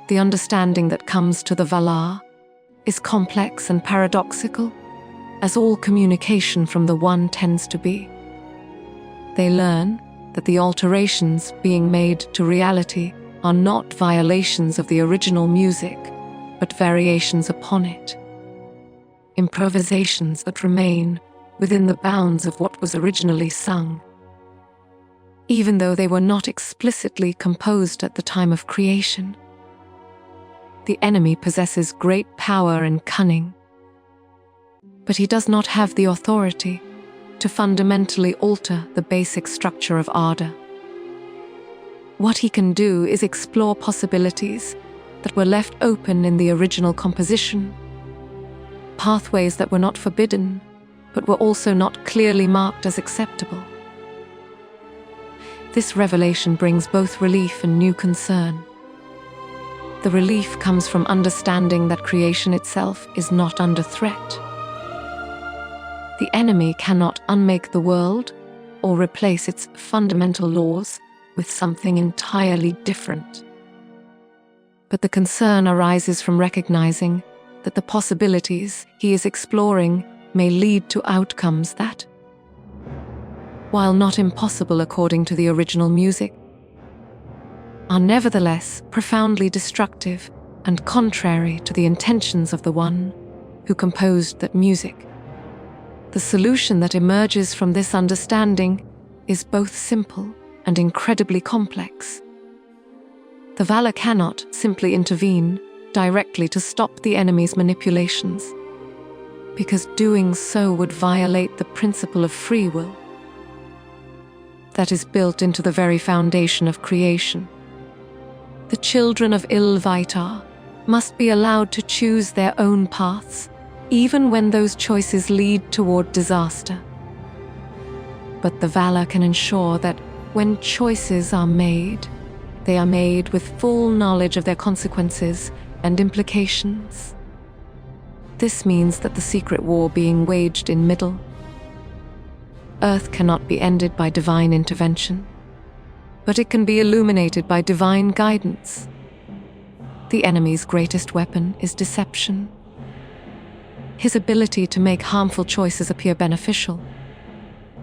The understanding that comes to the Valar is complex and paradoxical, as all communication from the One tends to be. They learn that the alterations being made to reality are not violations of the original music, but variations upon it. Improvisations that remain within the bounds of what was originally sung, even though they were not explicitly composed at the time of creation. The enemy possesses great power and cunning, but he does not have the authority to fundamentally alter the basic structure of Arda. What he can do is explore possibilities that were left open in the original composition, pathways that were not forbidden, but were also not clearly marked as acceptable. This revelation brings both relief and new concern. The relief comes from understanding that creation itself is not under threat. The enemy cannot unmake the world or replace its fundamental laws with something entirely different. But the concern arises from recognizing that the possibilities he is exploring may lead to outcomes that, while not impossible according to the original music, are nevertheless profoundly destructive and contrary to the intentions of the One who composed that music. The solution that emerges from this understanding is both simple and incredibly complex. The Valar cannot simply intervene directly to stop the enemy's manipulations, because doing so would violate the principle of free will that is built into the very foundation of creation. The children of Ilúvatar must be allowed to choose their own paths, even when those choices lead toward disaster. But the Valar can ensure that when choices are made, they are made with full knowledge of their consequences and implications. This means that the secret war being waged in Middle Earth cannot be ended by divine intervention, but it can be illuminated by divine guidance. The enemy's greatest weapon is deception. His ability to make harmful choices appear beneficial,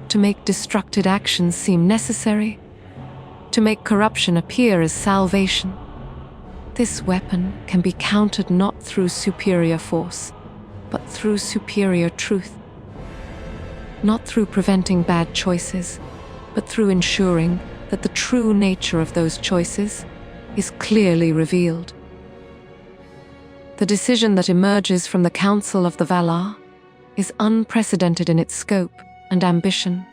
to make destructive actions seem necessary, to make corruption appear as salvation. This weapon can be countered not through superior force, but through superior truth. Not through preventing bad choices, but through ensuring that the true nature of those choices is clearly revealed. The decision that emerges from the Council of the Valar is unprecedented in its scope and ambition.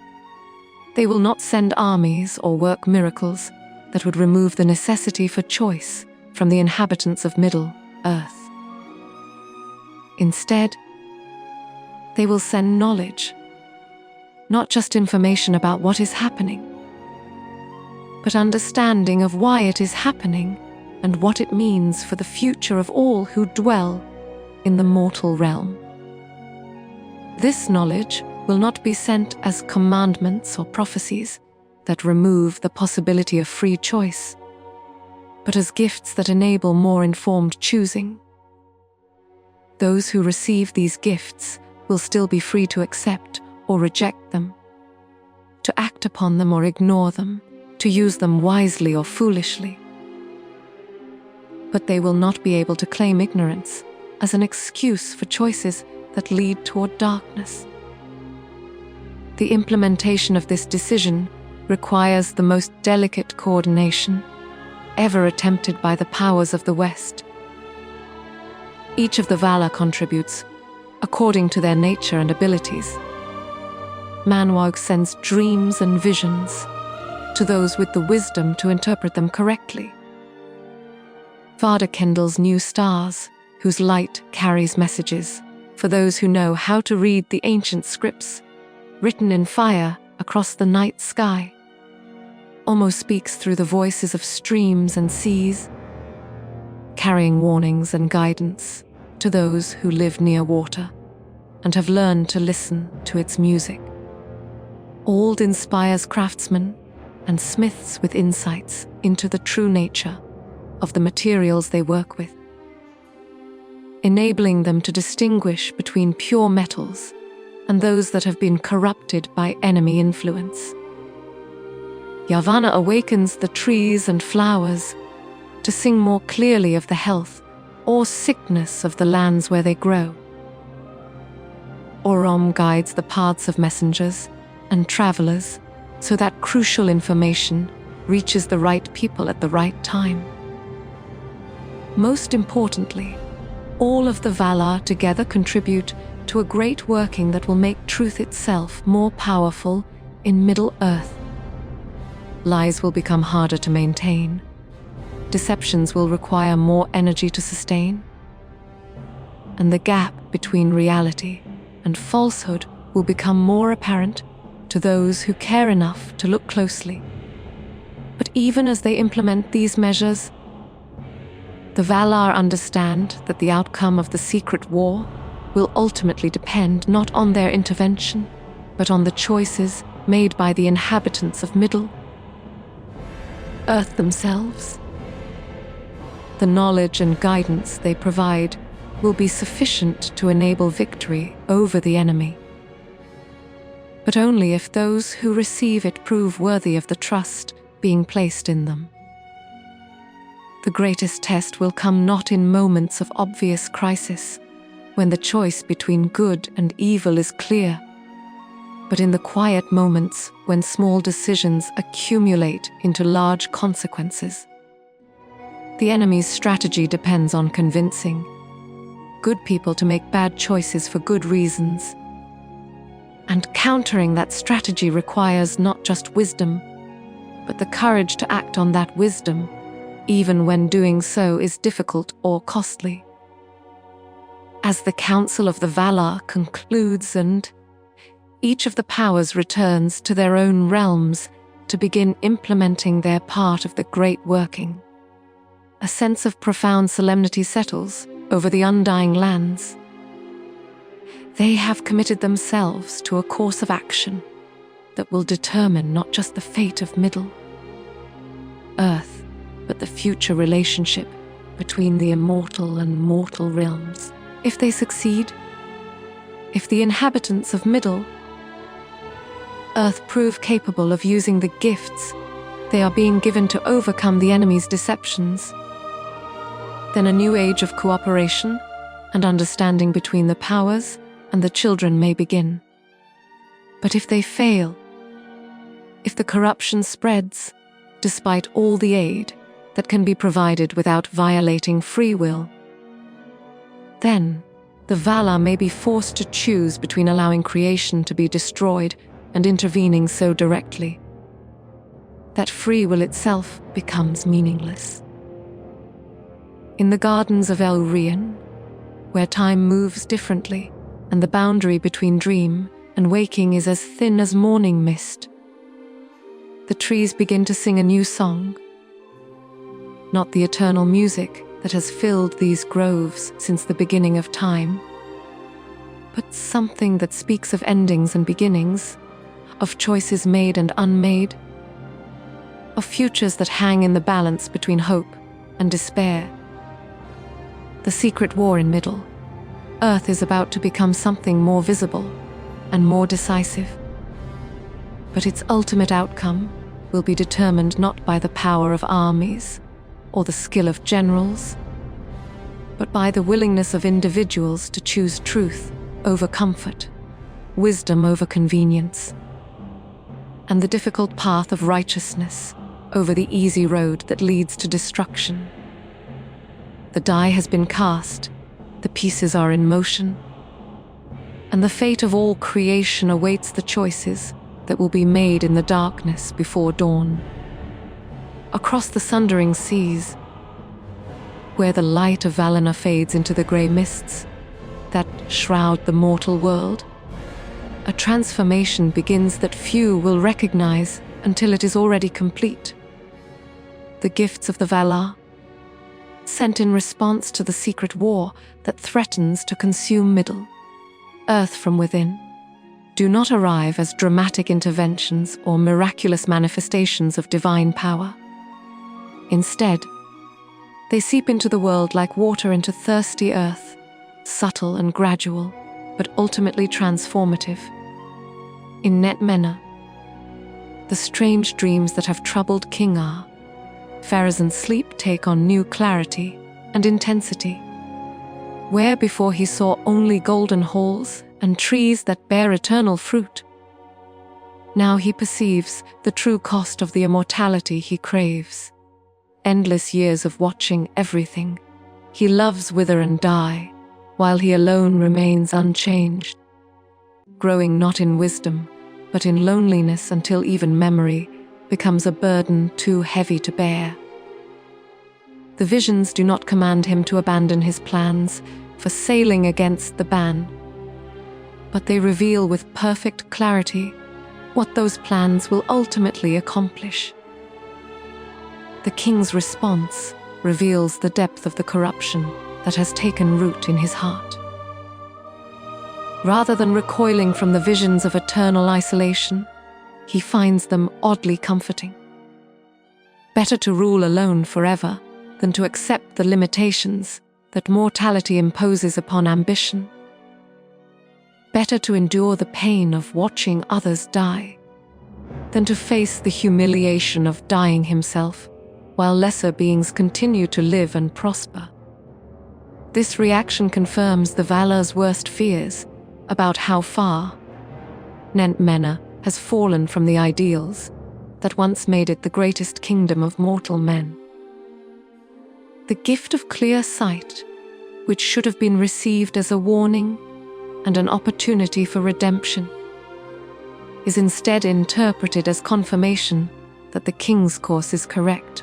They will not send armies or work miracles that would remove the necessity for choice from the inhabitants of Middle Earth. Instead, they will send knowledge, not just information about what is happening, but understanding of why it is happening and what it means for the future of all who dwell in the mortal realm. This knowledge will not be sent as commandments or prophecies that remove the possibility of free choice, but as gifts that enable more informed choosing. Those who receive these gifts will still be free to accept or reject them, to act upon them or ignore them, to use them wisely or foolishly. But they will not be able to claim ignorance as an excuse for choices that lead toward darkness. The implementation of this decision requires the most delicate coordination ever attempted by the powers of the West. Each of the Valar contributes according to their nature and abilities. Manwag sends dreams and visions to those with the wisdom to interpret them correctly. Vada kindles new stars, whose light carries messages for those who know how to read the ancient scripts written in fire across the night sky. Olmo speaks through the voices of streams and seas, carrying warnings and guidance to those who live near water and have learned to listen to its music. Ald inspires craftsmen and smiths with insights into the true nature of the materials they work with, enabling them to distinguish between pure metals and those that have been corrupted by enemy influence. Yavanna awakens the trees and flowers to sing more clearly of the health or sickness of the lands where they grow. Orom guides the paths of messengers and travelers so that crucial information reaches the right people at the right time. Most importantly, all of the Valar together contribute to a great working that will make truth itself more powerful in Middle-earth. Lies will become harder to maintain. Deceptions will require more energy to sustain. And the gap between reality and falsehood will become more apparent to those who care enough to look closely. But even as they implement these measures, the Valar understand that the outcome of the secret war will ultimately depend not on their intervention, but on the choices made by the inhabitants of Middle-earth themselves. The knowledge and guidance they provide will be sufficient to enable victory over the enemy, but only if those who receive it prove worthy of the trust being placed in them. The greatest test will come not in moments of obvious crisis, when the choice between good and evil is clear, but in the quiet moments when small decisions accumulate into large consequences. The enemy's strategy depends on convincing good people to make bad choices for good reasons. And countering that strategy requires not just wisdom, but the courage to act on that wisdom, even when doing so is difficult or costly. As the Council of the Valar concludes and each of the powers returns to their own realms to begin implementing their part of the great working, a sense of profound solemnity settles over the undying lands. They have committed themselves to a course of action that will determine not just the fate of Middle-earth, but the future relationship between the immortal and mortal realms. If they succeed, if the inhabitants of Middle-earth prove capable of using the gifts they are being given to overcome the enemy's deceptions, then a new age of cooperation and understanding between the powers and the children may begin. But if they fail, if the corruption spreads, despite all the aid that can be provided without violating free will, then the Valar may be forced to choose between allowing creation to be destroyed and intervening so directly that free will itself becomes meaningless. In the gardens of Elrien, where time moves differently and the boundary between dream and waking is as thin as morning mist, the trees begin to sing a new song, not the eternal music that has filled these groves since the beginning of time, but something that speaks of endings and beginnings, of choices made and unmade, of futures that hang in the balance between hope and despair. The secret war in Middle Earth is about to become something more visible and more decisive. But its ultimate outcome will be determined not by the power of armies or the skill of generals, but by the willingness of individuals to choose truth over comfort, wisdom over convenience, and the difficult path of righteousness over the easy road that leads to destruction. The die has been cast, the pieces are in motion, and the fate of all creation awaits the choices that will be made in the darkness before dawn. Across the sundering seas, where the light of Valinor fades into the grey mists that shroud the mortal world, a transformation begins that few will recognize until it is already complete. The gifts of the Valar, sent in response to the secret war that threatens to consume Middle Earth from within, do not arrive as dramatic interventions or miraculous manifestations of divine power. Instead, they seep into the world like water into thirsty earth, subtle and gradual, but ultimately transformative. In Net Mena, the strange dreams that have troubled King Ar, Pharazôn's sleep take on new clarity and intensity. Where before he saw only golden halls and trees that bear eternal fruit, now he perceives the true cost of the immortality he craves. Endless years of watching everything he loves wither and die, while he alone remains unchanged, growing not in wisdom, but in loneliness until even memory becomes a burden too heavy to bear. The visions do not command him to abandon his plans for sailing against the ban, but they reveal with perfect clarity what those plans will ultimately accomplish. The king's response reveals the depth of the corruption that has taken root in his heart. Rather than recoiling from the visions of eternal isolation, he finds them oddly comforting. Better to rule alone forever than to accept the limitations that mortality imposes upon ambition. Better to endure the pain of watching others die than to face the humiliation of dying himself while lesser beings continue to live and prosper. This reaction confirms the Valar's worst fears about how far Net Mena has fallen from the ideals that once made it the greatest kingdom of mortal men. The gift of clear sight, which should have been received as a warning and an opportunity for redemption, is instead interpreted as confirmation that the king's course is correct.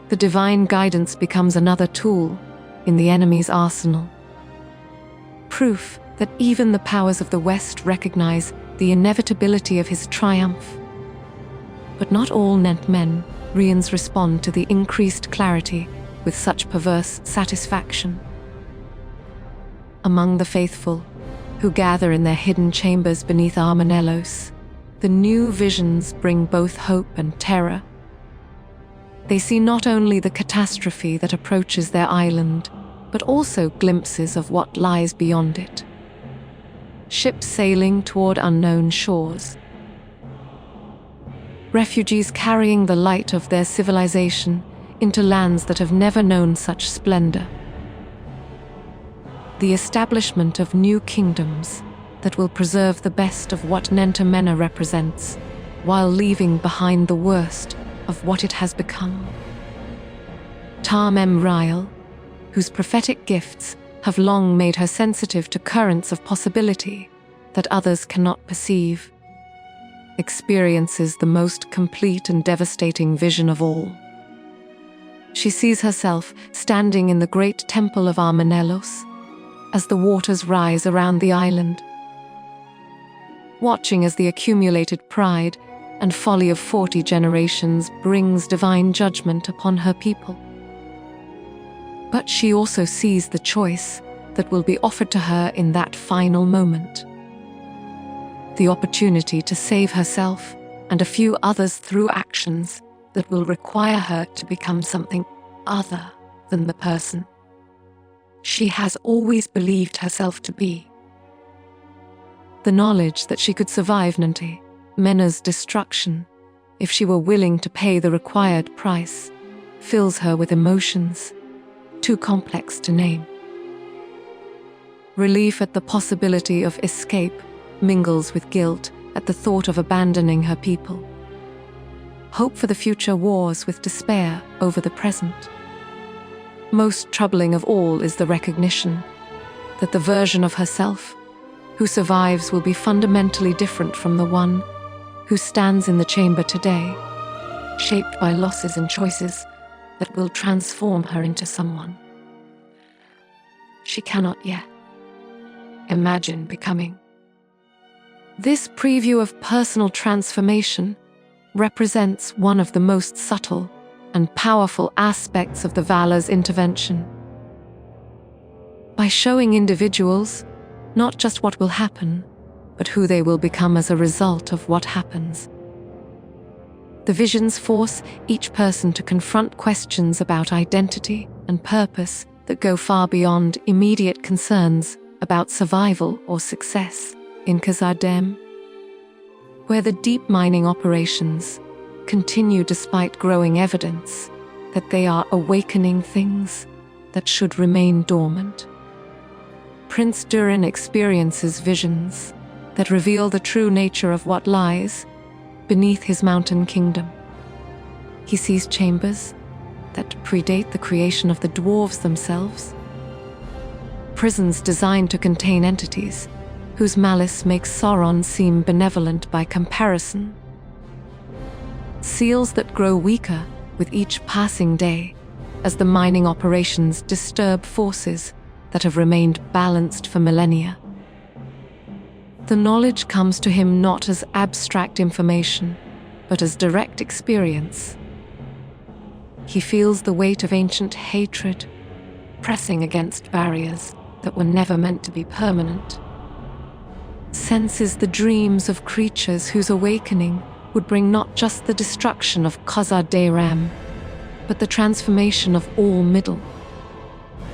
The divine guidance becomes another tool in the enemy's arsenal. Proof that even the powers of the West recognize the inevitability of his triumph. But not all Nentrians respond to the increased clarity with such perverse satisfaction. Among the faithful, who gather in their hidden chambers beneath Armanelos, the new visions bring both hope and terror. They see not only the catastrophe that approaches their island, but also glimpses of what lies beyond it. Ships sailing toward unknown shores. Refugees carrying the light of their civilization into lands that have never known such splendor. The establishment of new kingdoms that will preserve the best of what Nenta Mena represents, while leaving behind the worst of what it has become. Tar-Mem-Riel, whose prophetic gifts have long made her sensitive to currents of possibility that others cannot perceive, experiences the most complete and devastating vision of all. She sees herself standing in the great temple of Armanelos as the waters rise around the island, watching as the accumulated pride and folly of 40 generations brings divine judgment upon her people. But she also sees the choice that will be offered to her in that final moment. The opportunity to save herself and a few others through actions that will require her to become something other than the person she has always believed herself to be. The knowledge that she could survive Nanti, Mena's destruction, if she were willing to pay the required price, fills her with emotions too complex to name. Relief at the possibility of escape mingles with guilt at the thought of abandoning her people. Hope for the future wars with despair over the present. Most troubling of all is the recognition that the version of herself who survives will be fundamentally different from the one who stands in the chamber today, shaped by losses and choices that will transform her into someone she cannot yet imagine becoming. This preview of personal transformation represents one of the most subtle and powerful aspects of the Vala's intervention. By showing individuals not just what will happen, but who they will become as a result of what happens. The visions force each person to confront questions about identity and purpose that go far beyond immediate concerns about survival or success in Khazad-dûm, where the deep mining operations continue despite growing evidence that they are awakening things that should remain dormant. Prince Durin experiences visions that reveal the true nature of what lies beneath his mountain kingdom. He sees chambers that predate the creation of the dwarves themselves, prisons designed to contain entities whose malice makes Sauron seem benevolent by comparison, seals that grow weaker with each passing day as the mining operations disturb forces that have remained balanced for millennia. The knowledge comes to him not as abstract information, but as direct experience. He feels the weight of ancient hatred pressing against barriers that were never meant to be permanent, senses the dreams of creatures whose awakening would bring not just the destruction of Khazad-dûm, but the transformation of all Middle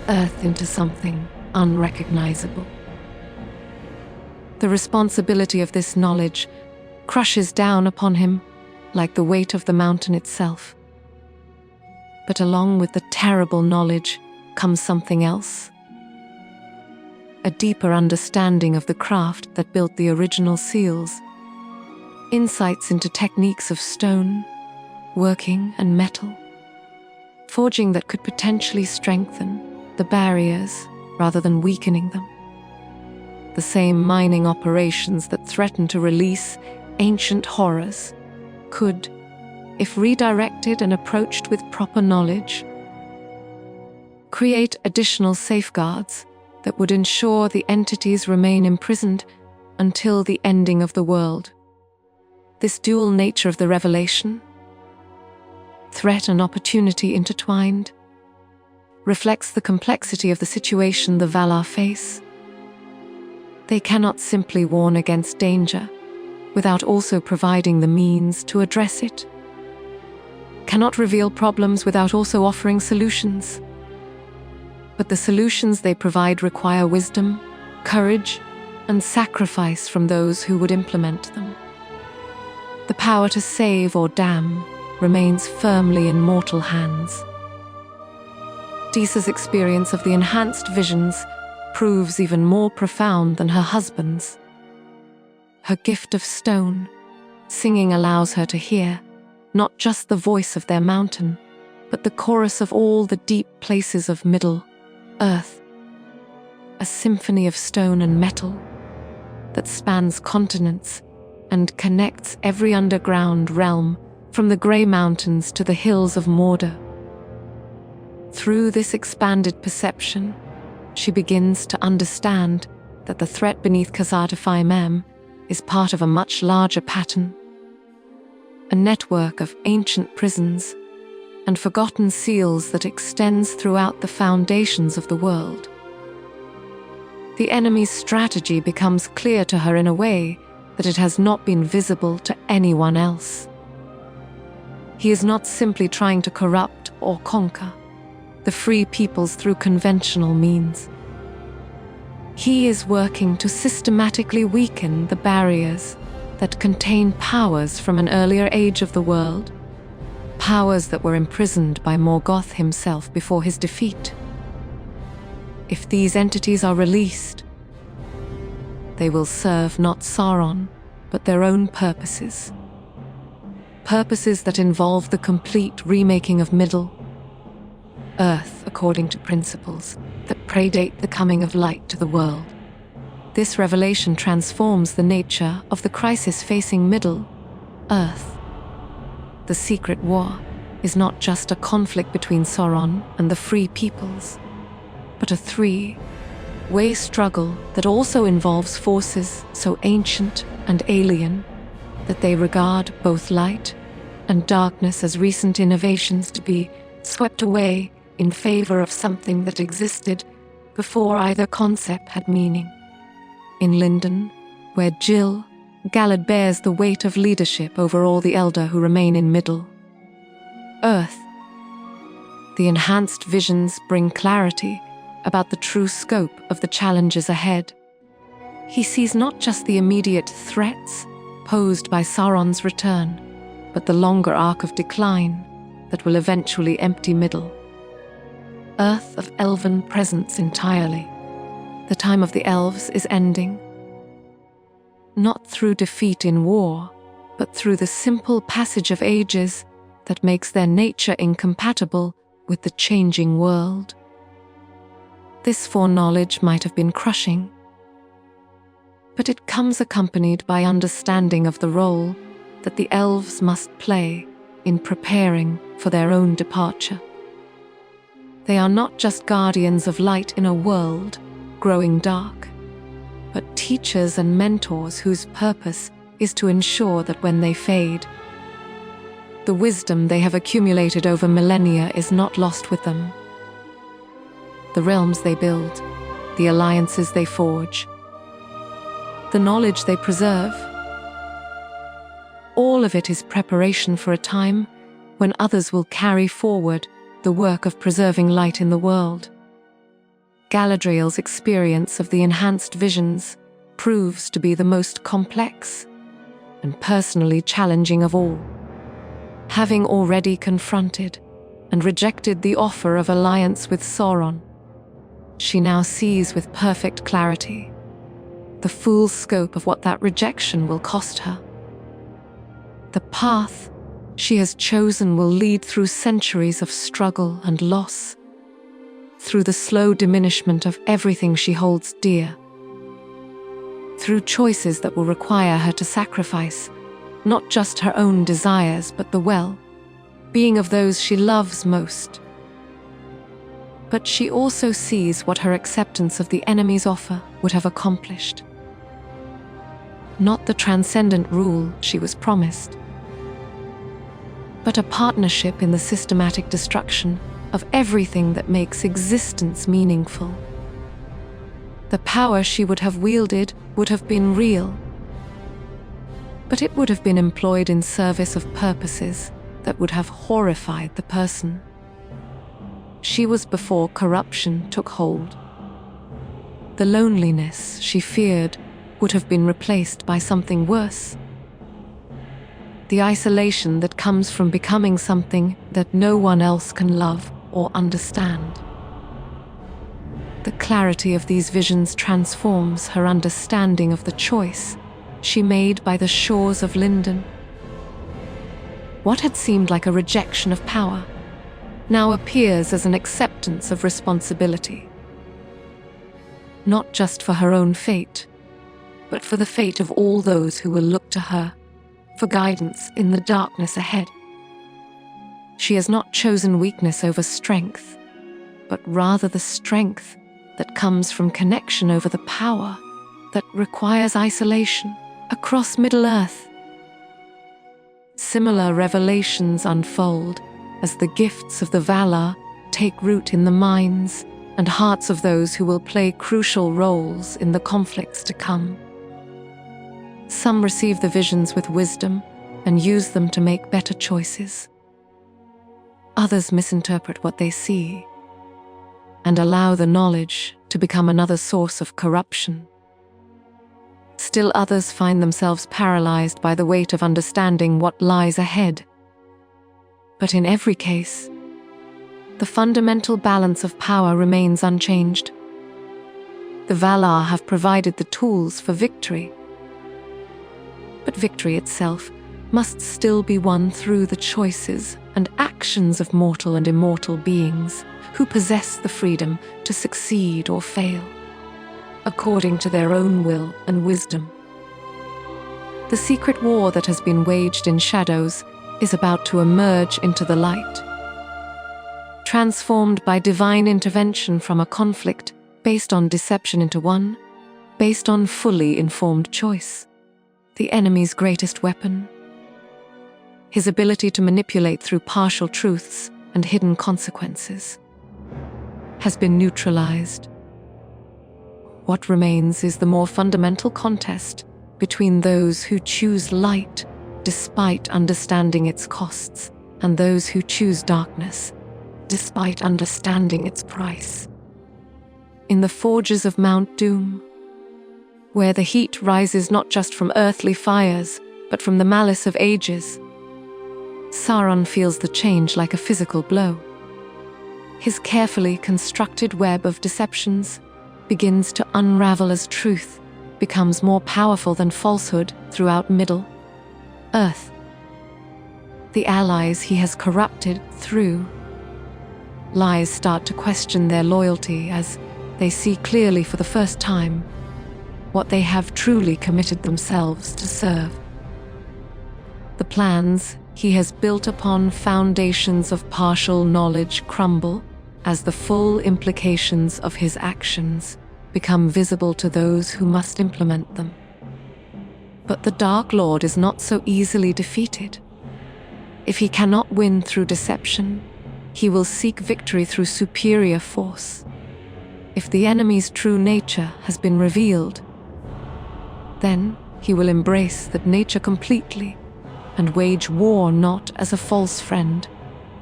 Earth into something unrecognizable. The responsibility of this knowledge crushes down upon him like the weight of the mountain itself. But along with the terrible knowledge comes something else. A deeper understanding of the craft that built the original seals, insights into techniques of stone, working, and metal, forging that could potentially strengthen the barriers rather than weakening them. The same mining operations that threaten to release ancient horrors could, if redirected and approached with proper knowledge, create additional safeguards that would ensure the entities remain imprisoned until the ending of the world. This dual nature of the revelation, threat and opportunity intertwined, reflects the complexity of the situation the Valar face. They cannot simply warn against danger without also providing the means to address it, cannot reveal problems without also offering solutions. But the solutions they provide require wisdom, courage, and sacrifice from those who would implement them. The power to save or damn remains firmly in mortal hands. Disa's experience of the enhanced visions proves even more profound than her husband's. Her gift of stone, singing allows her to hear not just the voice of their mountain, but the chorus of all the deep places of Middle Earth, a symphony of stone and metal that spans continents and connects every underground realm from the Grey Mountains to the hills of Mordor. Through this expanded perception, she begins to understand that the threat beneath Khazad-dûm is part of a much larger pattern, a network of ancient prisons and forgotten seals that extends throughout the foundations of the world. The enemy's strategy becomes clear to her in a way that it has not been visible to anyone else. He is not simply trying to corrupt or conquer the free peoples through conventional means. He is working to systematically weaken the barriers that contain powers from an earlier age of the world, powers that were imprisoned by Morgoth himself before his defeat. If these entities are released, they will serve not Sauron, but their own purposes. Purposes that involve the complete remaking of Middle-earth according to principles that predate the coming of light to the world. This revelation transforms the nature of the crisis facing Middle-earth. The Secret War is not just a conflict between Sauron and the Free Peoples, but a three-way struggle that also involves forces so ancient and alien that they regard both light and darkness as recent innovations to be swept away in favor of something that existed before either concept had meaning. In Lindon, where Gil-galad bears the weight of leadership over all the Elder who remain in Middle-earth, the enhanced visions bring clarity about the true scope of the challenges ahead. He sees not just the immediate threats posed by Sauron's return, but the longer arc of decline that will eventually empty Middle-earth of elven presence entirely. The time of the elves is ending, not through defeat in war, but through the simple passage of ages that makes their nature incompatible with the changing world. This foreknowledge might have been crushing, but it comes accompanied by understanding of the role that the elves must play in preparing for their own departure. They are not just guardians of light in a world growing dark, but teachers and mentors whose purpose is to ensure that when they fade, the wisdom they have accumulated over millennia is not lost with them. The realms they build, the alliances they forge, the knowledge they preserve, all of it is preparation for a time when others will carry forward the work of preserving light in the world. Galadriel's experience of the enhanced visions proves to be the most complex and personally challenging of all. Having already confronted and rejected the offer of alliance with Sauron, she now sees with perfect clarity the full scope of what that rejection will cost her. The path she has chosen will lead through centuries of struggle and loss, through the slow diminishment of everything she holds dear, through choices that will require her to sacrifice not just her own desires, but the well-being of those she loves most. But she also sees what her acceptance of the enemy's offer would have accomplished. Not the transcendent rule she was promised, but a partnership in the systematic destruction of everything that makes existence meaningful. The power she would have wielded would have been real, but it would have been employed in service of purposes that would have horrified the person. She was before corruption took hold. The loneliness she feared would have been replaced by something worse. The isolation that comes from becoming something that no one else can love or understand. The clarity of these visions transforms her understanding of the choice she made by the shores of Lindon. What had seemed like a rejection of power now appears as an acceptance of responsibility. Not just for her own fate, but for the fate of all those who will look to her for guidance in the darkness ahead. She has not chosen weakness over strength, but rather the strength that comes from connection over the power that requires isolation across Middle-earth. Similar revelations unfold as the gifts of the Valar take root in the minds and hearts of those who will play crucial roles in the conflicts to come. Some receive the visions with wisdom and use them to make better choices. Others misinterpret what they see and allow the knowledge to become another source of corruption. Still others find themselves paralyzed by the weight of understanding what lies ahead. But in every case, the fundamental balance of power remains unchanged. The Valar have provided the tools for victory, but victory itself must still be won through the choices and actions of mortal and immortal beings who possess the freedom to succeed or fail, according to their own will and wisdom. The secret war that has been waged in shadows is about to emerge into the light. Transformed by divine intervention from a conflict based on deception into one based on fully informed choice. The enemy's greatest weapon, his ability to manipulate through partial truths and hidden consequences, has been neutralized. What remains is the more fundamental contest between those who choose light despite understanding its costs and those who choose darkness despite understanding its price. In the forges of Mount Doom, where the heat rises not just from earthly fires, but from the malice of ages, Sauron feels the change like a physical blow. His carefully constructed web of deceptions begins to unravel as truth becomes more powerful than falsehood throughout Middle-earth. The allies he has corrupted through lies start to question their loyalty as they see clearly for the first time what they have truly committed themselves to serve. The plans he has built upon foundations of partial knowledge crumble as the full implications of his actions become visible to those who must implement them. But the Dark Lord is not so easily defeated. If he cannot win through deception, he will seek victory through superior force. If the enemy's true nature has been revealed, then he will embrace that nature completely and wage war not as a false friend,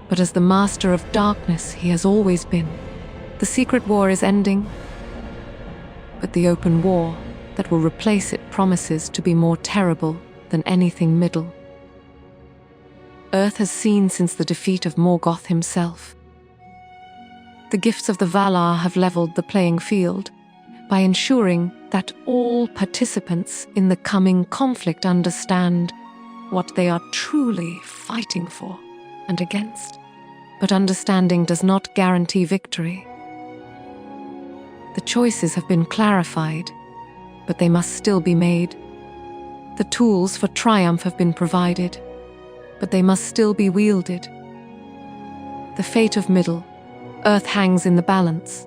but as the master of darkness he has always been. The secret war is ending, but the open war that will replace it promises to be more terrible than anything Middle Earth has seen since the defeat of Morgoth himself. The gifts of the Valar have leveled the playing field by ensuring that all participants in the coming conflict understand what they are truly fighting for and against. But understanding does not guarantee victory. The choices have been clarified, but they must still be made. The tools for triumph have been provided, but they must still be wielded. The fate of Middle-earth hangs in the balance,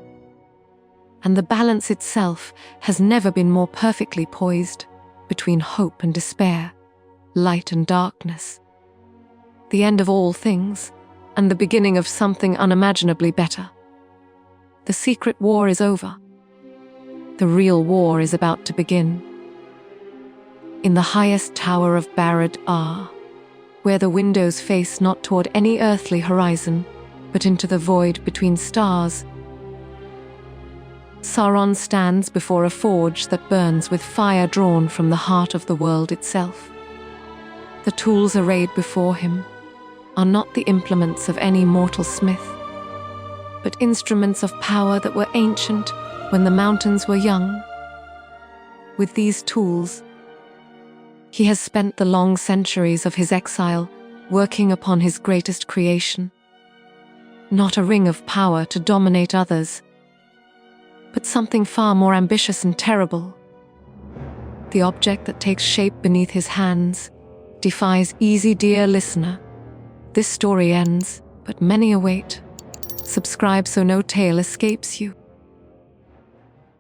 and the balance itself has never been more perfectly poised between hope and despair, light and darkness. The end of all things, and the beginning of something unimaginably better. The secret war is over. The real war is about to begin. In the highest tower of Barad-dûr, where the windows face not toward any earthly horizon, but into the void between stars, Sauron stands before a forge that burns with fire drawn from the heart of the world itself. The tools arrayed before him are not the implements of any mortal smith, but instruments of power that were ancient when the mountains were young. With these tools, he has spent the long centuries of his exile working upon his greatest creation. Not a ring of power to dominate others, but something far more ambitious and terrible. The object that takes shape beneath his hands defies easy, dear listener. This story ends, but many await. Subscribe so no tale escapes you.